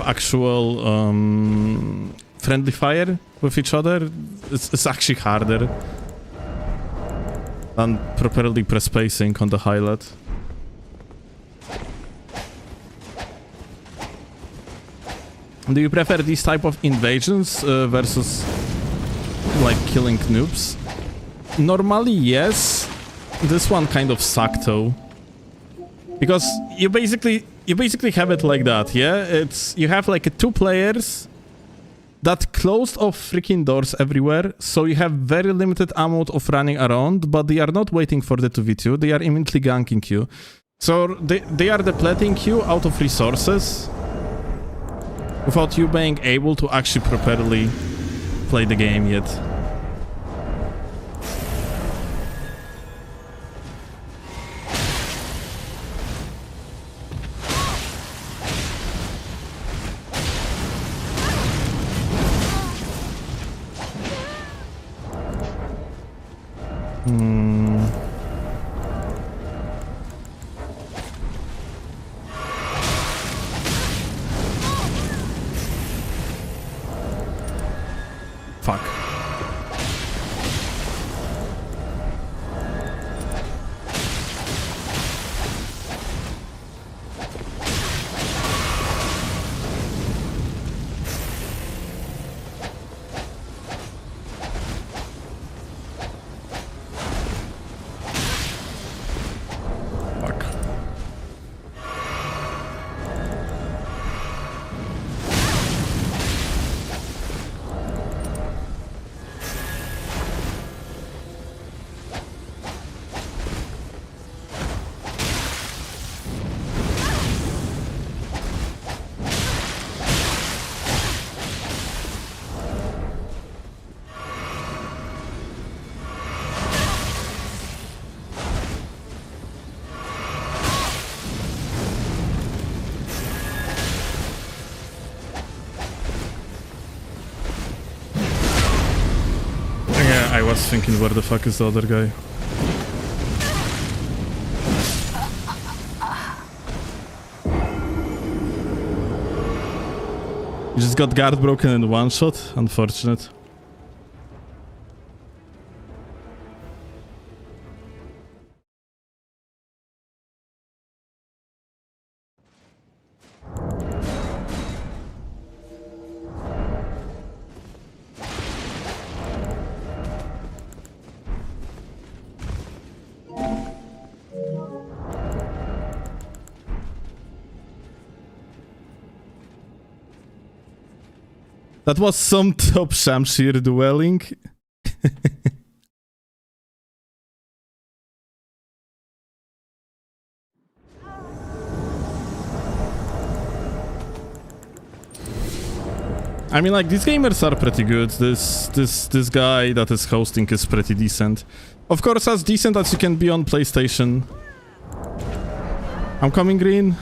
actual friendly fire with each other, it's actually harder than properly press-spacing on the highlight. Do you prefer these type of invasions versus like killing noobs? Normally, yes. This one kind of sucked though, because you basically have it like that, yeah. You have like two players that closed off freaking doors everywhere, so you have very limited ammo of running around, but they are not waiting for the 2v2, they are immediately ganking you. So they are depleting you out of resources without you being able to actually properly play the game yet. Fuck. Fuck. I was thinking, where the fuck is the other guy? You just got guard broken in one shot? Unfortunate. That was some top Shamshir dueling. I mean, like, these gamers are pretty good. This guy that is hosting is pretty decent. Of course, as decent as you can be on PlayStation. I'm coming green.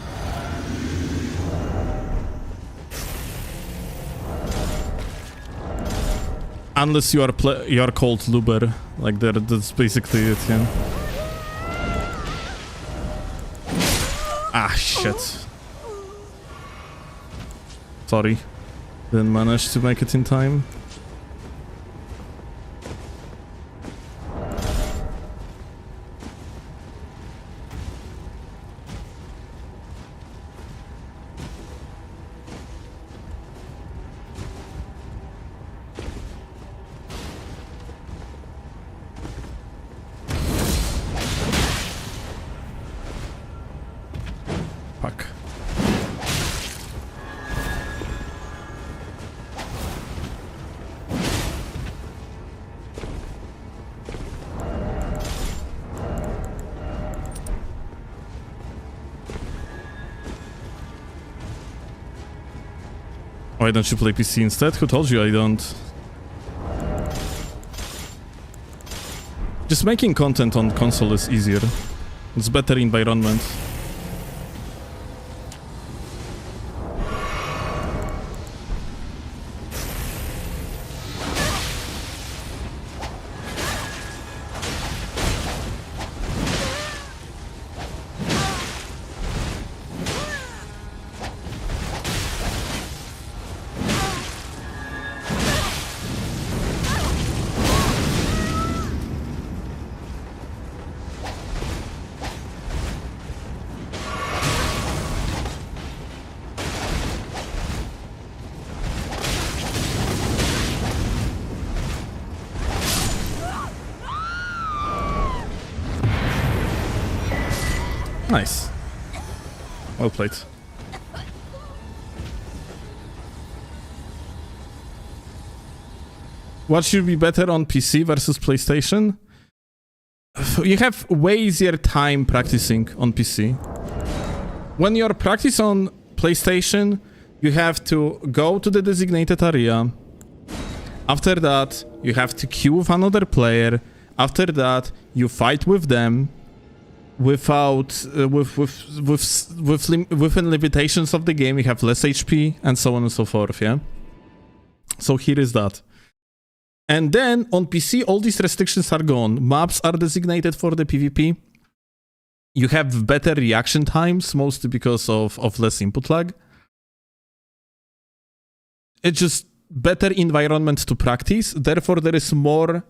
Unless you are called Luber, like that's basically it, yeah. Ah, shit. Sorry. Didn't manage to make it in time. Fuck. Why don't you play PC instead? Who told you I don't? Just making content on console is easier. It's better environment. Nice. Well played. What should be better on PC versus PlayStation? You have way easier time practicing on PC. When you're practicing on PlayStation, you have to go to the designated area. After that, you have to queue with another player. After that, you fight with them. Without within limitations of the game, you have less HP and so on and so forth, yeah? So here is that. And then on PC, all these restrictions are gone. Maps are designated for the PvP. You have better reaction times, mostly because of less input lag. It's just better environment to practice. Therefore, there is more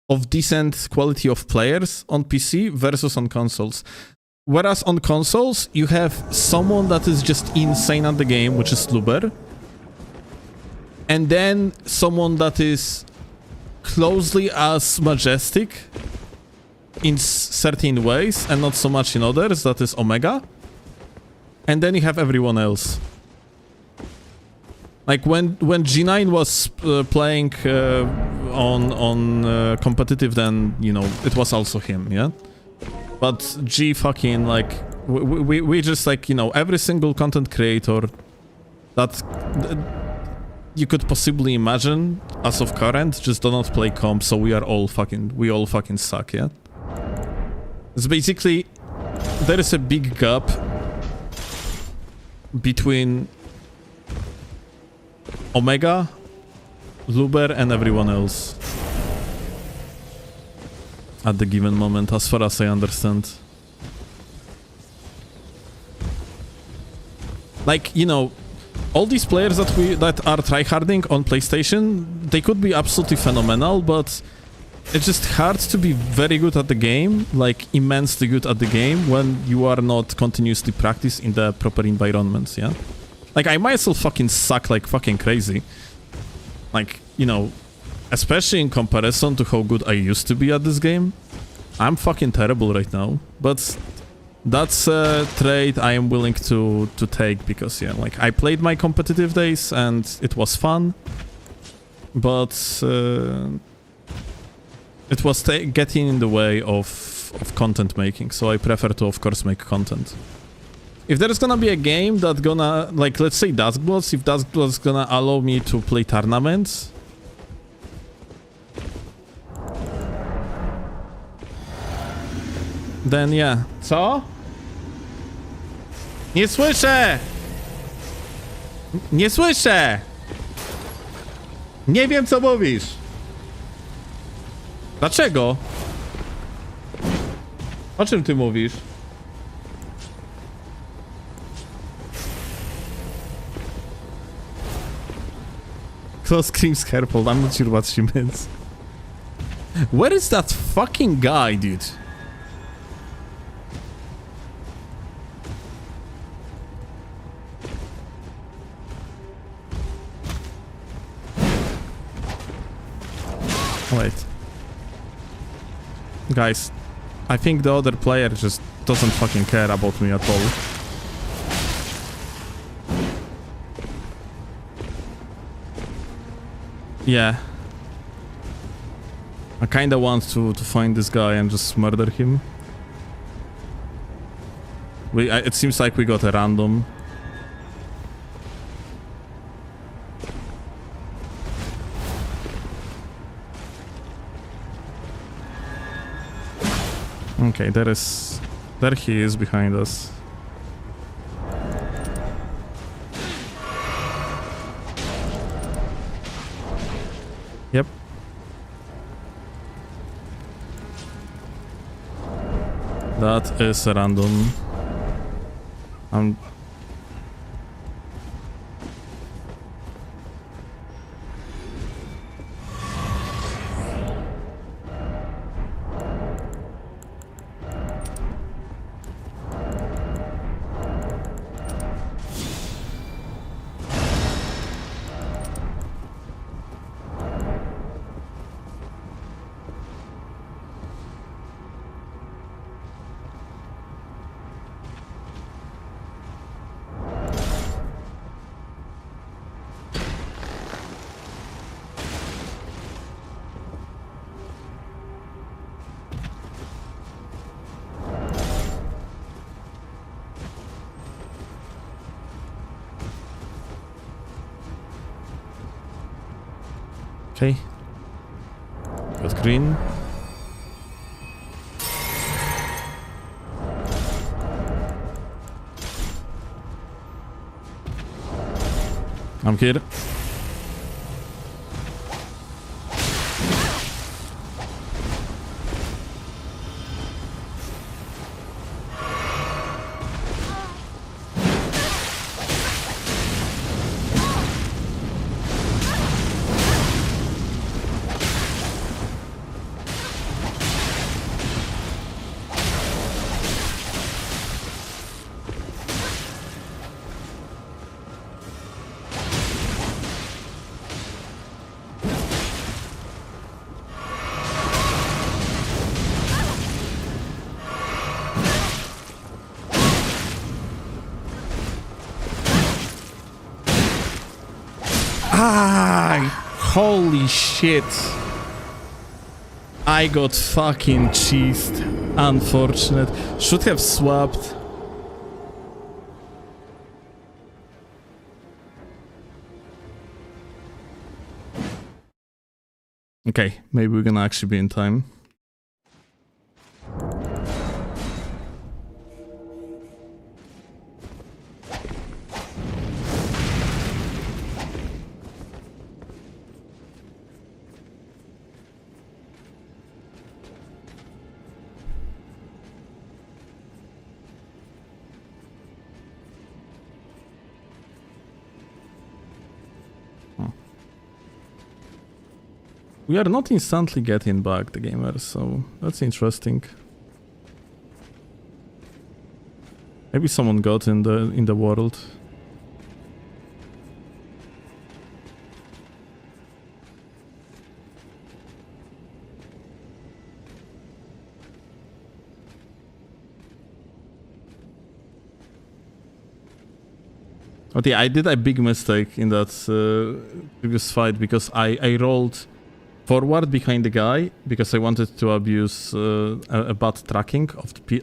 of decent quality of players on PC versus on consoles. Whereas on consoles, you have someone that is just insane at the game, which is Luber. And then someone that is closely as majestic in certain ways and not so much in others, that is Omega. And then you have everyone else. Like when G9 was playing on competitive, then, you know, it was also him, yeah? But G fucking, like, we just, like, you know, every single content creator that you could possibly imagine as of current just do not play comp, so we all fucking suck, yeah? It's basically, there is a big gap between Omega, Luber, and everyone else at the given moment, as far as I understand. Like, you know, all these players that are tryharding on PlayStation, they could be absolutely phenomenal, but it's just hard to be very good at the game, like immensely good at the game, when you are not continuously practice in the proper environments, yeah? Like, I myself fucking suck like fucking crazy. Like, you know, especially in comparison to how good I used to be at this game. I'm fucking terrible right now, but that's a trade I am willing to take because, yeah, like, I played my competitive days and it was fun, but it was getting in the way of content making, so I prefer to, of course, make content. If there's gonna be a game that gonna, like, let's say Dusk Bloods, if Dusk Bloods gonna allow me to play tournaments, then yeah. Co? Nie słyszę! Nie słyszę! Nie wiem, co mówisz. Dlaczego? O czym ty mówisz? Close screams careful, I'm not sure what she means. Where is that fucking guy, dude? Wait. Guys, I think the other player just doesn't fucking care about me at all. Yeah. I kinda want to find this guy and just murder him. It seems like we got a random. Okay, there he is behind us. Yep. That is a random. Okay. Got green. I'm here. Holy shit. I got fucking cheesed. Unfortunate. Should have swapped. Okay, maybe we're gonna actually be in time. We are not instantly getting back the gamers, so that's interesting. Maybe someone got in the world. But yeah, I did a big mistake in that previous fight because I rolled forward behind the guy because I wanted to abuse a bad tracking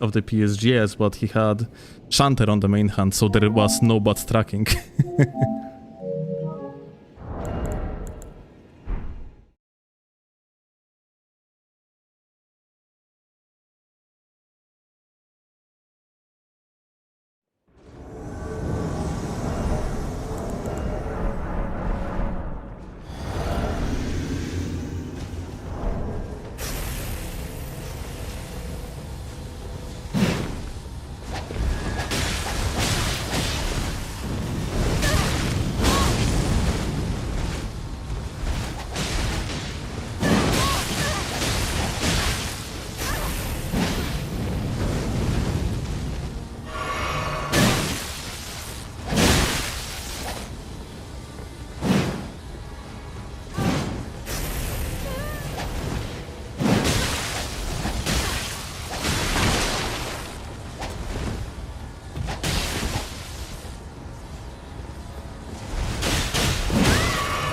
of the PSGS, but he had Shanter on the main hand, so there was no bad tracking.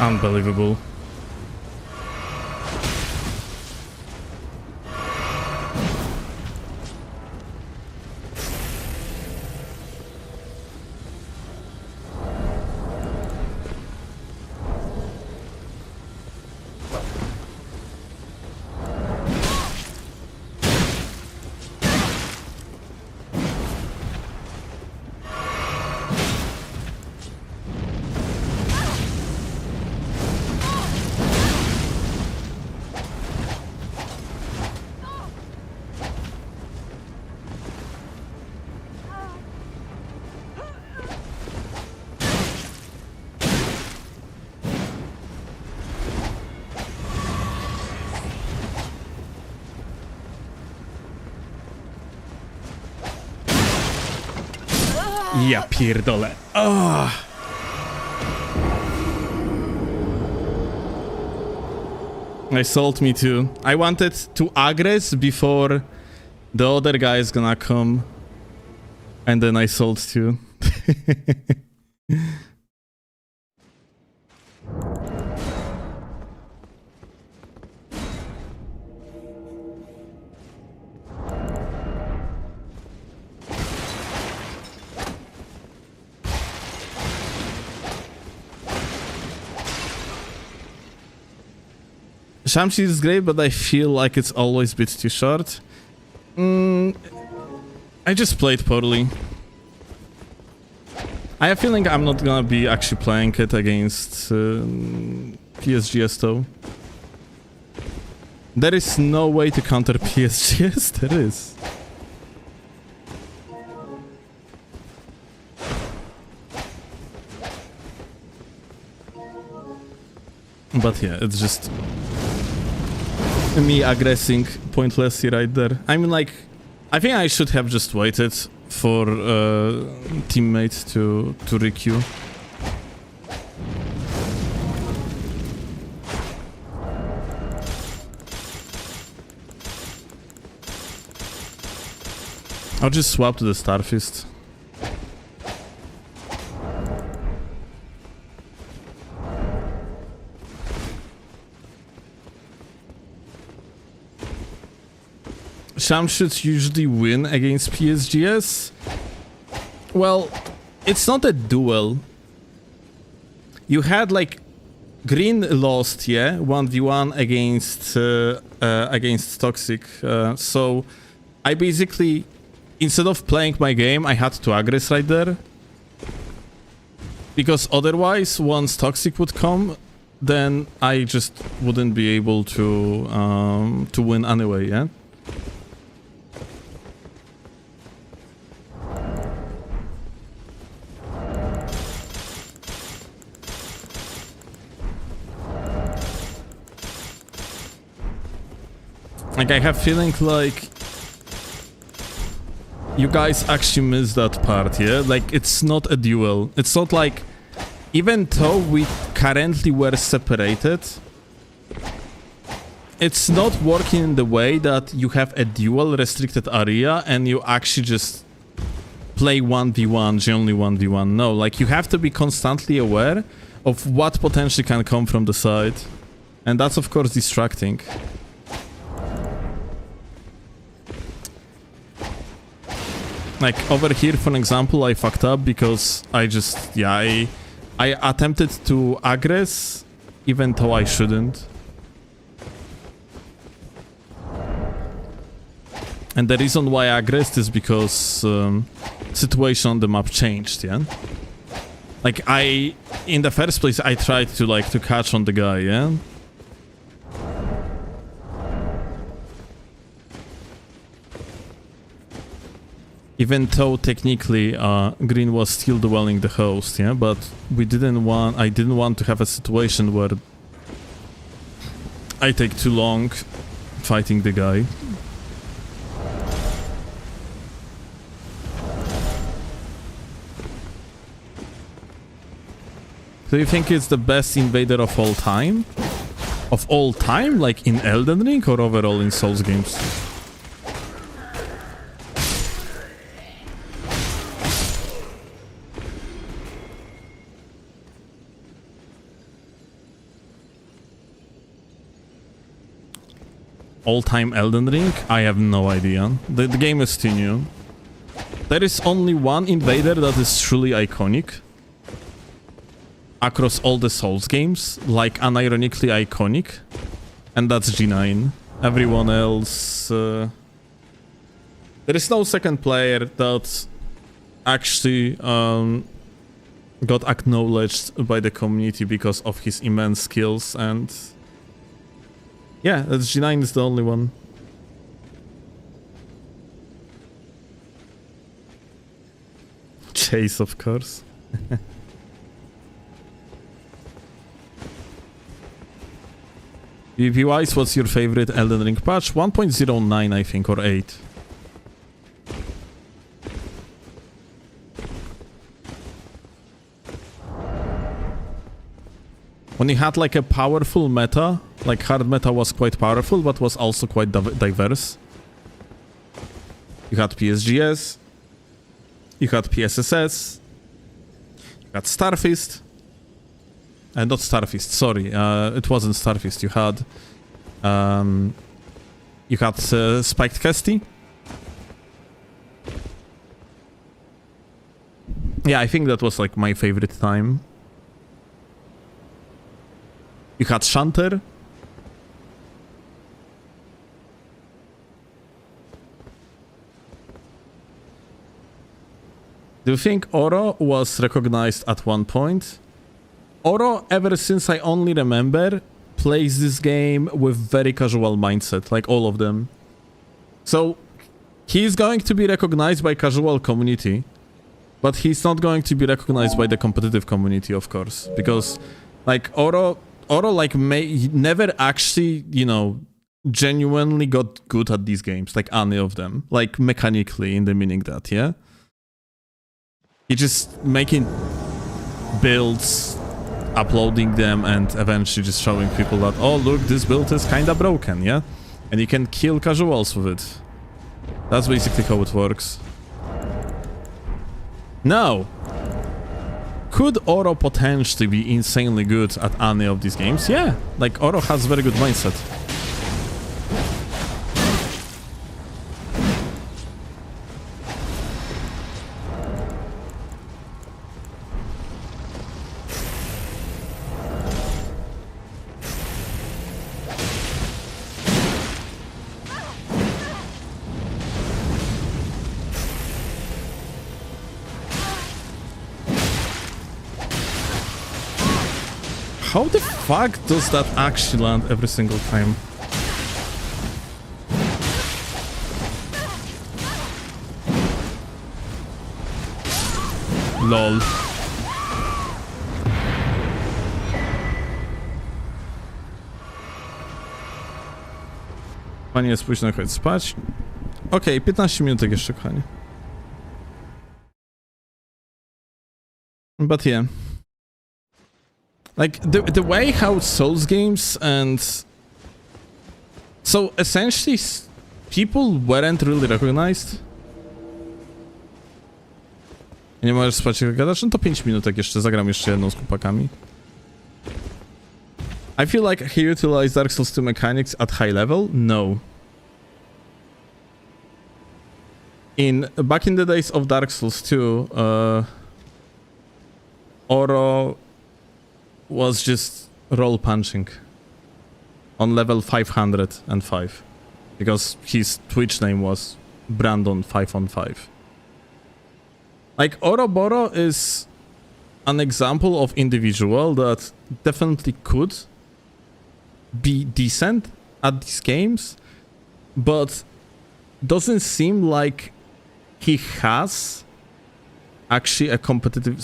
Unbelievable. Ja pierdolę. Oh. I sold me too. I wanted to aggress before the other guy is gonna come. And then I sold too. Shamshi is great, but I feel like it's always a bit too short. I just played poorly. I have a feeling I'm not gonna be actually playing it against PSGS though. There is no way to counter PSGS, there is. But yeah, it's just me aggressing pointlessly right there. I mean, like, I think I should have just waited for teammates to requeue. I'll just swap to the Starfist. Sham should usually win against PSGS. Well, it's not a duel. You had like Green lost, yeah, 1v1 against Toxic. So I basically, instead of playing my game, I had to aggress right there. Because otherwise, once Toxic would come, then I just wouldn't be able to win anyway, yeah. Like, I have feeling like you guys actually missed that part, yeah? Like, it's not a duel. It's not like, even though we currently were separated, it's not working in the way that you have a dual restricted area and you actually just play 1v1, only 1v1. No, like, you have to be constantly aware of what potentially can come from the side. And that's of course distracting. Like over here, for example, I fucked up because I just, yeah, I attempted to aggress even though I shouldn't. And the reason why I aggressed is because situation on the map changed, yeah? Like in the first place, I tried to catch on the guy, yeah? Even though technically Green was still dueling the host, yeah, but I didn't want to have a situation where I take too long fighting the guy. Do you think it's the best invader of all time? Of all time? Like in Elden Ring or overall in Souls games? All-time Elden Ring? I have no idea. The game is too new. There is only one invader that is truly iconic across all the Souls games, like unironically iconic, and that's G9. Everyone else... there is no second player that actually got acknowledged by the community because of his immense skills, and... yeah, that's G9 is the only one. Chase, of course. PvP-wise, what's your favorite Elden Ring patch? 1.09, I think, or 8. When you had like a powerful meta, like hard meta was quite powerful, but was also quite diverse. You had PSGS, you had PSSS, you had Starfist. Not Starfist, sorry, it wasn't Starfist. You had Spiked Kesty. Yeah, I think that was like my favorite time. You had Shanter. Do you think Oro was recognized at one point? Oro, ever since I only remember, plays this game with very casual mindset, like all of them. So, he's going to be recognized by casual community, but he's not going to be recognized by the competitive community, of course, because, like, Oro like never actually, you know, genuinely got good at these games, like any of them, like mechanically, in the meaning that, yeah? He just making builds, uploading them, and eventually just showing people that, oh look, this build is kinda broken, yeah? And you can kill casuals with it. That's basically how it works. Now, could Oro potentially be insanely good at any of these games? Yeah, like Oro has very good mindset. How the fuck does that actually land every single time? LOL. Panie jest późno, chodź spać. Okej, 15 minutek jeszcze, kochanie. But yeah. Like, the way how Souls games and... So, essentially, people weren't really recognized. Nie możesz spać jak gadasz? No to 5 minutek jeszcze, zagram jeszcze jedną z chłopakami. I feel like he utilized Dark Souls 2 mechanics at high level. No. Back in the days of Dark Souls 2, Oro was just roll punching on level 505 because his Twitch name was Brandon5on5. Like, Oroboro is an example of individual that definitely could be decent at these games, but doesn't seem like he has actually a competitive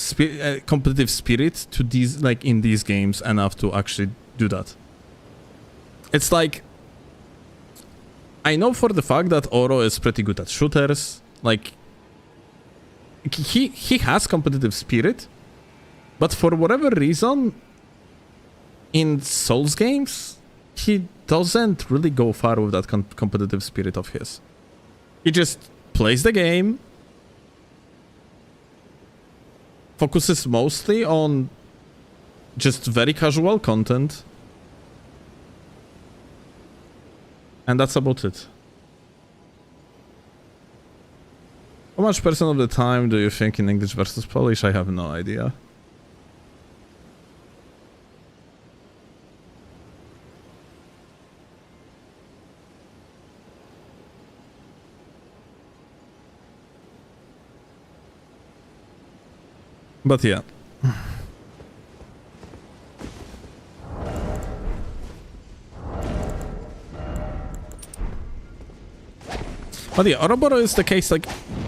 spirit to these, like, in these games enough to actually do that. It's like, I know for the fact that Oro is pretty good at shooters. Like, he has competitive spirit, but for whatever reason, in Souls games, he doesn't really go far with that competitive spirit of his. He just plays the game, focuses mostly on just very casual content, and that's about it. How much percent of the time do you think in English versus Polish? I have no idea. But yeah. But yeah, Oroboro is the case, like,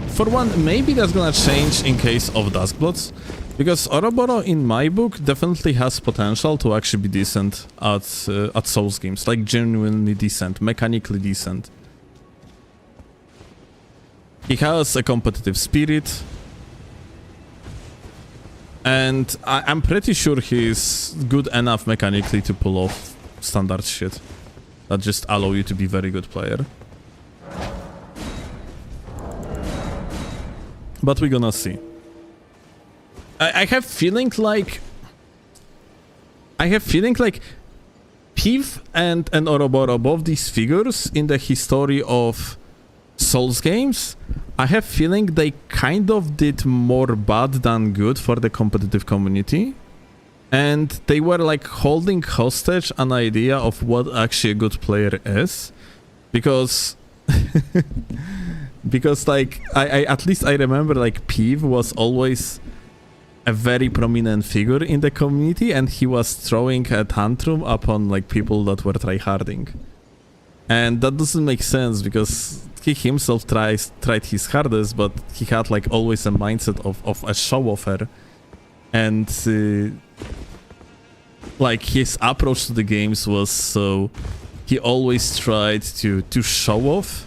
for one, maybe that's gonna change in case of Duskbloods, because Oroboro, in my book, definitely has potential to actually be decent at Souls games, like genuinely decent, mechanically decent. He has a competitive spirit, and I'm pretty sure he's good enough mechanically to pull off standard shit that just allow you to be a very good player. But we're gonna see. I have feeling like Piv and Oroboro, both these figures in the history of Souls games, I have feeling they kind of did more bad than good for the competitive community. And they were like holding hostage an idea of what actually a good player is. Because because like I at least I remember like Piv was always a very prominent figure in the community, and he was throwing a tantrum upon like people that were tryharding. And that doesn't make sense because he himself tried his hardest, but he had like always a mindset of a show-offer. And like his approach to the games was so he always tried to show off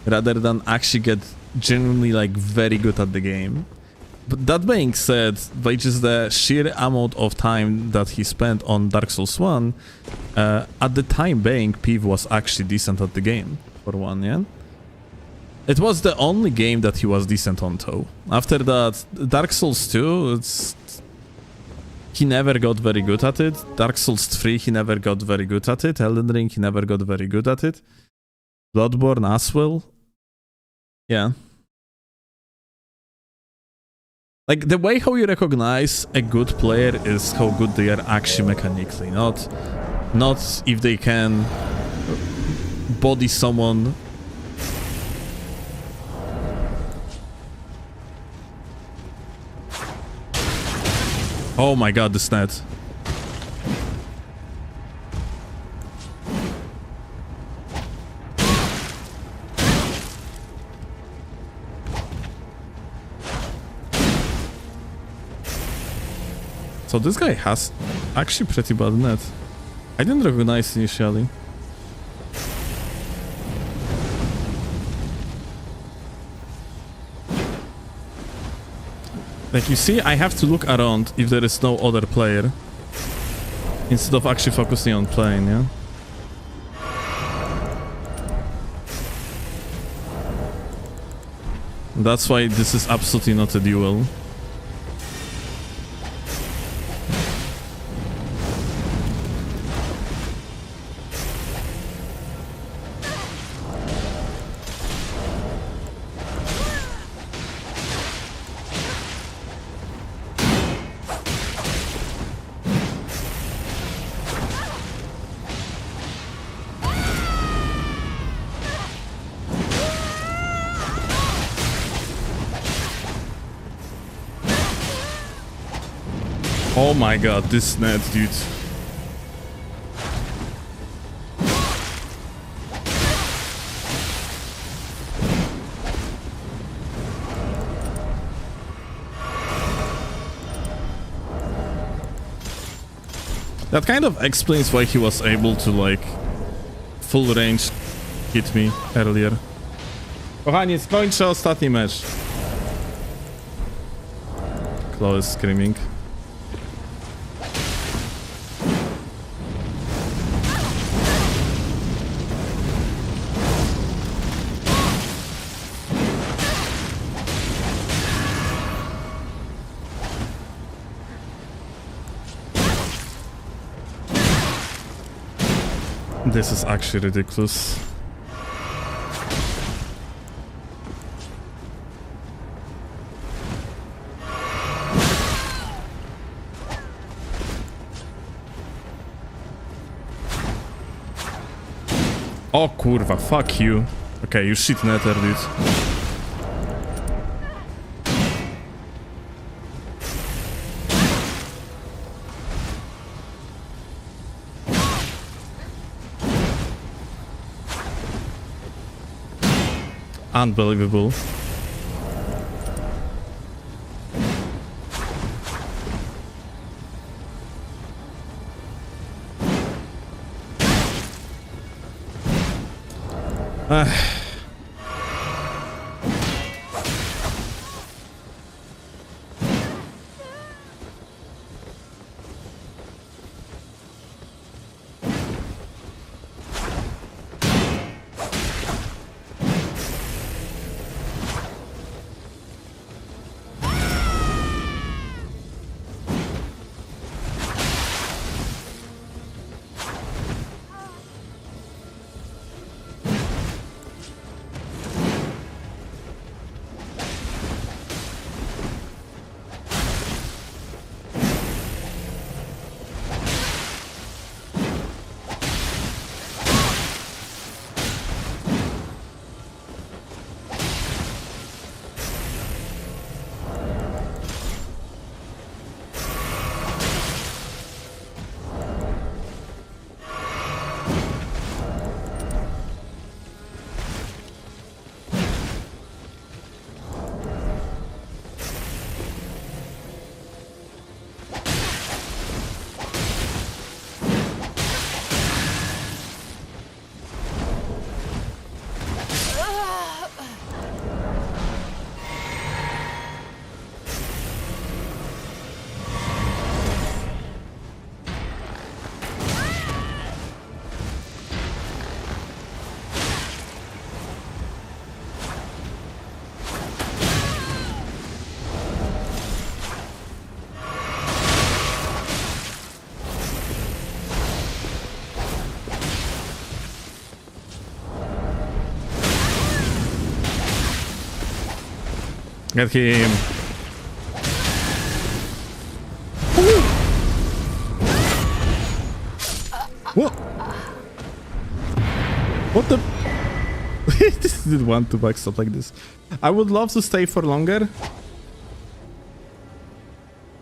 rather than actually get genuinely like very good at the game. But that being said, by just the sheer amount of time that he spent on Dark Souls 1, at the time being, Piv was actually decent at the game, for one, yeah? It was the only game that he was decent on, though. After that, Dark Souls 2, he never got very good at it. Dark Souls 3, he never got very good at it. Elden Ring, he never got very good at it. Bloodborne as well. Yeah. Like, the way how you recognize a good player is how good they are actually mechanically, not if they can body someone. Oh my god, this net. So this guy has actually pretty bad net. I didn't recognize initially. Like, you see, I have to look around if there is no other player instead of actually focusing on playing, yeah? That's why this is absolutely not a duel. Oh my god, this net, dude. That kind of explains why he was able to, like, full range hit me earlier. Kochani, skończę ostatni mecz. Chloe is screaming. This is actually ridiculous. O kurwa, fuck you. Okay, you shit netter, dude. Unbelievable. Get him. What? What the? This didn't want to backstop like this. I would love to stay for longer,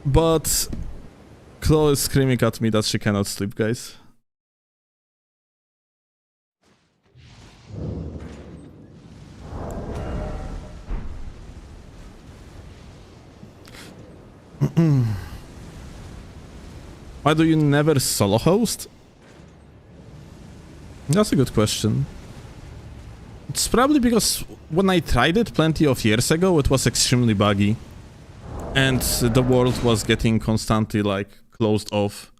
but Chloe is screaming at me that she cannot sleep, guys. Why do you never solo host? That's a good question. It's probably because when I tried it plenty of years ago, it was extremely buggy. And the world was getting constantly, like, closed off.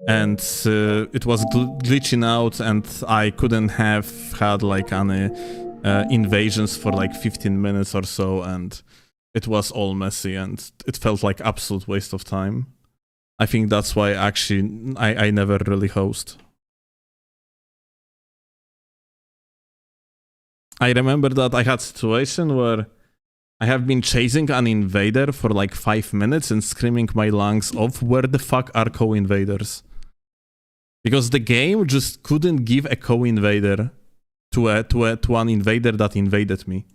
And it was glitching out, and I couldn't have had, like, any invasions for, like, 15 minutes or so, and it was all messy, and it felt like absolute waste of time. I think that's why, actually, I never really host. I remember that I had a situation where I have been chasing an invader for like 5 minutes and screaming my lungs off, where the fuck are co-invaders? Because the game just couldn't give a co-invader to an invader that invaded me.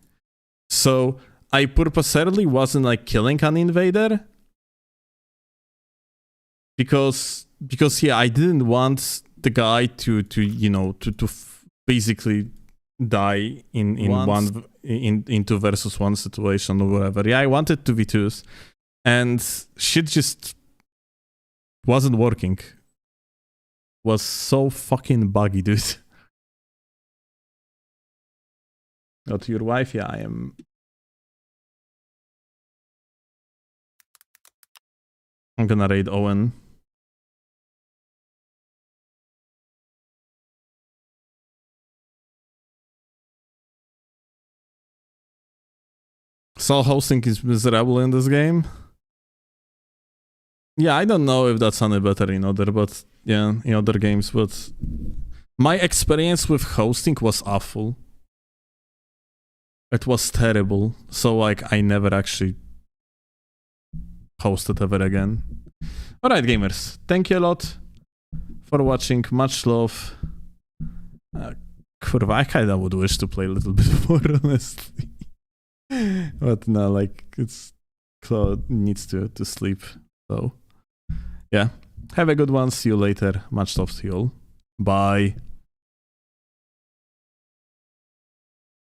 So I purposely wasn't like killing an invader, because yeah, I didn't want the guy to basically die in in 2 versus 1 situation or whatever. Yeah, I wanted 2v2s, and shit just wasn't working. Was so fucking buggy, dude. Go to your wife? Yeah, I am. I'm gonna raid Owen. Soul hosting is miserable in this game. Yeah, I don't know if that's any better in other, but yeah, in other games, but my experience with hosting was awful. It was terrible. So like I never actually hosted ever again. Alright, gamers, thank you a lot for watching. Much love. Kurwa, I kinda would wish to play a little bit more, honestly. But no, like, it's Claude needs to sleep. So, yeah. Have a good one. See you later. Much love to you all. Bye.